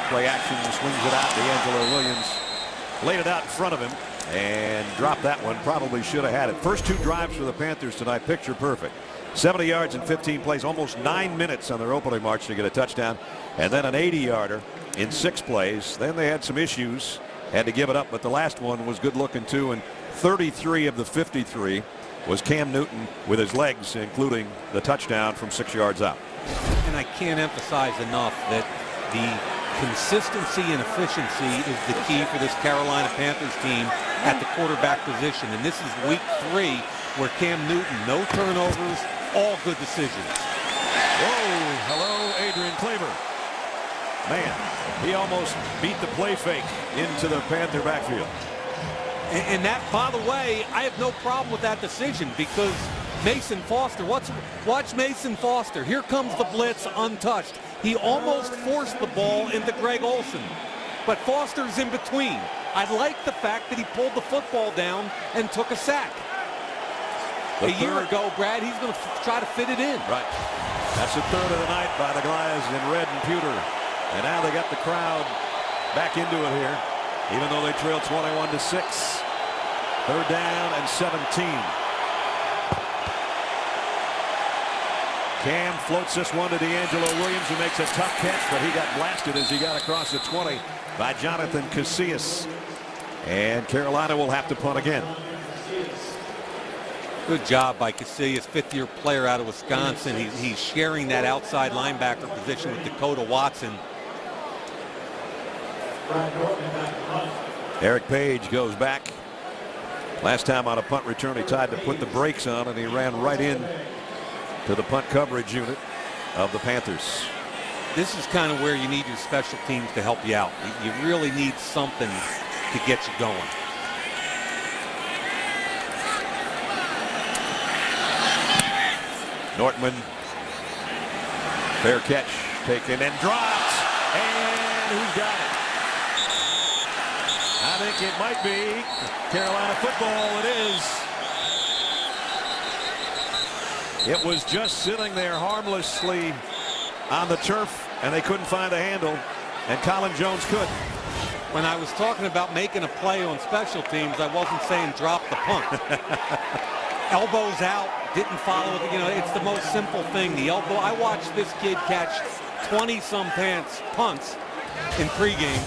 Play action, swings it out. D'Angelo Williams laid it out in front of him and dropped that one. Probably should have had it. First 2 drives for the Panthers tonight, picture perfect. 70 yards in 15 plays, almost 9 minutes on their opening march to get a touchdown, and then an 80-yarder in 6 plays. Then they had some issues, had to give it up, but the last one was good looking too, and 33 of the 53 was Cam Newton with his legs, including the touchdown from 6 yards out. And I can't emphasize enough that the consistency and efficiency is the key for this Carolina Panthers team at the quarterback position. And this is week 3 where Cam Newton, no turnovers, all good decisions. Whoa, hello, Adrian Kleber. Man, he almost beat the play fake into the Panther backfield. And that, by the way, I have no problem with that decision because Mason Foster, watch Mason Foster. Here comes the blitz untouched. He almost forced the ball into Greg Olsen, but Foster's in between. I like the fact that he pulled the football down and took a sack. A year ago, Brad, he's going to try to fit it in. Right. That's the third of the night by the guys in red and pewter. And now they got the crowd back into it here, even though they trail 21-6. Third down and 17. Cam floats this one to D'Angelo Williams, who makes a tough catch, but he got blasted as he got across the 20 by Jonathan Casillas. And Carolina will have to punt again. Good job by Casillas, fifth-year player out of Wisconsin. He's sharing that outside linebacker position with Dakota Watson. Eric Page goes back. Last time on a punt return, he tried to put the brakes on, and he ran right in to the punt coverage unit of the Panthers. This is kind of where you need your special teams to help you out. You really need something to get you going. Nortman, fair catch, taken and dropped, and who's got it? I think it might be Carolina football. It is. It was just sitting there harmlessly on the turf, and they couldn't find a handle, and Colin Jones could. When I was talking about making a play on special teams, I wasn't saying drop the punt. Elbows out, didn't follow it. You know, it's the most simple thing. The elbow. I watched this kid catch 20-some punts in pregame,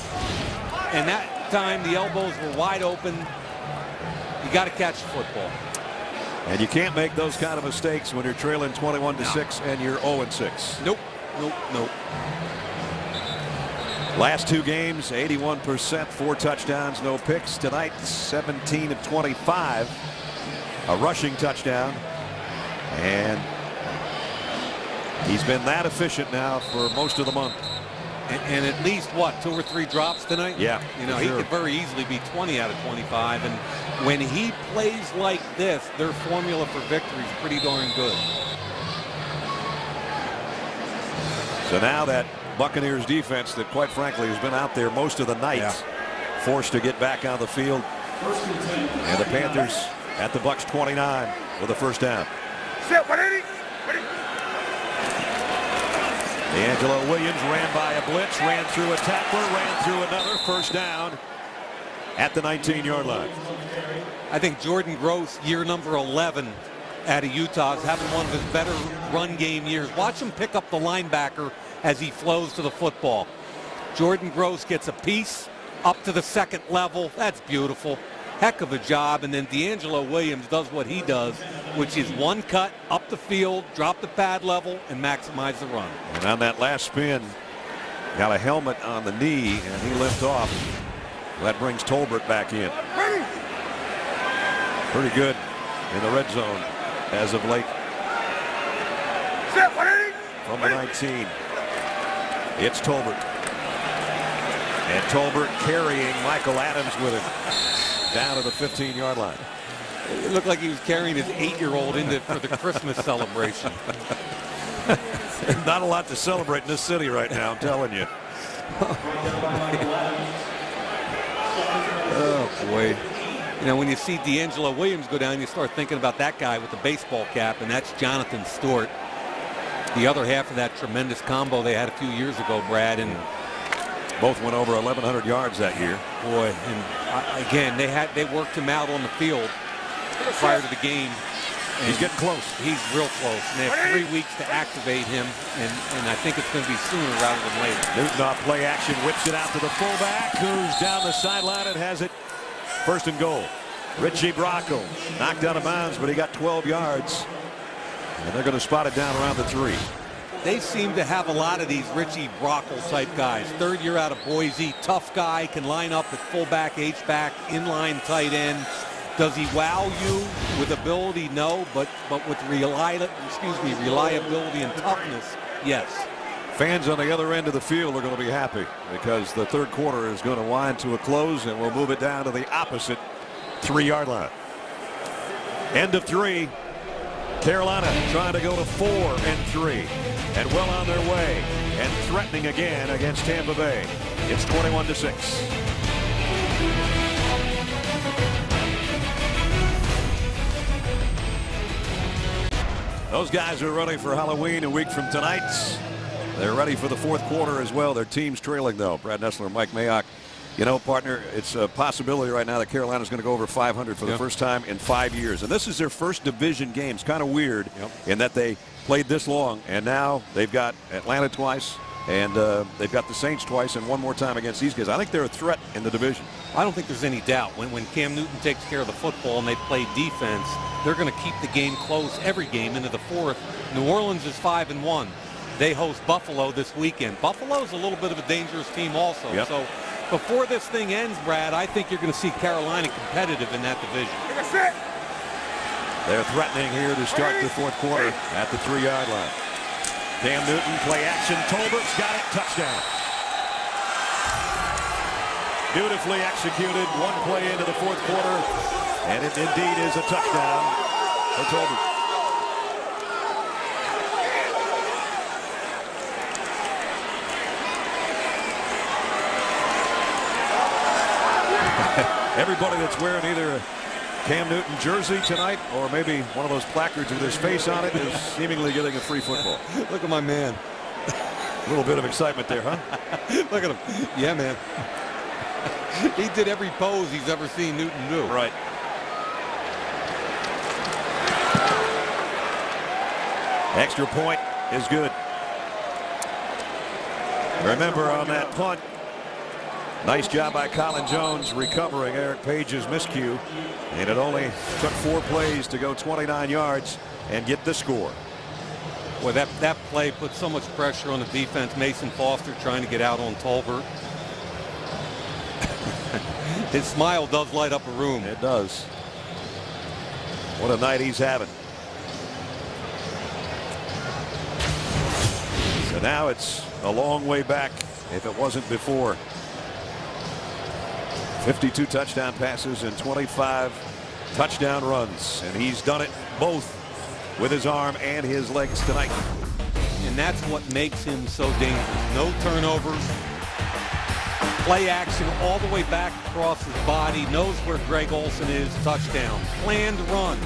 and that time the elbows were wide open. You got to catch the football. And you can't make those kind of mistakes when you're trailing 21-6 and you're 0-6. Nope. Last two games, 81%, 4 touchdowns, no picks. Tonight, 17 of 25, a rushing touchdown. And he's been that efficient now for most of the month. And at least, what, 2 or 3 drops tonight? Yeah. You know, he could very easily be 20 out of 25. And when he plays like this, their formula for victory is pretty darn good. So now that Buccaneers defense that, quite frankly, has been out there most of the night, forced to get back on the field. And the Panthers at the Bucs 29 with a first down. Set 180. D'Angelo Williams ran by a blitz, ran through a tackler, ran through another, first down at the 19-yard line. I think Jordan Gross, year number 11 out of Utah, is having one of his better run game years. Watch him pick up the linebacker as he flows to the football. Jordan Gross gets a piece up to the second level. That's beautiful. Heck of a job. And then D'Angelo Williams does what he does, which is one cut up the field, drop the pad level, and maximize the run. And on that last spin, got a helmet on the knee, and he limped off. That brings Tolbert back in. Pretty good in the red zone as of late. Set 180. From the 19, it's Tolbert. And Tolbert carrying Michael Adams with him down to the 15-yard line. It looked like he was carrying his 8-year-old into for the Christmas celebration. Not a lot to celebrate in this city right now, I'm telling you. Oh, boy. You know, when you see D'Angelo Williams go down, you start thinking about that guy with the baseball cap, and that's Jonathan Stewart. The other half of that tremendous combo they had a few years ago, Brad, and both went over 1,100 yards that year. Boy, and again, they worked him out on the field prior to the game. He's getting close. He's real close. And they have 3 weeks to activate him, and I think it's going to be sooner rather than later. Newton off play action, whips it out to the fullback, who's down the sideline and has it first and goal. Richie Brocco knocked out of bounds, but he got 12 yards. And they're going to spot it down around the 3. They seem to have a lot of these Richie Brocco type guys. 3rd year out of Boise, tough guy, can line up at fullback, H-back, inline tight end. Does he wow you with ability? No, but with reliability and toughness, yes. Fans on the other end of the field are going to be happy because the third quarter is going to wind to a close, and we'll move it down to the opposite 3-yard line. End of 3. Carolina trying to go to 4-3 and well on their way and threatening again against Tampa Bay. It's 21-6. Those guys are ready for Halloween a week from tonight. They're ready for the fourth quarter as well. Their team's trailing, though. Brad Nessler, Mike Mayock You know, partner, it's a possibility right now that Carolina's going to go over 500 for the first time in 5 years. And this is their first division game. It's kind of weird in that they played this long, and now they've got Atlanta twice, and they've got the Saints twice, and one more time against these guys. I think they're a threat in the division. I don't think there's any doubt. When Cam Newton takes care of the football and they play defense, they're going to keep the game close every game into the fourth. New Orleans is 5-1. They host Buffalo this weekend. Buffalo's a little bit of a dangerous team also. So before this thing ends, Brad, I think you're going to see Carolina competitive in that division. They're threatening here to start the fourth quarter at the 3-yard line. Cam Newton, play action. Tolbert's got it. Touchdown. Beautifully executed. One play into the fourth quarter, and it indeed is a touchdown for Tolbert. Everybody that's wearing either a Cam Newton jersey tonight or maybe one of those placards with his face on it is seemingly getting a free football. Look at my man. A little bit of excitement there, huh? Look at him. Yeah, man. He did every pose he's ever seen Newton do. Right. Extra point is good. Remember on that punt, nice job by Colin Jones recovering Eric Page's miscue, and it only took 4 plays to go 29 yards and get the score. Well, that play put so much pressure on the defense. Mason Foster trying to get out on Tolbert. His smile does light up a room. It does. What a night he's having. So now it's a long way back if it wasn't before. 52 touchdown passes and 25 touchdown runs, and he's done it both with his arm and his legs tonight. And that's what makes him so dangerous. No turnovers. Play action all the way back across his body. Knows where Greg Olsen is. Touchdown. Planned run.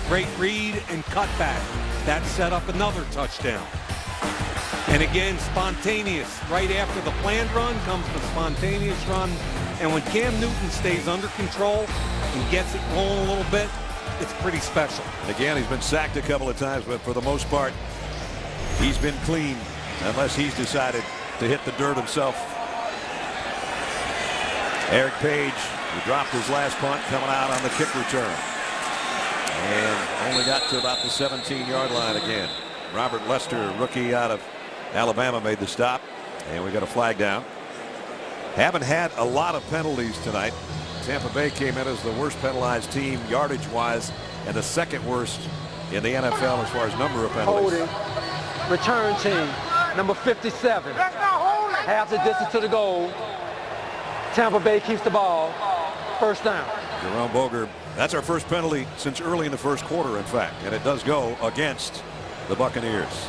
Great read and cutback. That set up another touchdown. And again, spontaneous. Right after the planned run comes the spontaneous run. And when Cam Newton stays under control and gets it rolling a little bit, it's pretty special. And again, he's been sacked a couple of times, but for the most part, he's been clean unless he's decided to hit the dirt himself. Eric Page, who dropped his last punt, coming out on the kick return. And only got to about the 17-yard line again. Robert Lester, rookie out of Alabama, made the stop. And we got a flag down. Haven't had a lot of penalties tonight. Tampa Bay came in as the worst penalized team yardage-wise and the second worst in the NFL as far as number of penalties. Holding, return team, number 57. Half the distance to the goal. Tampa Bay keeps the ball. First down. Jerome Boger, that's our first penalty since early in the first quarter, in fact, and it does go against the Buccaneers.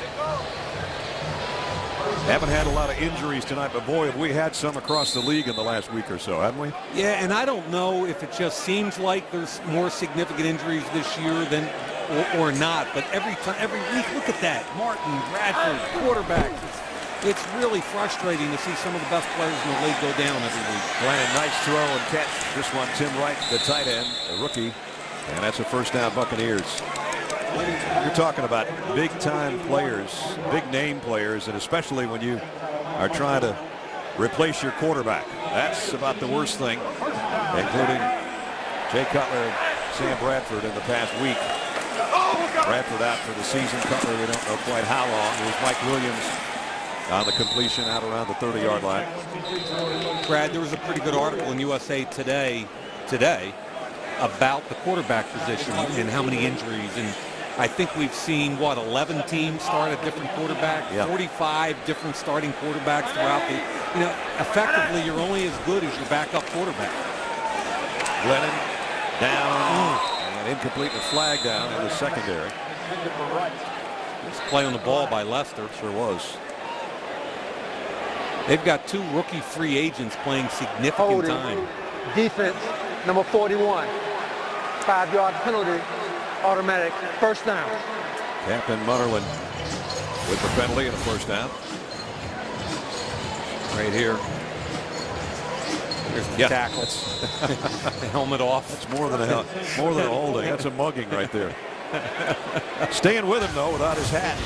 Haven't had a lot of injuries tonight, but boy, have we had some across the league in the last week or so, haven't we? Yeah, and I don't know if it just seems like there's more significant injuries this year than or not, but every week, look at that. Martin, Bradford, quarterbacks. It's really frustrating to see some of the best players in the league go down every week. Glenn, nice throw and catch. This one, Tim Wright, the tight end, a rookie, and that's a first down Buccaneers. You're talking about big-time players, big-name players, and especially when you are trying to replace your quarterback. That's about the worst thing, including Jay Cutler and Sam Bradford in the past week. Bradford out for the season. Cutler, we don't know quite how long. It was Mike Williams on the completion out around the 30-yard line. Brad, there was a pretty good article in USA Today about the quarterback position and how many injuries. And I think we've seen, 11 teams start a different quarterback, 45 different starting quarterbacks throughout the, effectively you're only as good as your backup quarterback. Lennon down and incomplete, and flag down in the secondary. This play on the ball by Lester. Sure was. They've got 2 rookie free agents playing significant time. Defense, number 41. 5-yard penalty, automatic, first down. Captain Munnerlyn with the penalty and a first down. Right here. There's the Yeah, tackle. The helmet off. That's more than a holding. That's a mugging right there. Staying with him, though, without his hat.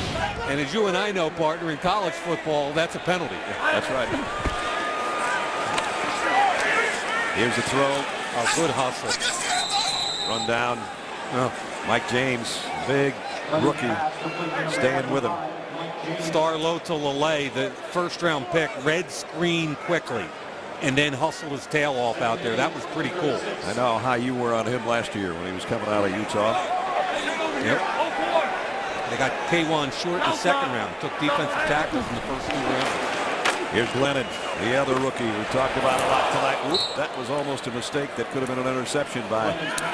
And as you and I know, partner, in college football, that's a penalty. That's right. Here's the throw. Oh, good hustle. Run down. Oh. Mike James, big rookie, staying with him. Star Lota Lele, the first-round pick, red screen quickly, and then hustled his tail off out there. That was pretty cool. I know how high you were on him last year when he was coming out of Utah. Yep. They got K'Wan Short in the second round. Took defensive tackles in the first 2 rounds. Here's Glennon, the other rookie we talked about a lot tonight. Whoop, that was almost a mistake. That could have been an interception by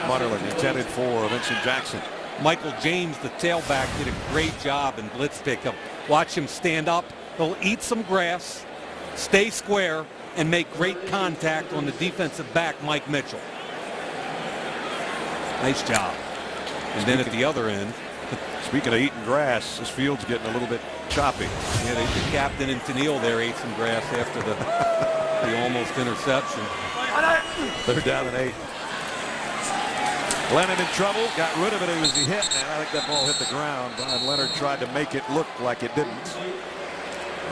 Munderland, intended for Vincent Jackson. Michael James, the tailback, did a great job in blitz pickup. Watch him stand up. He'll eat some grass, stay square, and make great contact on the defensive back, Mike Mitchell. Nice job. And then at the other end, Speaking of eating grass, this field's getting a little bit choppy. yeah, the captain and Tennille there ate some grass after the almost interception. They're down at 8. Glennon in trouble, got rid of it. It was the hit, and I think that ball hit the ground. Brian Leonard tried to make it look like it didn't.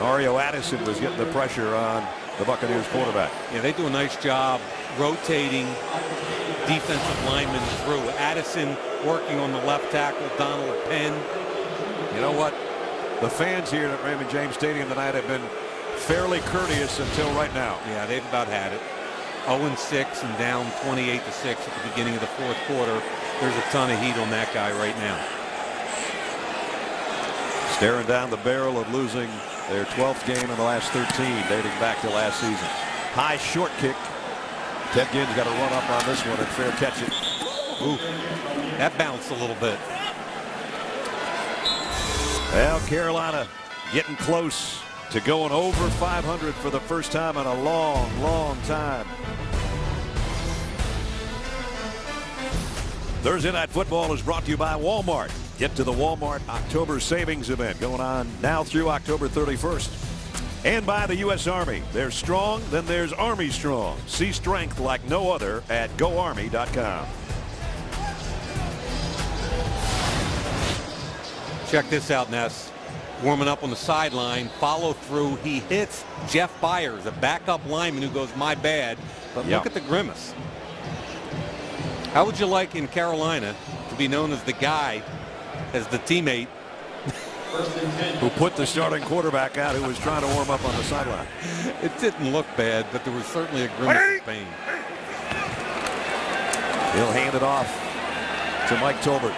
Mario Addison was getting the pressure on the Buccaneers quarterback. Yeah, they do a nice job rotating defensive linemen through. Addison working on the left tackle, Donald Penn. You know what? The fans here at Raymond James Stadium tonight have been fairly courteous until right now. Yeah, they've about had it. 0-6 and down 28-6 at the beginning of the fourth quarter. There's a ton of heat on that guy right now. Staring down the barrel of losing their 12th game in the last 13, dating back to last season. High short kick. Ted Ginn's got to run up on this one and fair catch it. Ooh, that bounced a little bit. Well, Carolina getting close to going over 500 for the first time in a long time. Thursday Night Football is brought to you by Walmart. Get to the Walmart October Savings Event going on now through October 31st. And by the U.S. Army. There's strong, then there's Army strong. See strength like no other at GoArmy.com. Check this out, Ness. Warming up on the sideline, follow through. He hits Jeff Byers, a backup lineman who goes, my bad. But Yeah. look at the grimace. How would you like in Carolina to be known as the guy, as the teammate Who put the starting quarterback out who was trying to warm up on the sideline. It didn't look bad, but there was certainly a grimace of pain. He'll hand it off to Mike Tolbert.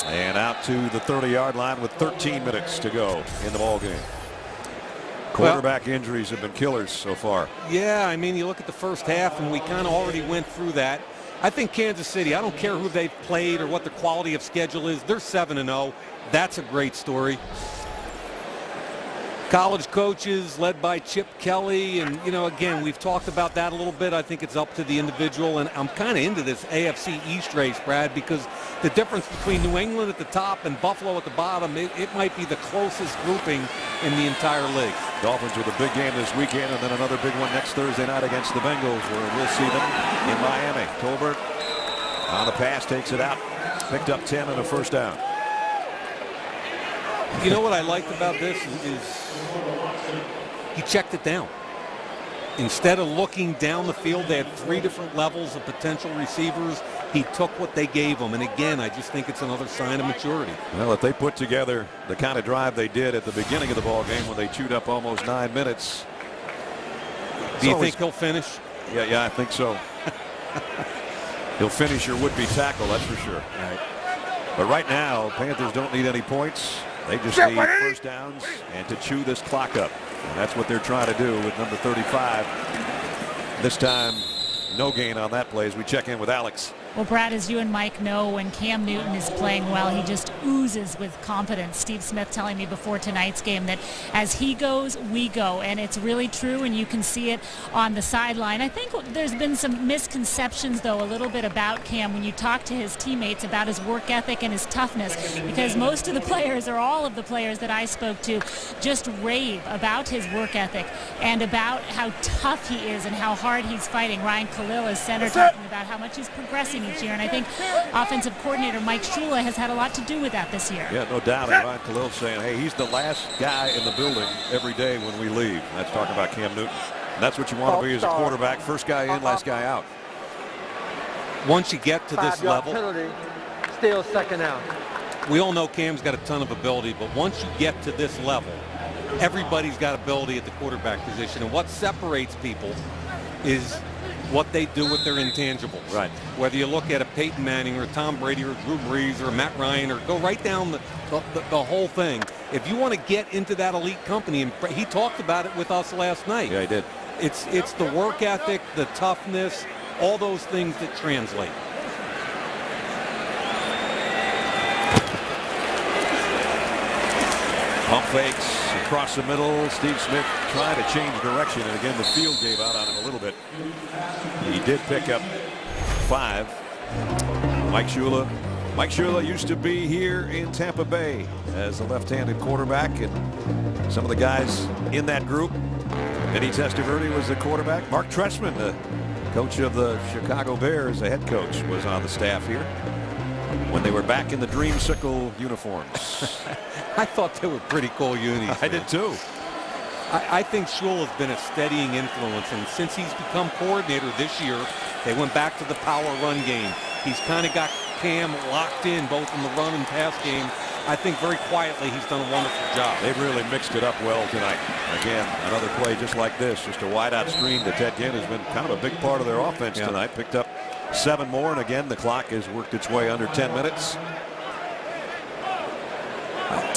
And out to the 30-yard line with 13 minutes to go in the ball game. Quarterback injuries have been killers so far. Yeah, I mean, you look at the first half, and we kind of already went through that. I think Kansas City, I don't care who they've played or what the quality of schedule is, they're 7-0. That's a great story. College coaches led by Chip Kelly, and, you know, again, we've talked about that a little bit. I think it's up to the individual, and I'm kind of into this AFC East race, Brad, because the difference between New England at the top and Buffalo at the bottom, it might be the closest grouping in the entire league. Dolphins with a big game this weekend, and then another big one next Thursday night against the Bengals, where we'll see them in Miami. Tolbert on the pass, takes it out, picked up 10 and a first down. You know what I liked about this is he checked it down. Instead of looking down the field, they had 3 different levels of potential receivers. He took what they gave him. And again, I just think it's another sign of maturity. Well, if they put together the kind of drive they did at the beginning of the ball game when they chewed up almost 9 minutes. Do you think he'll finish? Yeah, I think so. He'll finish your would-be tackle, that's for sure. Right. But right now, Panthers don't need any points. They just need first downs and to chew this clock up. And that's what they're trying to do with number 35. This time, no gain on that play as we check in with Alex. Well, Brad, as you and Mike know, when Cam Newton is playing well, he just oozes with confidence. Steve Smith telling me before tonight's game that as he goes, we go. And it's really true, and you can see it on the sideline. I think there's been some misconceptions, though, a little bit about Cam when you talk to his teammates about his work ethic and his toughness, because most of the players, or all of the players that I spoke to, just rave about his work ethic and about how tough he is and how hard he's fighting. Ryan Khalil is center talking about how much he's progressing each year, and I think offensive coordinator Mike Shula has had a lot to do with that this year. Yeah, no doubt. And Ryan Khalil saying, hey, he's the last guy in the building every day when we leave. That's talking about Cam Newton. And that's what you want to be as a quarterback. First guy in, last guy out. Once you get to this 5-yard level, penalty, still second out. we all know Cam's got a ton of ability, but once you get to this level, everybody's got ability at the quarterback position. And what separates people is what they do with their intangibles. Right. Whether you look at a Peyton Manning or Tom Brady or Drew Brees or Matt Ryan, or go right down the whole thing. If you want to get into that elite company, and he talked about it with us last night. Yeah, he did. It's the work ethic, the toughness, all those things that translate. Pump fakes across the middle. Steve Smith trying to change direction, and again the field gave out on him a little bit. He did pick up 5. Mike Shula. Mike Shula used to be here in Tampa Bay as a left-handed quarterback, and some of the guys in that group. Vinny Testaverde was the quarterback. Mark Trestman, the coach of the Chicago Bears, the head coach, was on the staff here when they were back in the Dreamsicle uniforms. I thought they were pretty cool unis. I did too. I think Shula's been a steadying influence, and since he's become coordinator this year, they went back to the power run game. He's kind of got Cam locked in both in the run and pass game. I think very quietly he's done a wonderful job. They've really mixed it up well tonight. Again, another play just like this, just a wide-out screen to Ted Ginn has been kind of a big part of their offense tonight. Picked up 7 more, and again the clock has worked its way under 10 minutes.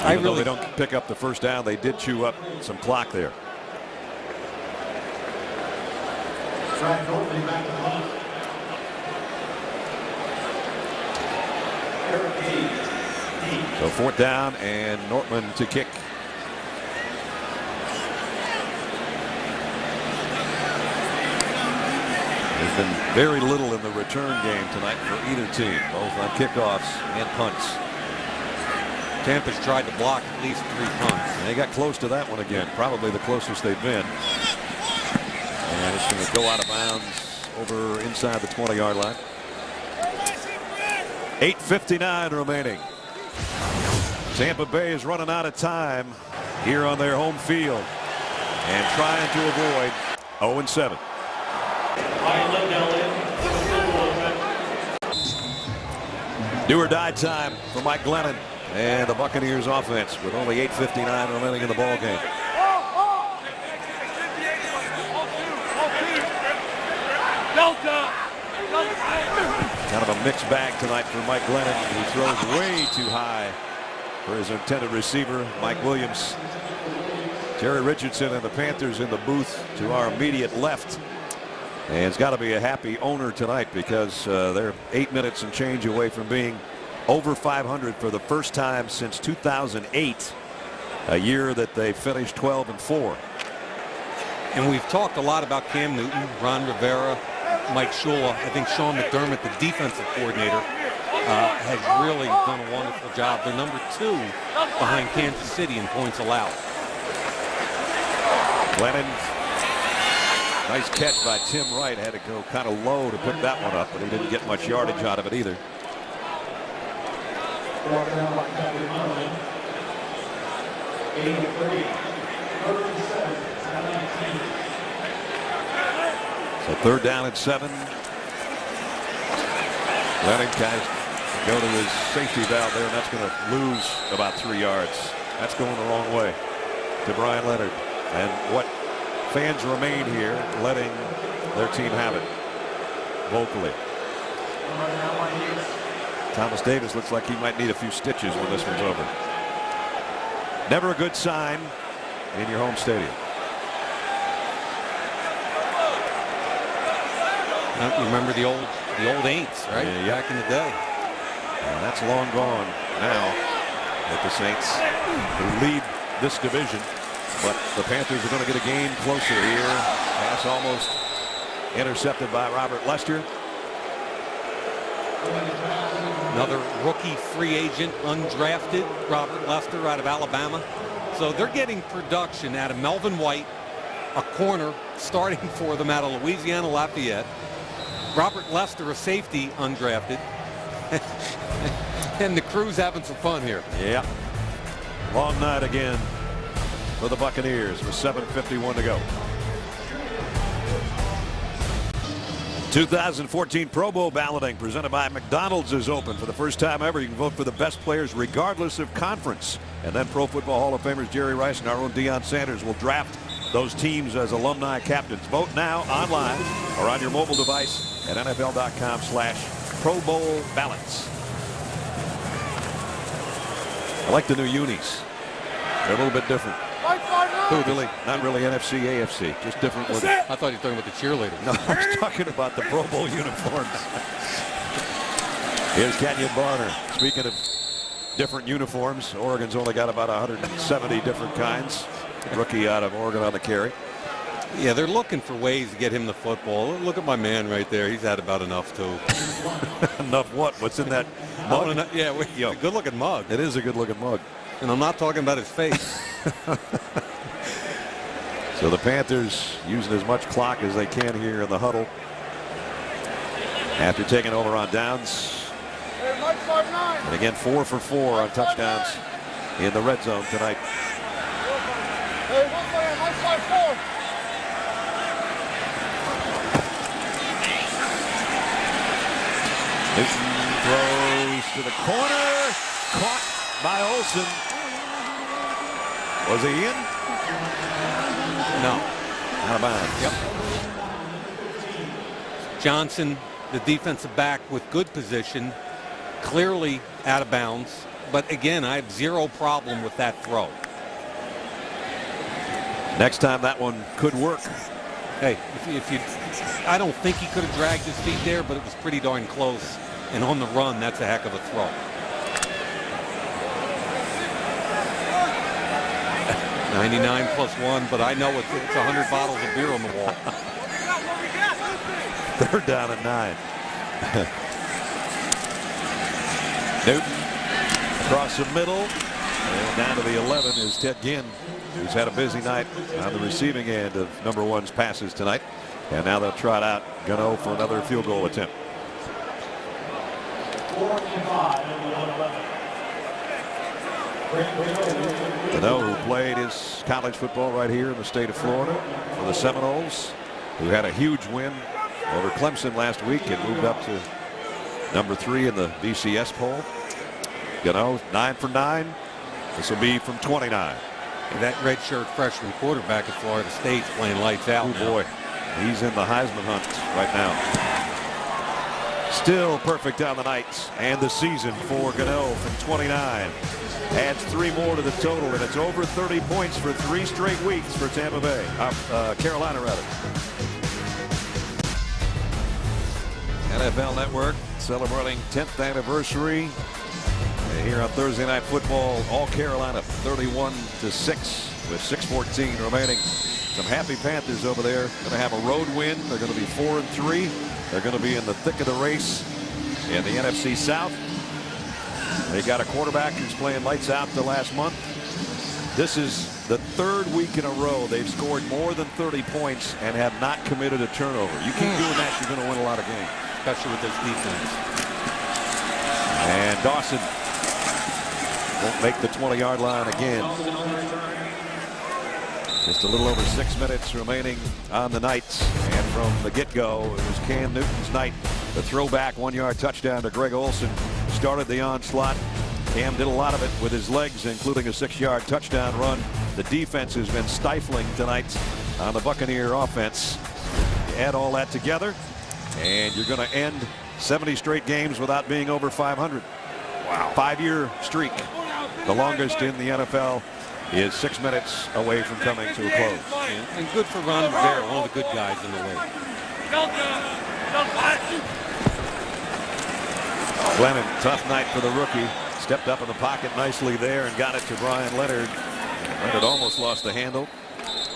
Even though they don't pick up the first down, they did chew up some clock there. So 4th down and Nortman to kick. There's been very little in the return game tonight for either team, both on kickoffs and punts. Tampa's tried to block at least 3 punts. And they got close to that one again, probably the closest they've been. And it's going to go out of bounds over inside the 20-yard line. 8:59 remaining. Tampa Bay is running out of time here on their home field and trying to avoid 0-7. Do or die time for Mike Glennon and the Buccaneers offense with only 8:59 remaining in the ball game. Kind of a mixed bag tonight for Mike Glennon. He throws way too high for his intended receiver, Mike Williams. Jerry Richardson and the Panthers in the booth to our immediate left. And it's got to be a happy owner tonight because they're 8 minutes and change away from being over 500 for the first time since 2008, a year that they finished 12-4. And we've talked a lot about Cam Newton, Ron Rivera, Mike Shula. I think Sean McDermott, the defensive coordinator, has really done a wonderful job. They're number 2 behind Kansas City in points allowed. Glennon, nice catch by Tim Wright. Had to go kind of low to pick that one up, but he didn't get much yardage out of it either. So 3rd down and 7. Glennon guys go to his safety valve there, and that's going to lose about 3 yards. That's going the wrong way to Brian Leonard. And what fans remain here letting their team have it vocally. Thomas Davis looks like he might need a few stitches when this one's over. Never a good sign in your home stadium. You remember the old The old Aints, right? Yeah. Back in the day. And that's long gone now with the Saints, who lead this division. But the Panthers are going to get a game closer here. Pass almost intercepted by Robert Lester. Another rookie free agent, undrafted, Robert Lester out of Alabama. So they're getting production out of Melvin White, a corner starting for them out of Louisiana Lafayette. Robert Lester, a safety, undrafted. And the crew's having some fun here. Yeah. Long night again for the Buccaneers with 7:51 to go. 2014 Pro Bowl balloting presented by McDonald's is open for the first time ever. You can vote for the best players regardless of conference. And then Pro Football Hall of Famers Jerry Rice and our own Deion Sanders will draft those teams as alumni captains. Vote now online or on your mobile device at NFL.com/Pro Bowl ballots. I like the new unis. They're a little bit different. Not really NFC, AFC, just different with it. I thought you were talking about the cheerleaders. No, I was talking about the Pro Bowl uniforms. Here's Kenyon Barner. Speaking of different uniforms, Oregon's only got about 170 different kinds. Rookie out of Oregon on the carry. Yeah, they're looking for ways to get him the football. Look at my man right there. He's had about enough, too. Enough what? What's in that mug? Yeah, it's a good-looking mug. It is a good-looking mug. And I'm not talking about his face. So the Panthers using as much clock as they can here in the huddle after taking over on downs. And again, 4 for 4 on touchdowns in the red zone tonight. Newton throws to the corner, caught by Olsen. Was he in? No. Out of bounds. Yep. Johnson, the defensive back with good position, clearly out of bounds. But again, I have zero problem with that throw. Next time that one could work. Hey, if you, I don't think he could have dragged his feet there, but it was pretty darn close. And on the run, that's a heck of a throw. 99 plus 1, but I know it's 100 bottles of beer on the wall. Third down and 9. Newton across the middle. And down to the 11 is Ted Ginn, who's had a busy night on the receiving end of number 1's passes tonight. And now they'll trot out Gano for another field goal attempt. Gano, who played his college football right here in the state of Florida for the Seminoles, who had a huge win over Clemson last week and moved up to number 3 in the BCS poll. Gano, 9 for 9. This will be from 29. And that redshirt freshman quarterback at Florida State's playing lights out. Oh boy, he's in the Heisman hunt right now. Still perfect on the night and the season for Gano from 29. Adds 3 more to the total, and it's over 30 points for 3 straight weeks for Tampa Bay. Carolina, rather. NFL Network celebrating 10th anniversary here on Thursday Night Football. All Carolina 31-6 with 6:14 remaining. Some happy Panthers over there. Going to have a road win. They're going to be 4-3. They're going to be in the thick of the race in the NFC South. They got a quarterback who's playing lights out the last month. This is the 3rd week in a row they've scored more than 30 points and have not committed a turnover. You keep doing that, you're going to win a lot of games. Especially with this defense. And Dawson won't make the 20-yard line again. Just a little over 6 minutes remaining on the night. And from the get-go, it was Cam Newton's night. The throwback 1-yard touchdown to Greg Olsen started the onslaught. Cam did a lot of it with his legs, including a 6-yard touchdown run. The defense has been stifling tonight on the Buccaneer offense. You add all that together, and you're going to end 70 straight games without being over 500. Wow. 5-year streak. The longest in the NFL is 6 minutes away from coming to a close. And good for Ron Rivera, one of the good guys in the league. Glennon, tough night for the rookie. Stepped up in the pocket nicely there and got it to Brian Leonard. Leonard almost lost the handle.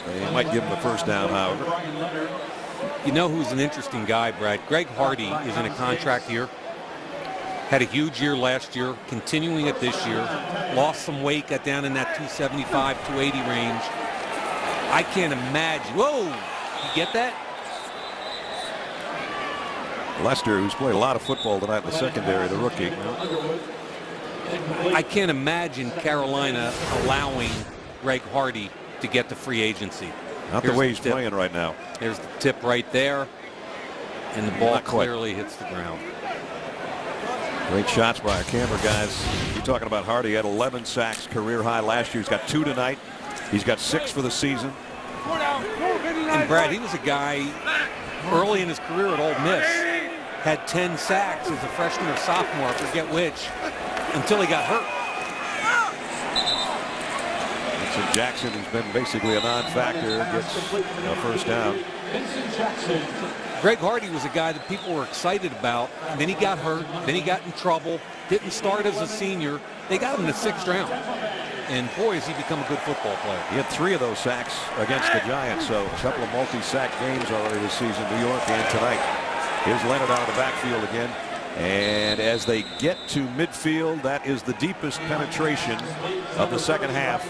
They might give him the first down, however. You know who's an interesting guy, Brad? Greg Hardy is in a contract year. Had a huge year last year, continuing it this year. Lost some weight, got down in that 275, 280 range. I can't imagine. Whoa! You get that? Lester, who's played a lot of football tonight in the secondary, the rookie. I can't imagine Carolina allowing Greg Hardy to get to free agency. Not the way he's playing right now. There's the tip right there, and the ball clearly hits the ground. Great shots by our camera guys. You're talking about Hardy. He had 11 sacks, career high last year. He's got 2 tonight. He's got 6 for the season. And Brad, he was a guy early in his career at Ole Miss, had 10 sacks as a freshman or sophomore, I forget which, until he got hurt. Vincent Jackson, who's been basically a non-factor, gets a first down. Greg Hardy was a guy that people were excited about, and then he got hurt, then he got in trouble, didn't start as a senior. They got him in the 6th round. And boy, has he become a good football player. He had 3 of those sacks against the Giants, so a couple of multi-sack games already this season, New York and tonight. Here's Leonard out of the backfield again. And as they get to midfield, that is the deepest penetration of the second half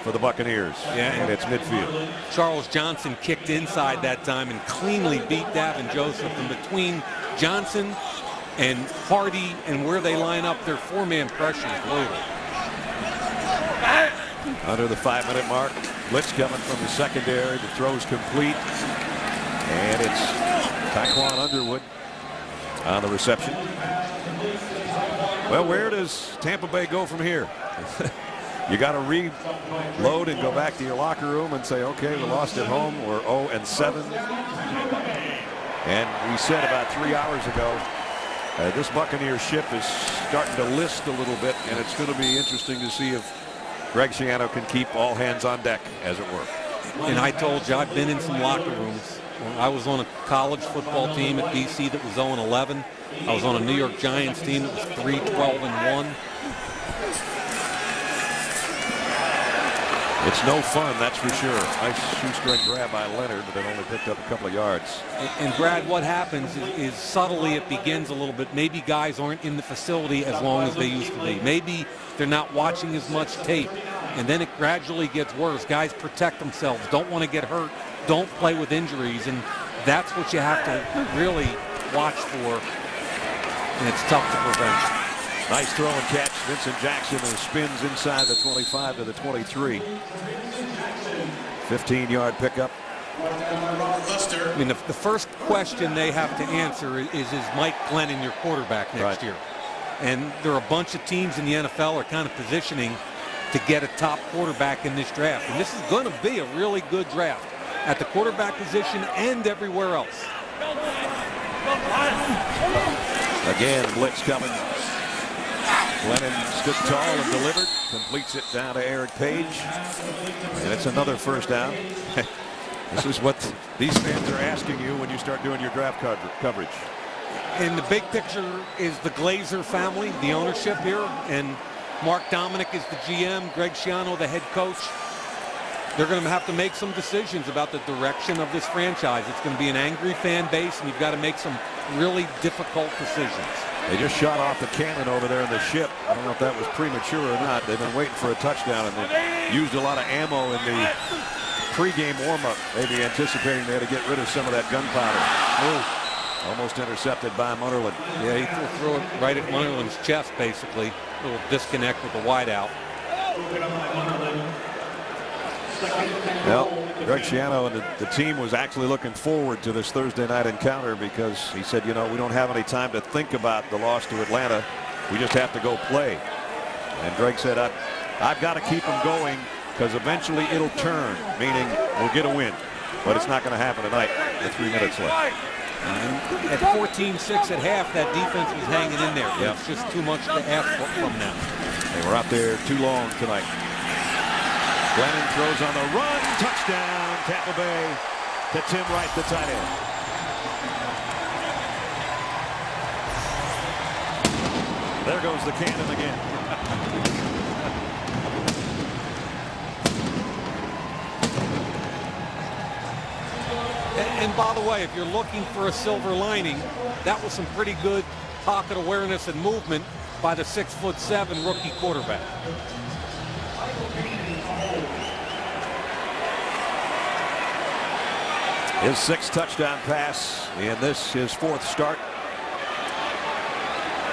for the Buccaneers. Yeah, and it's midfield. Charles Johnson kicked inside that time and cleanly beat Davin Joseph. And between Johnson and Hardy and where they line up, their 4-man pressure is brutal. Under the 5-minute mark, blitz coming from the secondary. The throw's complete, and it's Tyquan Underwood on the reception. Well, where does Tampa Bay go from here? You got to reload and go back to your locker room and say, okay, we lost at home. We're 0-7. And we said about 3 hours ago, this Buccaneers ship is starting to list a little bit, and it's going to be interesting to see if Greg Schiano can keep all hands on deck, as it were. And I told you, I've been in some locker rooms. I was on a college football team at BC that was 0-11. I was on a New York Giants team that was 3-12-1. It's no fun, that's for sure. Nice shoestring grab by Leonard, but it only picked up a couple of yards. And Brad, what happens is subtly it begins a little bit. Maybe guys aren't in the facility as long as they used to be. Maybe they're not watching as much tape. And then it gradually gets worse. Guys protect themselves, don't want to get hurt, don't play with injuries. And that's what you have to really watch for. And it's tough to prevent. Nice throw and catch. Vincent Jackson spins inside the 25 to the 23. 15-yard pickup. I mean, the first question they have to answer is Mike Glennon your quarterback next year? And there are a bunch of teams in the NFL are kind of positioning to get a top quarterback in this draft. And this is going to be a really good draft at the quarterback position and everywhere else. Again, blitz coming. Glennon stood tall and delivered. Completes it down to Eric Page. And it's another first down. This is what these fans are asking you when you start doing your draft coverage. And the big picture is the Glazer family, the ownership here. And Mark Dominic is the GM, Greg Schiano, the head coach. They're going to have to make some decisions about the direction of this franchise. It's going to be an angry fan base, and you've got to make some really difficult decisions. They just shot off the cannon over there in the ship. I don't know if that was premature or not. They've been waiting for a touchdown, and they used a lot of ammo in the pregame warm-up, maybe anticipating they had to get rid of some of that gunpowder. Almost intercepted by Munnerlyn. Yeah, he threw it right at Munnerlyn's chest, basically. A little disconnect with the wideout. Well, Greg Schiano and the team was actually looking forward to this Thursday night encounter because he said, you know, we don't have any time to think about the loss to Atlanta. We just have to go play. And Greg said, I've got to keep them going because eventually it'll turn, meaning we'll get a win. But it's not going to happen tonight with 3 minutes left. At 14-6 at half, that defense was hanging in there. Yep. It's just too much to ask from them. They were out there too long tonight. Glennon throws on the run. Touchdown, Tampa Bay, to Tim Wright, the tight end. There goes the cannon again. And by the way, if you're looking for a silver lining, that was some pretty good pocket awareness and movement by the 6'7" rookie quarterback. His 6th touchdown pass in this, his 4th start.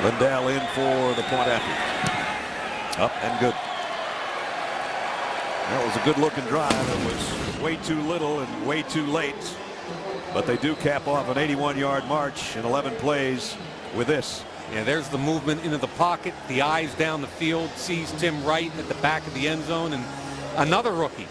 Lindell in for the point after. Up and good. That was a good looking drive. It was way too little and way too late. But they do cap off an 81-yard march in 11 plays with this. Yeah, there's the movement into the pocket, the eyes down the field, sees Tim Wright at the back of the end zone, and another rookie.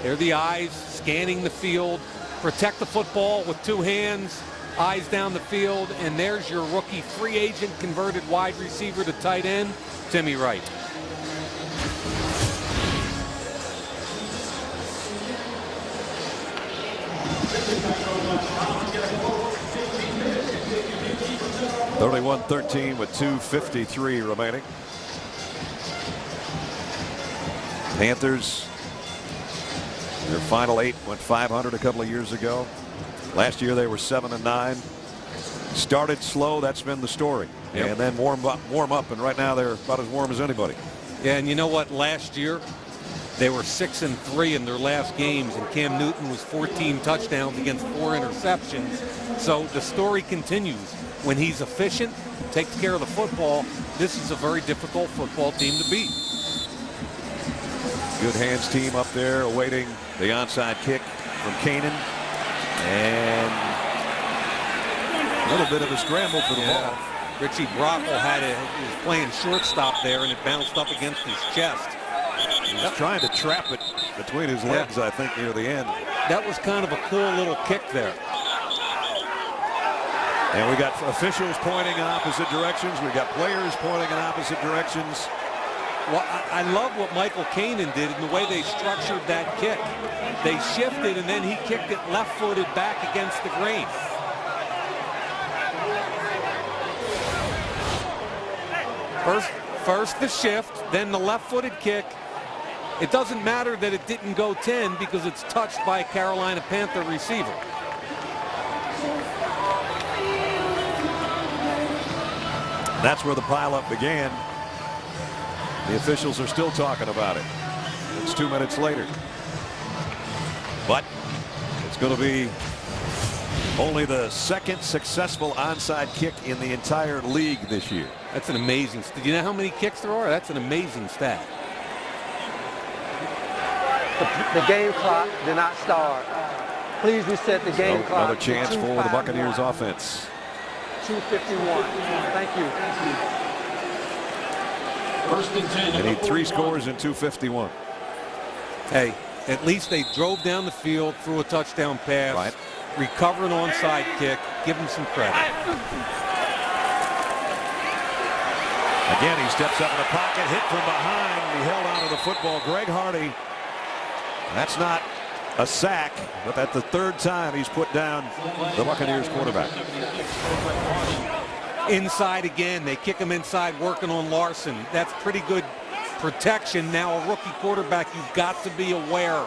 There are the eyes scanning the field, protect the football with 2 hands, eyes down the field, and there's your rookie free agent converted wide receiver to tight end, Timmy Wright. (31-13) with 2:53 remaining. Panthers, their final 8 went 500 a couple of years ago. Last year they were 7-9. Started slow, that's been the story. Yep. And then warm up, and right now they're about as warm as anybody. Yeah, and you know what? Last year they were 6-3 in their last games, and Cam Newton was 14 touchdowns against 4 interceptions. So the story continues. When he's efficient, takes care of the football, this is a very difficult football team to beat. Good hands team up there awaiting the onside kick from Canaan. And a little bit of a scramble for the ball. Richie Brockle was playing shortstop there, and it bounced up against his chest. He was trying to trap it between his legs, I think, near the end. That was kind of a cool little kick there. And we got officials pointing in opposite directions. We got players pointing in opposite directions. Well, I love what Michael Canaan did in the way they structured that kick. They shifted, and then he kicked it left-footed back against the grain. First the shift, then the left-footed kick. It doesn't matter that it didn't go 10 because it's touched by a Carolina Panther receiver. That's where the pileup began. The officials are still talking about it. It's 2 minutes later. But it's going to be only the 2nd successful onside kick in the entire league this year. That's an amazing stat. Do you know how many kicks there are? That's an amazing stat. The game clock did not start. Please reset the game clock. Another chance for the Buccaneers offense. 2:51. Thank you. They need 3 scores in 2:51. Hey, at least they drove down the field, threw a touchdown pass, right, recovered an onside kick. Give them some credit. Again, he steps up in the pocket, hit from behind. He held onto the football. Greg Hardy. That's not a sack, but that's the 3rd time he's put down the Buccaneers quarterback. Inside again. They kick him inside, working on Larson. That's pretty good protection. Now a rookie quarterback, you've got to be aware.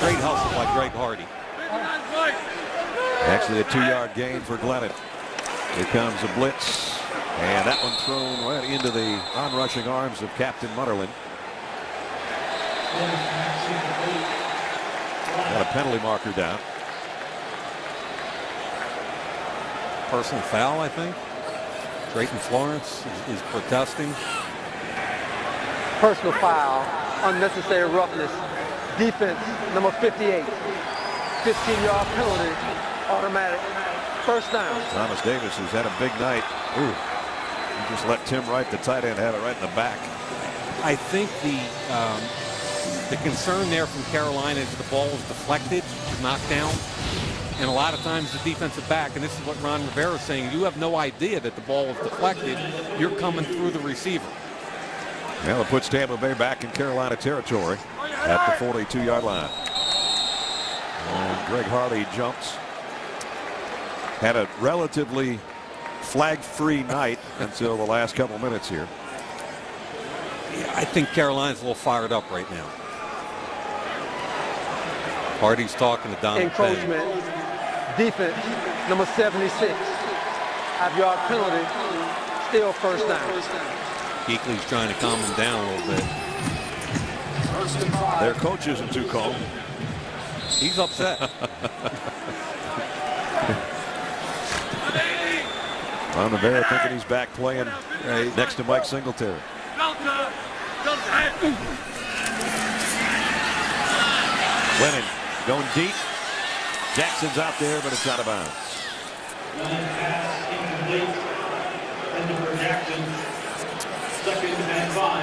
Great hustle by Greg Hardy. Actually a 2-yard gain for Glennon. Here comes a blitz, and that one thrown right into the onrushing arms of Captain Mutterland. Got a penalty marker down. Personal foul, I think. Drayton Florence is protesting. Personal foul, unnecessary roughness. Defense, number 58. 15-yard penalty, automatic. First down. Thomas Davis has had a big night. Ooh. He just let Tim Wright, the tight end, have it right in the back. I think the concern there from Carolina is the ball was deflected, knocked down. And a lot of times the defensive back, and this is what Ron Rivera is saying, you have no idea that the ball was deflected. You're coming through the receiver. Well, it puts Tampa Bay back in Carolina territory at the 42-yard line. And Greg Hardy jumps. Had a relatively flag-free night until the last couple minutes here. Yeah, I think Carolina's a little fired up right now. Hardy's talking to Donovan. Encroachment. Defense, number 76. 5-yard penalty. Still first down. Kuechly's trying to calm him down a little bit. Their coach isn't too calm. He's upset. Ron Rivera thinking he's back playing next to Mike Singletary. Lennon going deep. Jackson's out there, but it's out of bounds.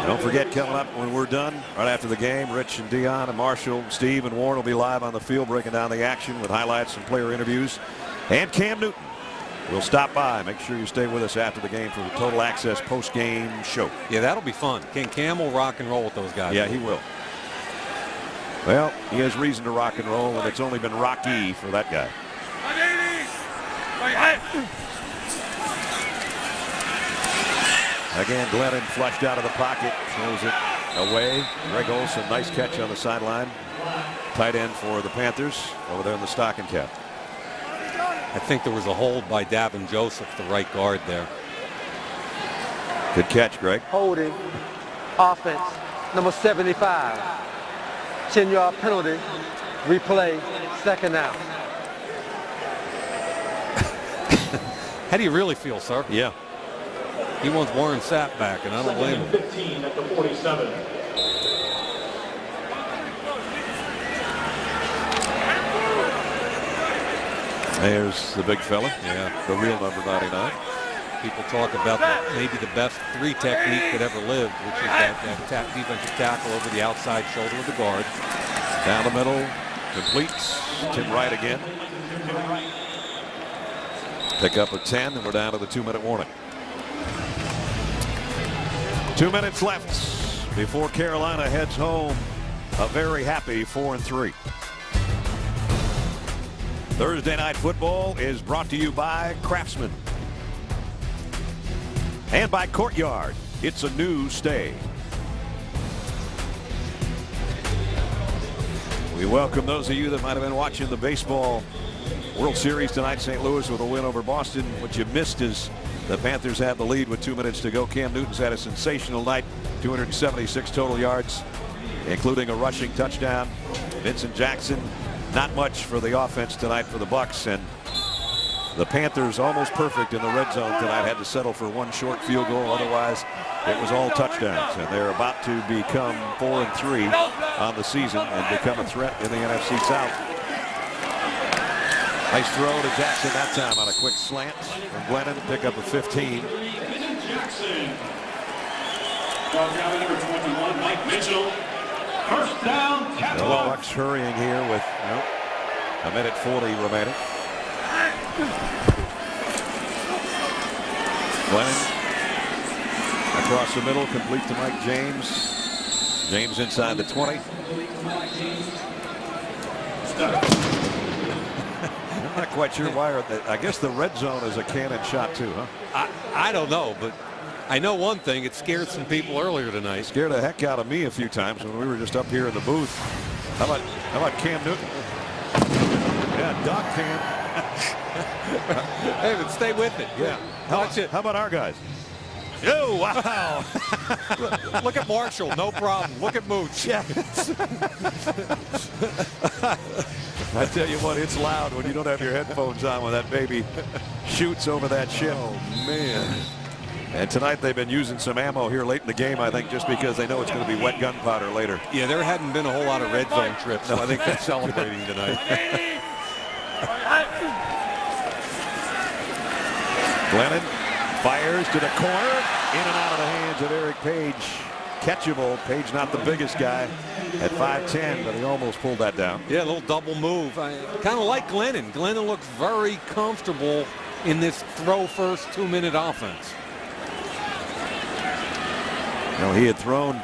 Don't forget, coming up when we're done, right after the game, Rich and Dion and Marshall, Steve and Warren will be live on the field breaking down the action with highlights and player interviews. And Cam Newton will stop by. Make sure you stay with us after the game for the Total Access post-game show. Yeah, that'll be fun. Cam will rock and roll with those guys. Yeah, he will. Well, he has reason to rock and roll, and it's only been rocky for that guy. Again, Glennon flushed out of the pocket, throws it away. Greg Olsen, nice catch on the sideline. Tight end for the Panthers over there in the stocking cap. I think there was a hold by Davin Joseph, the right guard there. Good catch, Greg. Holding. Offense, number 75. 10-yard penalty. Replay. Second down. How do you really feel, sir? Yeah. He wants Warren Sapp back, and I don't blame him. 15 at the 47. There's the big fella. Yeah. The real number 99. People talk about maybe the best 3 technique that ever lived, which is that defensive tackle over the outside shoulder of the guard. Down the middle, completes. Tim Wright again. Pick up a 10, and we're down to the 2-minute warning. 2 minutes left before Carolina heads home. A very happy 4-3. Thursday Night Football is brought to you by Craftsman and by Courtyard. It's a new stay. We welcome those of you that might have been watching the baseball World Series tonight. St. Louis with a win over Boston. What you missed is the Panthers have the lead with 2 minutes to go. Cam Newton's had a sensational night. 276 total yards, including a rushing touchdown. Vincent Jackson, not much for the offense tonight for the Bucs, and the Panthers almost perfect in the red zone tonight. Had to settle for one short field goal. Otherwise, it was all touchdowns, and they're about to become 4-3 on the season and become a threat in the NFC South. Nice throw to Jackson that time on a quick slant from Glennon to pick up a 15. Number 21, Mike Mitchell. First down, The Catalog. Bucs hurrying here with a minute 40 remaining. Glennon across the middle, complete to Mike James. James inside the 20. I'm not quite sure why. I guess the red zone is a cannon shot too, huh? I don't know, but I know one thing. It scared some people earlier tonight. Scared the heck out of me a few times when we were just up here in the booth. How about Cam Newton? Yeah, Doc Cam. Hey, but stay with it. Yeah. Watch it. How about our guys? Oh, wow. Look at Marshall. No problem. Look at Mooch. Yeah. I tell you what, it's loud when you don't have your headphones on when that baby shoots over that ship. Oh, man. And tonight they've been using some ammo here late in the game, I think, just because they know it's going to be wet gunpowder later. Yeah, there hadn't been a whole lot of red zone trips, so I think they're celebrating tonight. Glennon fires to the corner, in and out of the hands of Eric Page. Catchable. Page not the biggest guy at 5'10", but he almost pulled that down. Yeah, a little double move. I kind of like Glennon. Glennon looks very comfortable in this throw first 2-minute offense. Now, he had thrown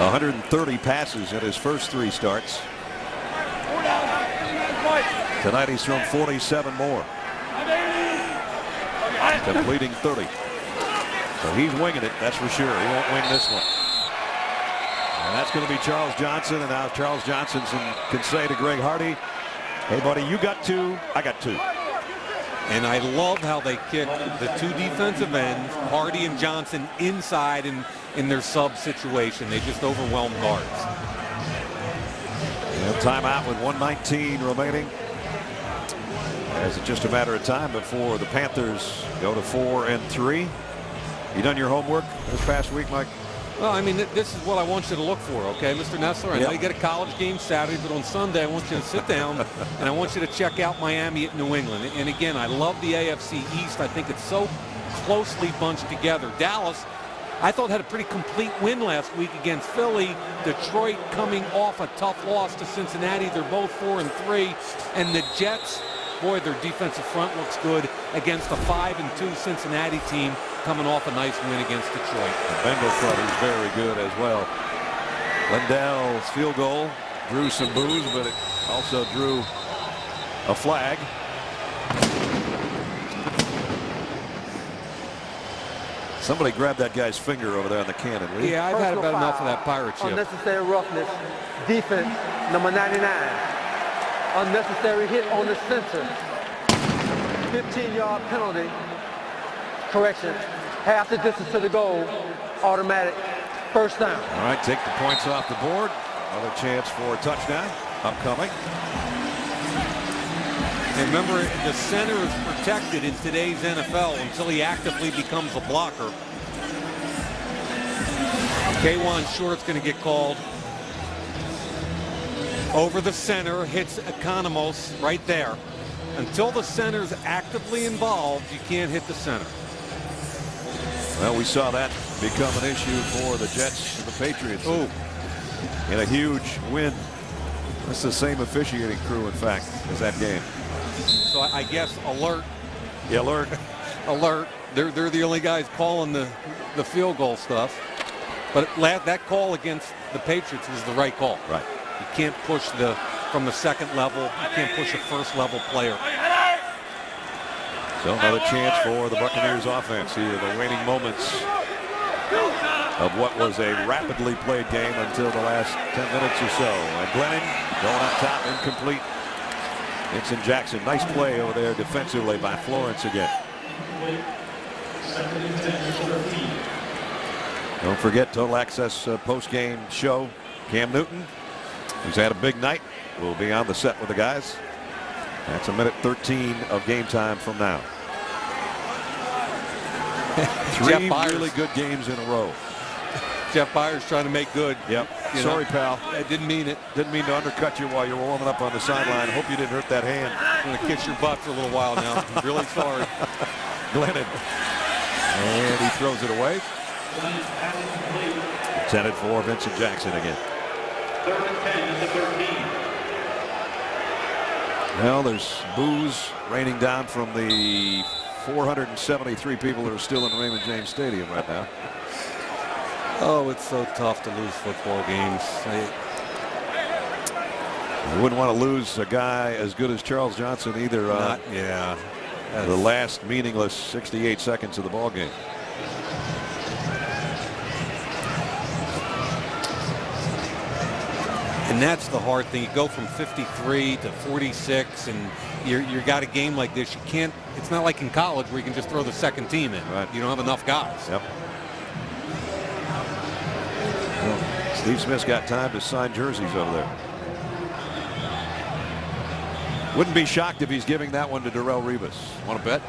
130 passes in his first 3 starts. Tonight he's thrown 47 more. completing 30. So he's winging it, that's for sure. He won't wing this one. And that's going to be Charles Johnson. And now Charles Johnson can say to Greg Hardy, hey, buddy, you got 2, I got 2. And I love how they kick the 2 defensive ends, Hardy and Johnson, inside in their sub situation. They just overwhelm guards. And timeout with 1:19 remaining. As it's just a matter of time before the Panthers go to 4-3. You done your homework this past week, Mike? Well, I mean, this is what I want you to look for, okay, Mr. Nessler? I know you get a college game Saturday, but on Sunday I want you to sit down and I want you to check out Miami at New England. And again, I love the AFC East. I think it's so closely bunched together. Dallas, I thought, had a pretty complete win last week against Philly. Detroit coming off a tough loss to Cincinnati. They're both 4-3. And the Jets, boy, their defensive front looks good against a 5-2 Cincinnati team coming off a nice win against Detroit. The Bengal front is very good as well. Lindell's field goal drew some boos, but it also drew a flag. Somebody grabbed that guy's finger over there on the cannon. Lee. Yeah, I've had about enough of that pirate ship. Unnecessary roughness. Defense, number 99. Unnecessary hit on the center. 15-yard penalty. Correction. Half the distance to the goal. Automatic. First down. All right, take the points off the board. Another chance for a touchdown upcoming. And remember, the center is protected in today's NFL until he actively becomes a blocker. K'Wan Short's going to get called over the center, hits Economos right there. Until the center's actively involved, you can't hit the center. Well, we saw that become an issue for the Jets and the Patriots in a huge win. That's the same officiating crew, in fact, as that game. So I guess alert. Yeah, alert. Alert. They're the only guys calling the field goal stuff. But that call against the Patriots was the right call. Right. You can't push from the second level. You can't push a first level player. So another chance for the Buccaneers offense here, the waning moments of what was a rapidly played game until the last 10 minutes or so. And Glennon going up top, incomplete. Vincent Jackson, nice play over there defensively by Florence again. Don't forget Total Access post-game show. Cam Newton, who's had a big night, will be on the set with the guys. That's a minute 13 of game time from now. 3 really good games in a row. Jeff Byers trying to make good. Yep. Sorry, pal. I didn't mean it. Didn't mean to undercut you while you were warming up on the sideline. Hope you didn't hurt that hand. I'm going to kiss your butt for a little while now. I'm really sorry. Glennon. And he throws it away. Intended for Vincent Jackson again. 3rd and 10 at the 13. Well, there's boos raining down from the 473 people that are still in Raymond James Stadium right now. Oh, it's so tough to lose football games. You wouldn't want to lose a guy as good as Charles Johnson either. Yeah. The last meaningless 68 seconds of the ball game. And that's the hard thing. You go from 53 to 46, and you got a game like this. You can't. It's not like in college where you can just throw the second team in. Right. You don't have enough guys. Yep. Well, Steve Smith's got time to sign jerseys over there. Wouldn't be shocked if he's giving that one to Darrelle Revis. Want to bet?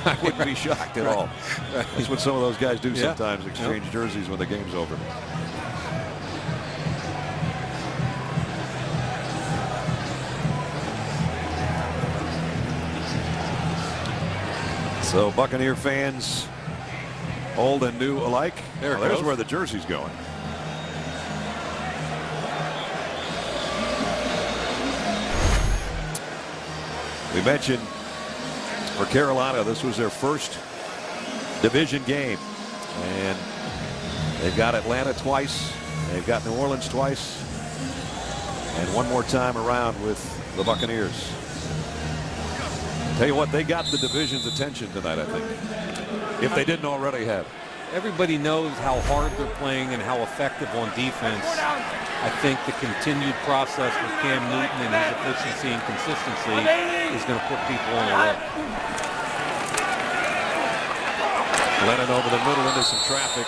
I wouldn't be shocked at all. That's what some of those guys do sometimes, exchange jerseys when the game's over. So Buccaneer fans, old and new alike. There's where the jersey's going. We mentioned for Carolina, this was their first division game. And they've got Atlanta twice. They've got New Orleans twice. And one more time around with the Buccaneers. Tell you what, they got the division's attention tonight, I think, if they didn't already have. Everybody knows how hard they're playing and how effective on defense. I think the continued process with Cam Newton and his efficiency and consistency is going to put people on alert. Lennon over the middle into some traffic.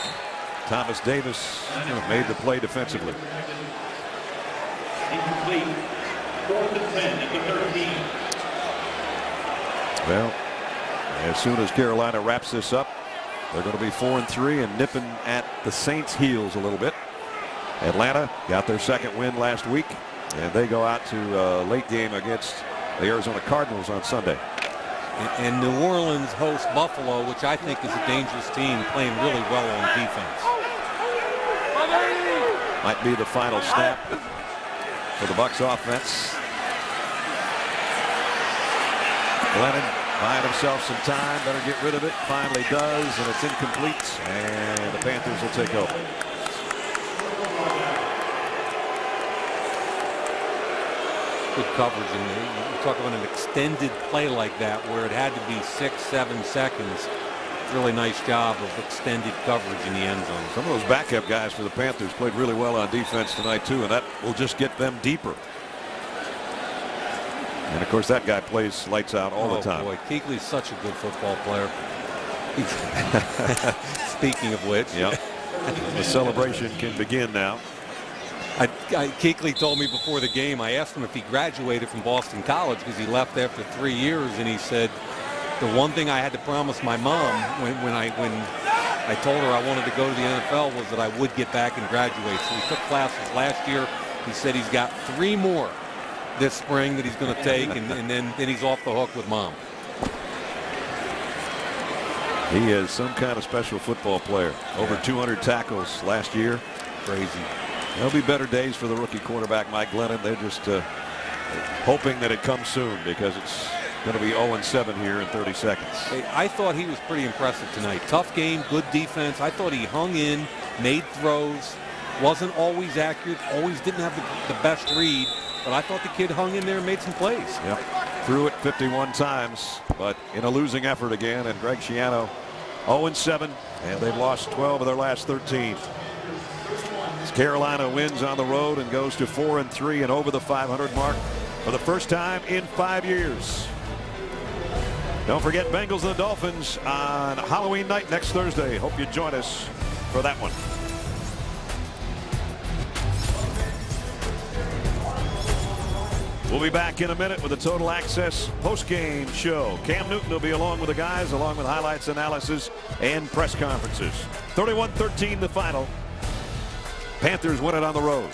Thomas Davis made the play defensively. Incomplete. 4th and 10 at the 13. Well, as soon as Carolina wraps this up, they're going to be 4-3 and nipping at the Saints' heels a little bit. Atlanta got their second win last week, and they go out to a late game against the Arizona Cardinals on Sunday. And New Orleans hosts Buffalo, which I think is a dangerous team playing really well on defense. Might be the final snap for the Bucs offense. Lennon buying himself some time, better get rid of it. Finally does, and it's incomplete, and the Panthers will take over. Good coverage, and you talk about an extended play like that where it had to be 6-7 seconds. Really nice job of extended coverage in the end zone. Some of those backup guys for the Panthers played really well on defense tonight too, and that will just get them deeper. And of course that guy plays lights out all the time. Boy, Kuechly's such a good football player. Speaking of which, yeah, the celebration can begin now. Kuechly told me before the game, I asked him if he graduated from Boston College because he left after 3 years, and he said, the one thing I had to promise my mom when I told her I wanted to go to the NFL was that I would get back and graduate. So he took classes last year. He said he's got 3 more this spring that he's going to take, and then he's off the hook with mom. He is some kind of special football player. Over 200 tackles last year. Crazy. There'll be better days for the rookie quarterback Mike Glennon. They're just hoping that it comes soon, because it's going to be 0-7 here in 30 seconds. Hey, I thought he was pretty impressive tonight. Tough game, good defense. I thought he hung in, made throws, wasn't always accurate, always didn't have the best read, but I thought the kid hung in there and made some plays. Yep. Threw it 51 times, but in a losing effort again, and Greg Schiano 0-7, and they've lost 12 of their last 13. As Carolina wins on the road and goes to 4-3 and over the 500 mark for the first time in 5 years. Don't forget Bengals and the Dolphins on Halloween night next Thursday. Hope you join us for that one. We'll be back in a minute with a Total Access post-game show. Cam Newton will be along with the guys, along with highlights, analysis, and press conferences. 31-13 the final. Panthers win it on the road.